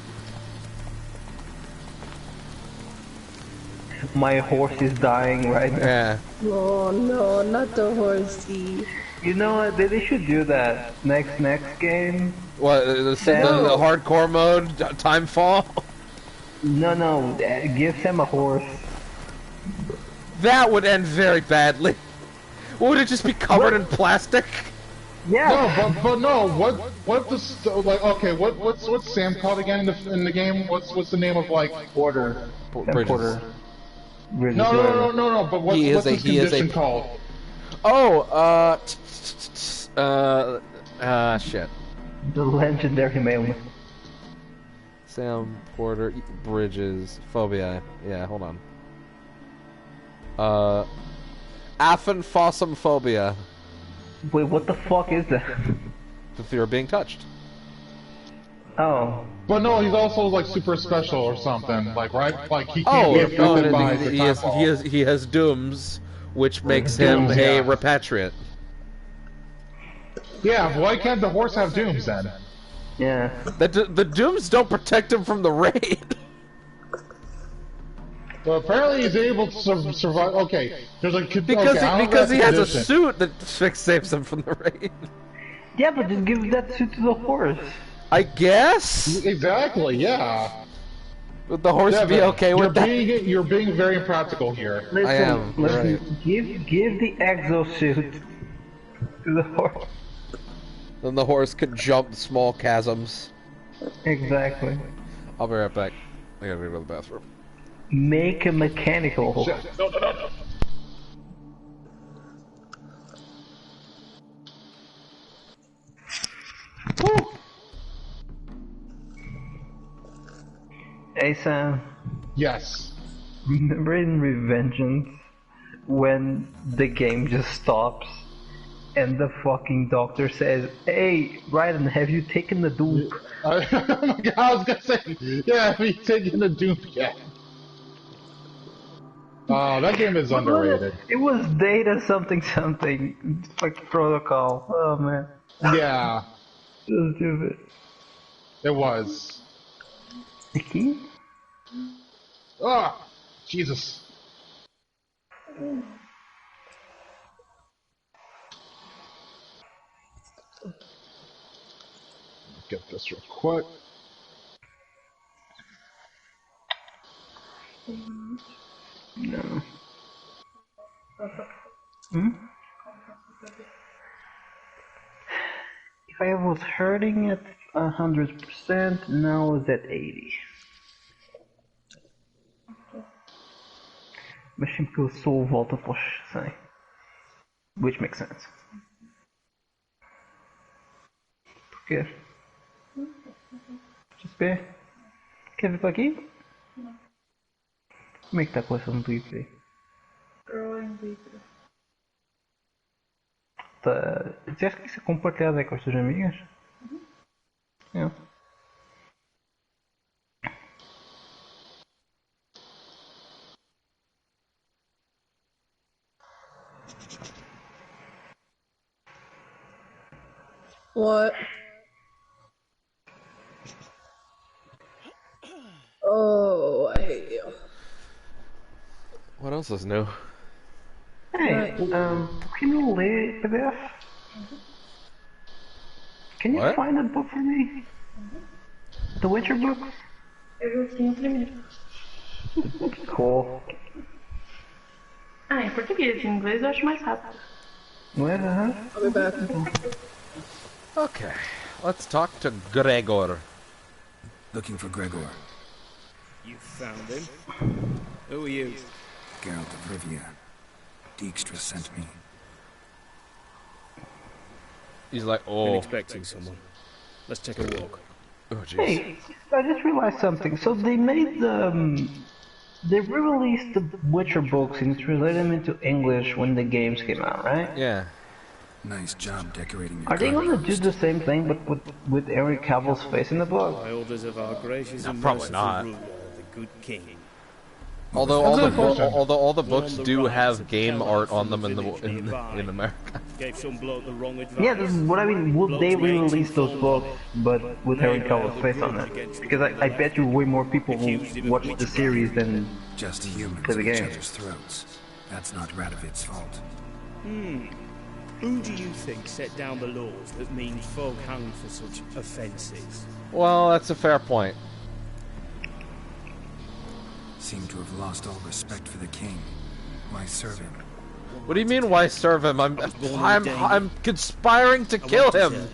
My horse is dying right now.
Yeah.
Oh no, not the horsey.
You know what? They should do that next game.
What, the hardcore mode, Timefall?
No, give Sam a horse.
That would end very badly. Would it just be covered in plastic?
Yeah.
No, but no. What this like? Okay, what's Sam called again in the game? What's the name of like
Porter? Porter.
No. But what's his condition called?
Oh, shit.
The legendary mailman.
Sam Porter Bridges phobia. Yeah, hold on. Aphenphosmphobia.
Wait, what the fuck is that?
The fear of being touched.
Oh.
But no, he's also like super special or something, like right? Like he
Oh,
can't be affected by the
he has dooms, which makes him a repatriate.
Yeah, why can't the horse have dooms then?
Yeah.
The dooms don't protect him from the rain.
Well, apparently he's able to survive. Okay, there's a
because he has a suit that saves him from the rain.
Yeah, but just give that suit to the horse.
I guess.
Exactly. Yeah.
Would the horse be okay with that?
You're being very impractical here.
Listen,
I am.
Listen, give the exosuit to the horse.
Then the horse can jump small chasms.
Exactly.
I'll be right back. I gotta go to the bathroom.
Make a mechanical horse.
No.
Hey Sam.
Yes.
Remember in Revengeance when the game just stops and the fucking doctor says, "Hey, Ryden, have you taken the dupe?"
Oh my god, I was gonna say, yeah, have you taken the dupe yet? Oh, that game is underrated.
It was Data something, like Protocol. Oh man.
Yeah.
So stupid.
It was.
The key?
Oh, Jesus. Get this real quick.
No. Hmm? If I was hurting at 100%, now it's at 80. Mas sempre que eu sou volta para os 100. Which makes sense. Porquê? XP? Quer vir para aqui? Como é que está a coleção do IP? Tá... Dizeste que isso é compartilhado aí com as tuas amigas? É.
What? Oh, I hate you.
What else is new?
Hey, can you read this? Can you
What?
find a book for me? The Witcher books? Cool.
Ah, em português, em inglês eu acho mais rápido.
I'll be back.
Okay, let's talk to Gregor.
Looking for Gregor.
You found him? Who are you?
Geralt of Rivia. Dijkstra sent me.
He's like,
Been
oh.
expecting someone. Let's take a walk.
Oh, jeez.
Hey, I just realized something. So they made they re-released the Witcher books and translated them into English when the games came out, right?
Yeah.
Nice job decorating your
Are they
garden.
gonna do the same thing, but with Henry Cavill's face in the book?
By orders of our gracious and
probably
merciful
not.
ruler, the good king.
Although all the books do have game art on them in America.
Gave some bloke the wrong advice.
Yeah, this is what I mean. Would they re-release those books, but with Henry Cavill's face on it? Because I bet you way more people will watch the series than
Just humans
play the
at each
game.
other's throats. That's not Radovid's fault.
Who do you think set down the laws that mean folk hanged for such offences?
Well, that's a fair point.
Seem to have lost all respect for the king. Why serve him?
What do you mean, why serve him? I'm conspiring to kill him.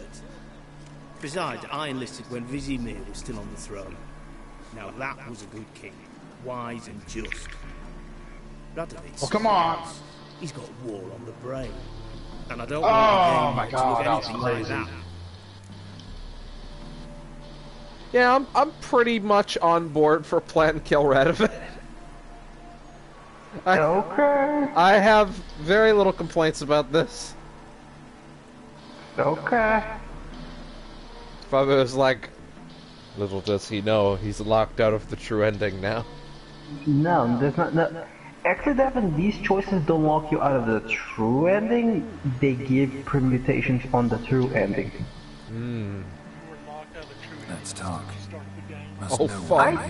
Besides, I enlisted when Vizimir was still on the throne. Now that was a good king, wise and just. Radovid.
Oh, come on!
He's got war on the brain, and I don't
Oh
want
my
to
God,
look
that was
anything like
crazy.
that.
Yeah, I'm pretty much on board for plan kill Radovid.
Okay.
I have very little complaints about this.
Okay.
Father was like, little does he know, he's locked out of the true ending now.
No, there's not. No. Actually, Devin, these choices don't lock you out of the true ending. They give permutations on the true ending.
Let's talk.
Oh, fuck.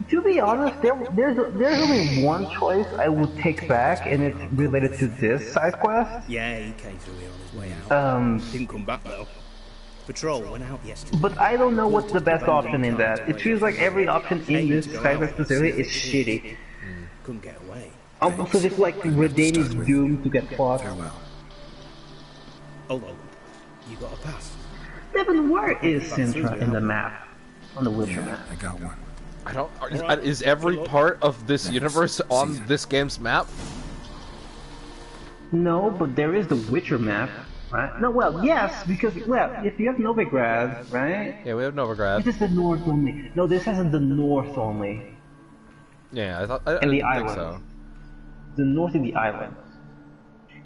To be honest, there's only one choice I would take back, and it's related to this side quest.
Yeah, he came through here on his way out. Didn't come back though. Patrol went out yesterday.
But I don't know what's the best option in that. It feels like every option in this side quest specifically is shitty.
Couldn't get away.
Almost as if like Redane is doomed to get caught.
Farewell.
Hold on. You got a pass?
Devin, where is Sintra in the map? On the Witcher map?
I got one.
I don't. Is every part of this universe on this game's map?
No, but there is the Witcher map, right? No, well, yes, because, well, if you have Novigrad, right?
Yeah, we have Novigrad.
This is the north only. No, this has the north only.
Yeah, I thought. I
And the
didn't think
islands.
so.
The north and the islands.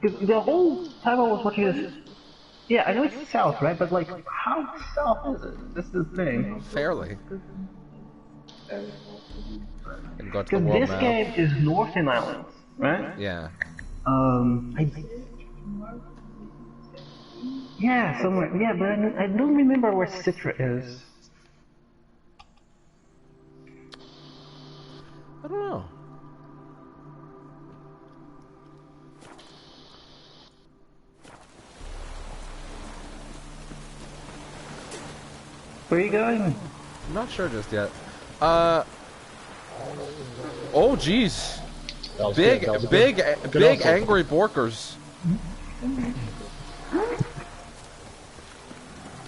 Because the whole time I was watching this, yeah, I know it's south, right? But like, how south is it? That's the thing.
Fairly. And go to the
Because
world
this
map.
game is north and islands, right?
Yeah.
Yeah, somewhere. Yeah, but I don't remember where Citra is.
I don't know.
Where are you going?
I'm not sure just yet. Oh, jeez. Big angry Borkers.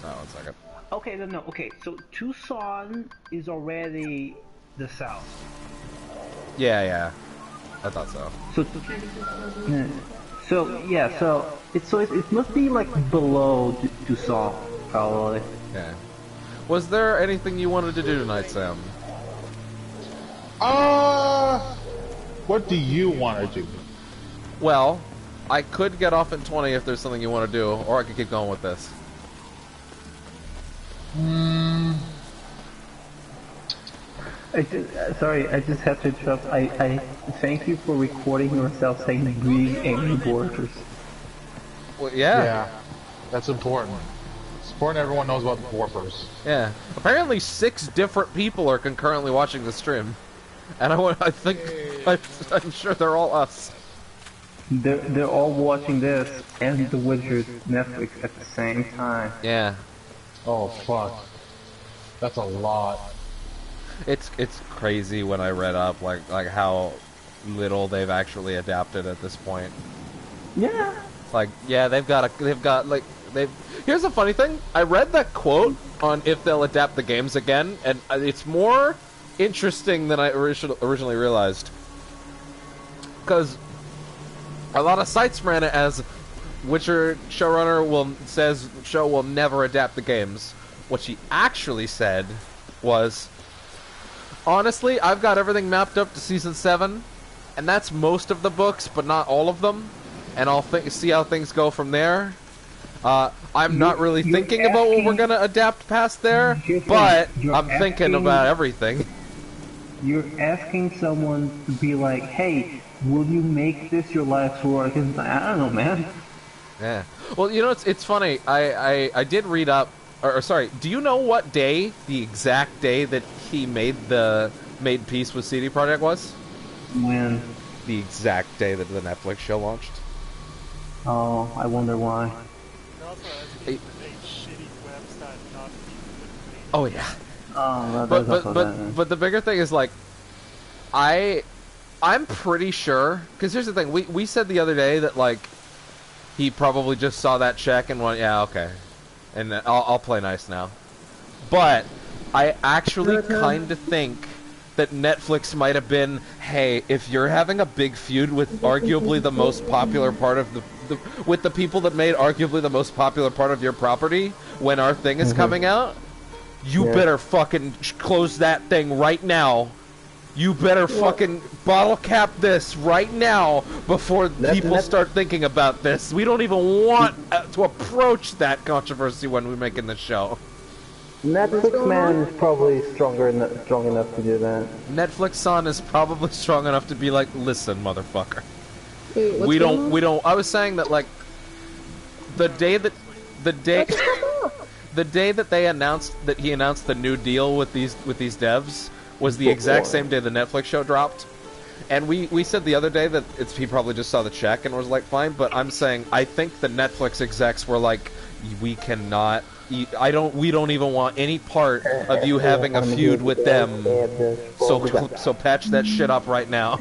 Oh, 1 second.
Okay, no. Okay, so Tucson is already the south.
Yeah. I thought so.
So it must be like below Tucson, probably.
Yeah. Was there anything you wanted to do tonight, Sam?
What do you want to do?
Well, I could get off at 20 if there's something you want to do, or I could keep going with this.
Sorry, I just have to interrupt. I thank you for recording yourself saying "green angry borders."
Well, yeah.
Yeah, that's important. It's important everyone knows about the Dwarfers.
Yeah. Apparently 6 different people are concurrently watching the stream. And I'm sure they're all us.
They're all watching this and The Witcher Netflix at the same time.
Yeah.
Oh fuck. That's a lot.
It's crazy when I read up like how little they've actually adapted at this point.
Yeah.
Like, yeah, here's the funny thing. I read that quote on if they'll adapt the games again, and it's more interesting than I originally realized. Because a lot of sites ran it as Witcher showrunner says show will never adapt the games. What she actually said was, honestly, I've got everything mapped up to season 7, and that's most of the books, but not all of them. And I'll see how things go from there. I'm not really thinking about what we're gonna adapt past there, but I'm thinking about everything.
You're asking someone to be like, hey, will you make this your life's work? And I don't know, man.
Yeah. Well, you know, it's funny. I did read up, or sorry, do you know what day, the exact day that he made peace with CD Projekt was?
When?
The exact day that the Netflix show launched.
Oh, I wonder why.
Oh yeah.
Oh,
but the bigger thing is like, I'm pretty sure, because here's the thing, we said the other day that like he probably just saw that check and went, yeah, okay, and I'll play nice now. But I actually kind of think that Netflix might have been, hey, if you're having a big feud with arguably the most popular part of with the people that made arguably the most popular part of your property when our thing is coming out, you better fucking close that thing right now. You better fucking bottle cap this right now before people start thinking about this. We don't even want to approach that controversy when we're making the show.
Netflix man is probably strong enough to do that.
Netflix son is probably strong enough to be like, listen, motherfucker.
Wait,
we don't. I was saying that like the day that they announced that he announced the new deal with these devs was the exact same day the Netflix show dropped. And we said the other day that he probably just saw the check and was like, fine. But I'm saying I think the Netflix execs were like, we cannot. We don't even want any part of you having a feud with them. So patch that shit up right now.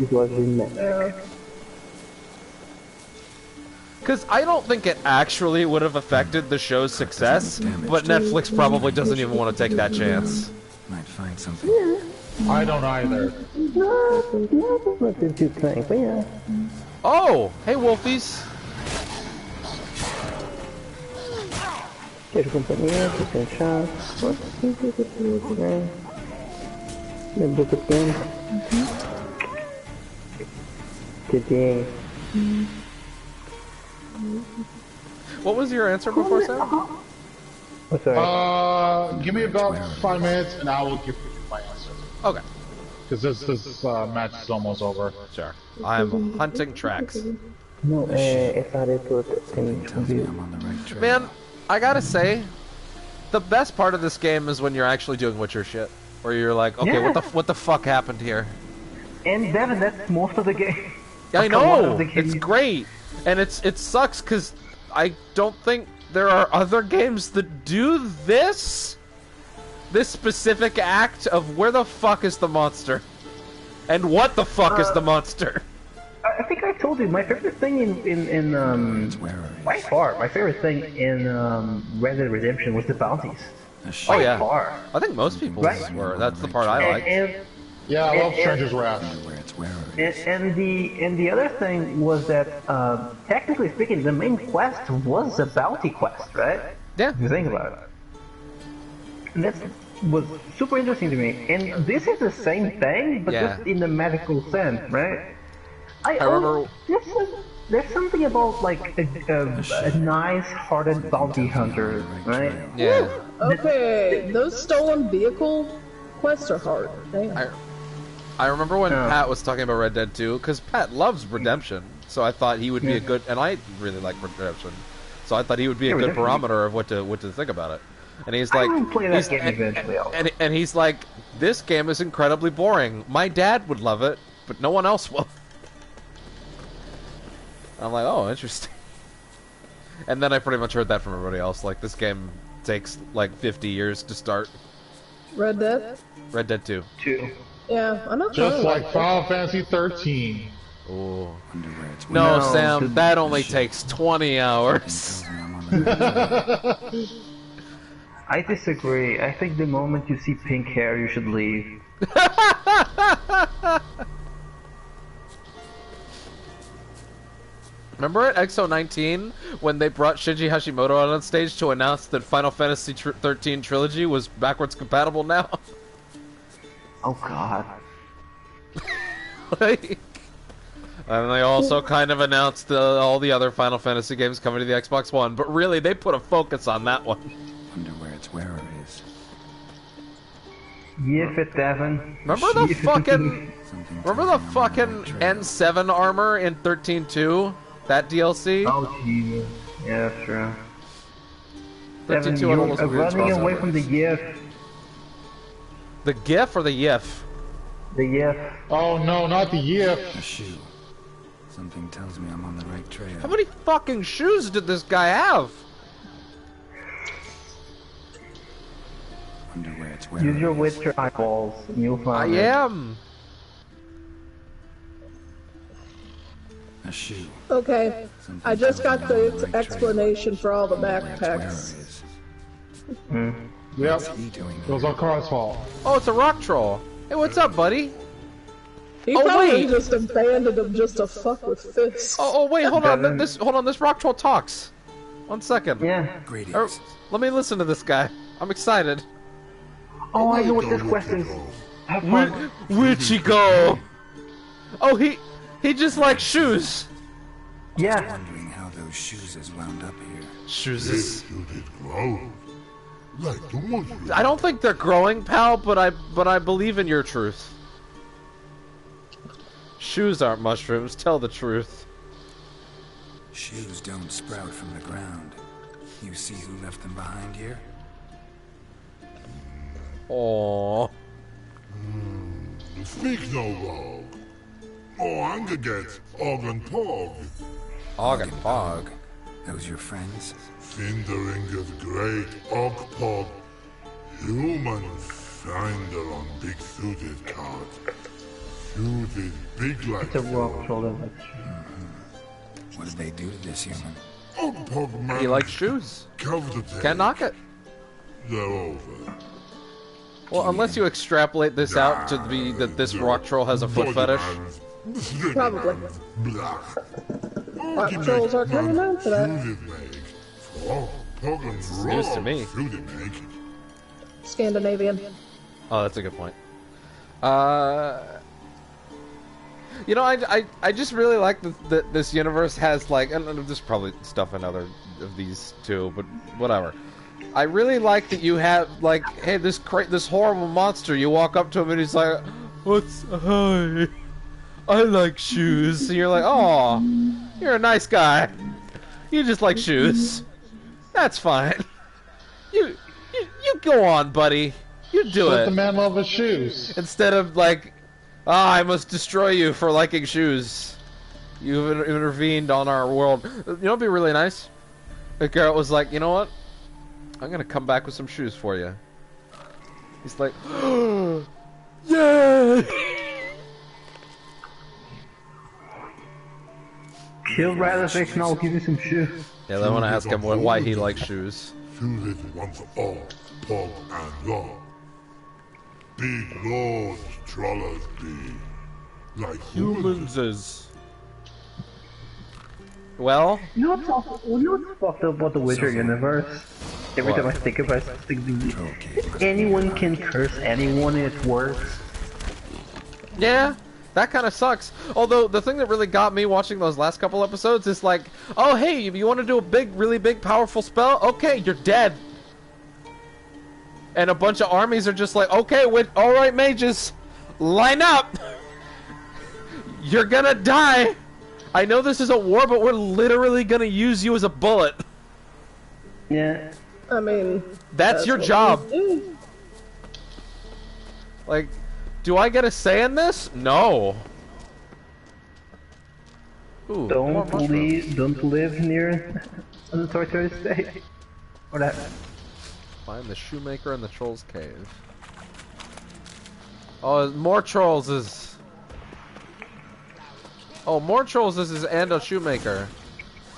Because I don't think it actually would have affected the show's success, but Netflix probably doesn't even want to take that chance.
Might find something.
I don't either.
Nothing too think, but yeah.
Oh, hey Wolfies.
Queijo companhia, tem chá. Minha boca pequena. Que tem.
What was your answer before, Sam?
Oh, sorry.
Give me about 5 minutes and I will give you my answer.
Okay.
Because this match is almost over.
Sure. I'm hunting tracks.
No, essa área toda tem
Man, I gotta say, the best part of this game is when you're actually doing Witcher shit. Where you're like, okay, what the fuck happened here?
And Devin, that's most of the game.
I know! It's great! And it sucks because I don't think there are other games that do this? This specific act of where the fuck is the monster? And what the fuck is the monster?
I think I told you, my favorite thing by far, my favorite thing in Red Dead Redemption was the bounties.
Oh yeah. Far. I think most people were. That's the part I like.
Yeah, I love Stranger's Wrath.
And the other thing was that, technically speaking, the main quest was a bounty quest, right?
Yeah.
If you think about it. And that was super interesting to me. And this is the same thing, but just in the medical sense, right? I remember... There's something about, like, a nice-hearted bounty hunter, right?
Yeah.
Okay, those stolen vehicle quests are hard.
I remember when Pat was talking about Red Dead 2, because Pat loves Redemption, so I thought he would be a good... And I really like Redemption. so I thought he would be a good barometer of what to think about it. And he's like,
I will play that game eventually.
And he's like, this game is incredibly boring. My dad would love it, but no one else will. I'm like, oh, interesting. And then I pretty much heard that from everybody else. Like, this game takes like 50 years to start.
Red Dead?
Red Dead 2.
Yeah, I'm not
Just
sure.
like Final Fantasy 13.
Oh. No, Sam, that only takes 20 hours.
I disagree. I think the moment you see pink hair, you should leave.
Remember at XO19 when they brought Shinji Hashimoto out on stage to announce that Final Fantasy 13 Trilogy was backwards compatible now?
Oh god.
Like, and they also kind of announced all the other Final Fantasy games coming to the Xbox One, but really they put a focus on that one.
Wonder where its wearer is.
Yiff it, Devin.
Remember the fucking N7 armor in 13.2? That DLC?
Oh Jesus. Yeah, that's true.
13.2
Devin,
almost
you're
weird
running away
crossovers.
from the GIF.
The GIF or the YIF?
The GIF.
Oh no, not the YIF.
A shoe. Something tells me I'm on the right trail.
How many fucking shoes did this guy have?
Wonder where its wearer
Use your Witcher eyeballs and you'll find it.
I am.
A shoe.
Okay, I just got the explanation for all the backpacks.
Yep. It was on Carl's fault.
Oh, it's a rock troll. Hey, what's up, buddy?
He
Oh,
probably
wait.
just abandoned him just to fuck with fists.
Oh, wait, hold on. This rock troll talks. 1 second.
Yeah.
Let me listen to this guy. I'm excited.
Oh, I know what this question is. Have fun.
Where'd she go? Oh, he just likes shoes.
Yeah.
Wondering how those shoes is wound up here.
Shoes.
Like
I don't think they're growing, pal, but I believe in your truth. Shoes aren't mushrooms. Tell the truth.
Shoes don't sprout from the ground. You see who left them behind here?
Aww.
Speak no wrong. Oh, anger get Og and Pog.
Og and Pog.
Those your friends?
Finderinger's great Og Pog. Human finder on big suited card. Suited big like
It's a rock troll.
What did they do to this human?
Og Pog man.
He likes shoes.
Cover the tape.
Can't knock it.
They're over.
Well, unless you extrapolate this out to be that this rock troll has a foot fetish.
Probably. Rock trolls are kind of known for that.
It's news to me.
Scandinavian.
Oh, that's a good point. You know, I just really like that this universe has like, and there's probably stuff in other of these too, but whatever. I really like that you have like, hey, this horrible monster. You walk up to him and he's like, hi, I like shoes. And you're like, oh, you're a nice guy. You just like shoes. That's fine. You go on, buddy. You do
Let
it.
the man love his shoes.
Instead of like, I must destroy you for liking shoes. You've intervened on our world. You know, it'd be really nice. If Garrett was like, you know what? I'm gonna come back with some shoes for you. He's like, yay!
Kill Radifix and I'll give you some shoes.
Yeah, then when I ask him why he likes shoes.
Suited once all, Pog and Law. Big lords, trollers be. Like
Humans is. Well,
You know what's fucked up about the Witcher universe? Every time I think about it, anyone can curse anyone and it works.
yeah, that kind of sucks. Although, the thing that really got me watching those last couple episodes is like, oh hey, you want to do a really big, powerful spell? Okay, you're dead. And a bunch of armies are just like, okay, alright mages, line up! You're gonna die! I know this is a war, but we're literally gonna use you as a bullet.
Yeah.
I mean,
that's your
what
job.
we do.
Like, do I get a say in this? No. Ooh,
Don't live near the torture state. Or that.
Find the shoemaker in the troll's cave. Oh, more trolls is. Oh, more trolls is and a shoemaker.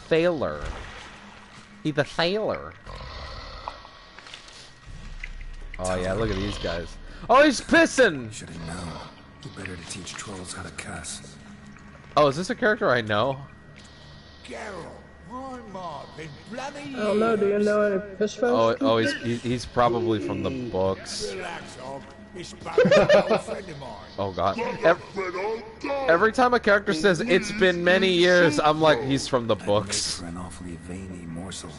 Thaler. He's a sailor. Oh yeah, look at these guys. Oh, he's pissing!
Should have known. Who better to teach trolls how to cuss?
Oh, is this a character I know?
Geralt, my mark, been bloody
I don't know. Do you know any fish folks?
Oh, he's probably from the books.
Relax, Og. It's an old friend of mine.
Oh god. Every time a character says it's been many years, I'm like, he's from the books.
For an awfully veiny morsel.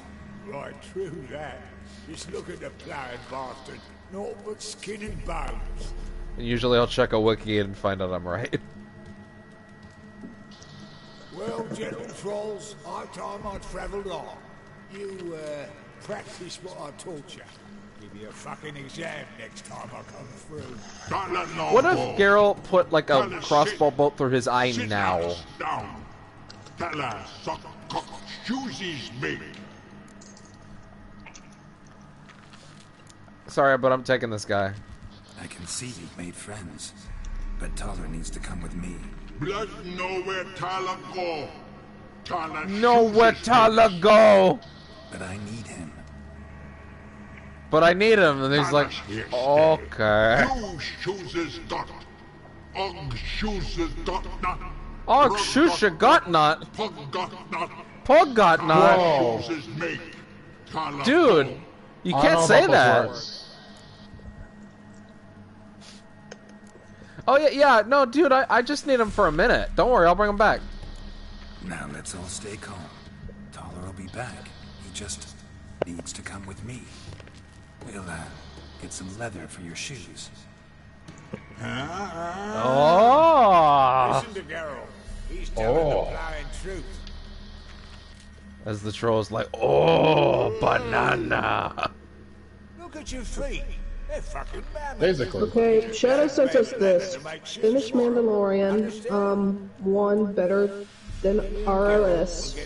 Right, true that. Just look at the plowing bastard. Naught but skin and bones.
And usually I'll check a wiki and find out I'm right.
Well, gentle trolls, high time I travelled on. You, practice what I taught you. Give you a fucking exam next time I come through.
What if Geralt put like a crossbow bolt through his eye now?
Down. That lad suck cock shoesies me.
Sorry, but I'm taking this guy.
I can see you've made friends, but Taller needs to come with me.
Blood nowhere Tala go. Tala
Nowhere Tala go.
But I need him.
But I need him, and he's like, okay.
You chooses got. Og chooses got not.
Og shusha got not.
Pug got not.
Pug got not.
Chooses make. Tala
Dude,
go.
you can't say that. Oh yeah, no, dude, I just need him for a minute. Don't worry, I'll bring him back.
Now let's all stay calm. Taller will be back. He just needs to come with me. We'll, get some leather for your shoes.
Oh!
Listen to Geralt. He's telling the blind truth.
As the troll's like, oh, banana.
Look at your feet. They're fucking mammoth.
Basically.
Okay, Shadow sent us this. Finish Mandalorian. 1, better than ROS.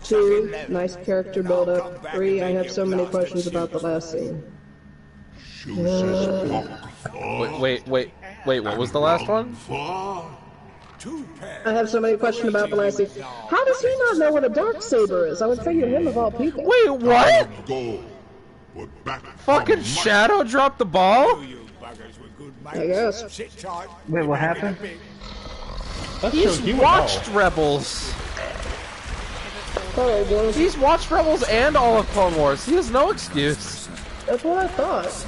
2, nice character build-up. 3, I have so many questions about the last scene.
Wait, what was the last one?
I have so many questions about the last scene. How does he not know what a Darksaber is? I would figure him of all people.
Wait, what? Fucking Shadow dropped the ball?
I guess.
Wait, what happened?
He's watched Rebels. He's watched Rebels and all of Clone Wars. He has no excuse.
That's what I thought.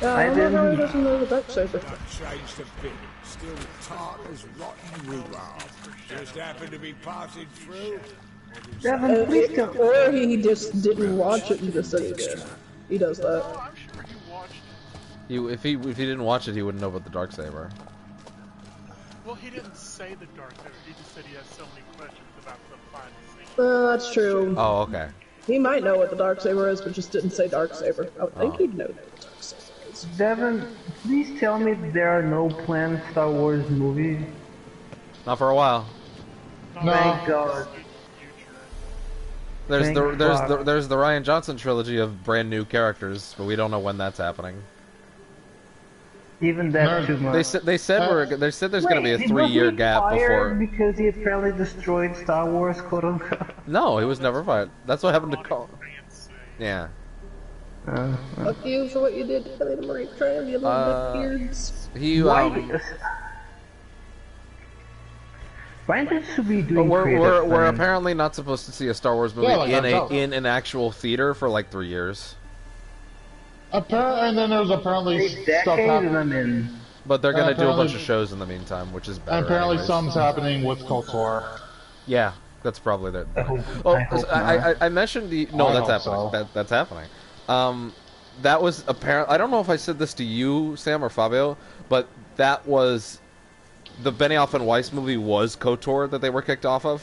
I
don't know how he
didn't-
doesn't know the Darksaber.
Changed a bit. Still tart as rotten rhubarb. Just happened to be passing through.
Devin, please tell
Or he just didn't watch it and just said he did. He does that.
If he didn't watch it, he wouldn't know about the Darksaber.
Well, he didn't say the dark saber. He just said he has so many questions about the final scene.
That's true.
Oh, okay.
He might know what the Darksaber is, but just didn't say Darksaber. I would think he'd know what the Darksaber is.
Devin, please tell me there are no planned Star Wars movies.
Not for a while.
Thank God.
There's
Thank
the
God.
there's the Ryan Johnson trilogy of brand new characters, but we don't know when that's happening.
Even that's too much.
They said there's going to be a 3-year gap before.
Because he apparently destroyed Star Wars, quote unquote.
No, he was never fired. That's what happened to Cole. Yeah.
Fuck you for what you did to Kelly the Marie Tram, you little beards.
He
Ryan should be doing
we're apparently not supposed to see a Star Wars movie
Yeah,
in an actual theater for like 3 years.
And then there's apparently stuff happening.
But they're gonna do a bunch of shows in the meantime, which is better.
And apparently
anyways.
something's happening with KOTOR.
Yeah, that's probably the.
I hope
I mentioned the. No, that's happening.
So.
That's happening. That was apparent. I don't know if I said this to you, Sam, or Fabio, but that was the Benioff and Weiss movie was KOTOR that they were kicked off of.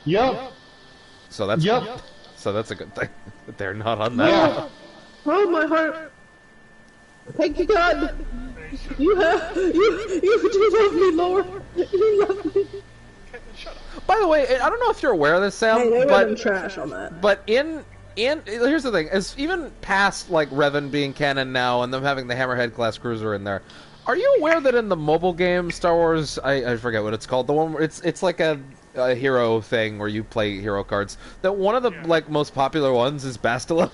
Yep.
So that's
Yep.
so that's a good thing that they're not on that.
Yeah. Oh my heart! Thank you, God. You do love me, Lord. You love me.
By the way, I don't know if you're aware of this, Sam,
Hey, they
but
were trash on that.
But here's the thing: is even past like Revan being canon now, and them having the Hammerhead class cruiser in there. Are you aware that in the mobile game Star Wars, I forget what it's called, the one where it's like a hero thing where you play hero cards. That one of the like most popular ones is Bastila.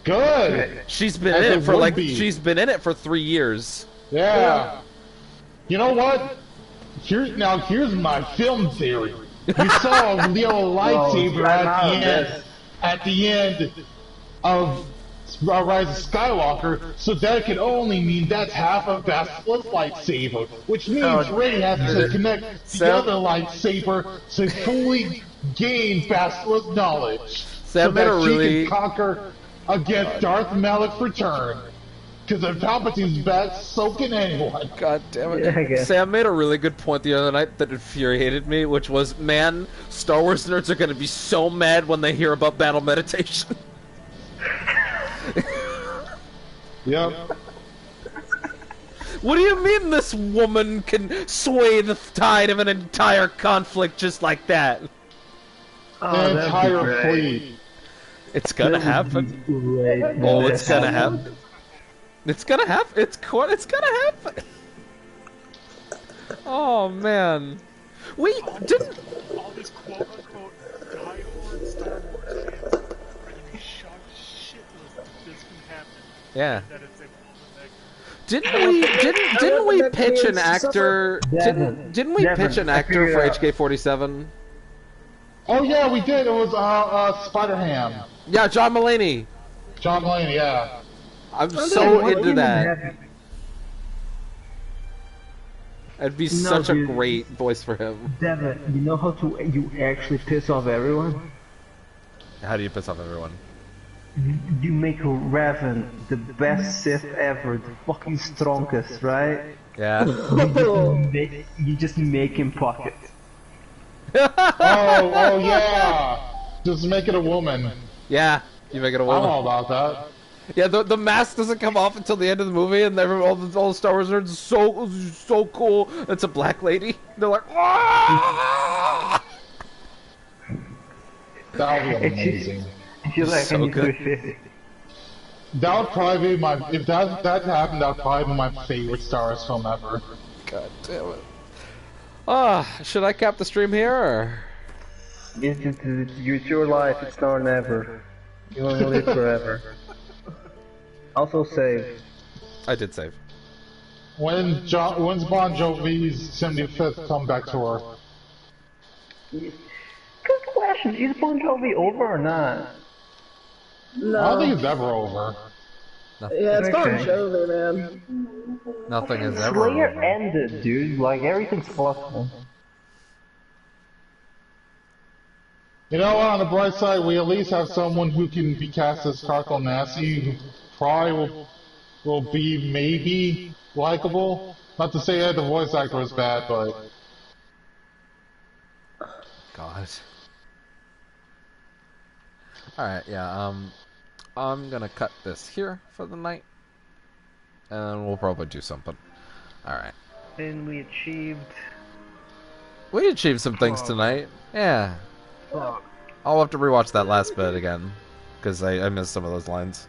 Good.
She's been in it for she's been in it for 3 years.
Yeah. You know what? Here's my film theory. You saw a little lightsaber at the end of Rise of Skywalker, so that could only mean that's half of Bastila's lightsaber, which means Rey has to connect the other lightsaber to fully gain Bastila's knowledge, so that she can conquer against Darth Malik's return. Because if Palpatine's back, so can anyone.
God damn it. Yeah, Sam made a really good point the other night that infuriated me, which was, man, Star Wars nerds are going to be so mad when they hear about battle meditation.
Yep.
What do you mean this woman can sway the tide of an entire conflict just like that?
The entire fleet.
It's gonna happen. Oh, it's gonna happen. It's gonna happen. It's gonna happen. Oh man, we didn't.
All these quote-unquote die-hard Star Wars fans are gonna be shocked shitless that this can happen.
Yeah.
That it's
Didn't we pitch an actor? Didn't we pitch an actor for HK-47?
Oh yeah, we did. It was Spider-Ham.
Yeah, John Mulaney.
John Mulaney, yeah.
I'm so into that. It'd be such a great voice for him.
Devin, you know how you actually piss off everyone?
How do you piss off everyone?
You make Revan the best Sith ever, the fucking strongest, right?
Yeah.
You just make him pocket.
Oh yeah. Just make it a woman.
Yeah, you make it a woman.
I'm all about that.
Yeah, the mask doesn't come off until the end of the movie, and all the Star Wars nerds are so cool. It's a black lady. They're like, ah!
That would be amazing.
So good.
That would probably be if that happened, that would probably be my favorite Star Wars film ever.
God damn it. Should I cap the stream here, or?
It's your life, it's now or never. You want to live forever. Also save.
I did save.
When's Bon Jovi's 75th comeback tour?
Good question. Is Bon Jovi over or not?
No.
I don't think it's ever over.
Yeah, it's Bon Jovi, man.
Nothing is ever
Slayer
over.
ended, dude. Like, everything's possible.
You know what, on the bright side, we at least have someone who can be cast as Carkle Nasty, who probably will be maybe likable. Not to say that the voice actor was bad, but...
God. Alright, yeah, I'm gonna cut this here for the night. And we'll probably do something. Alright.
And we achieved...
We achieved some things tonight. Yeah. I'll have to rewatch that last bit again, because I missed some of those lines.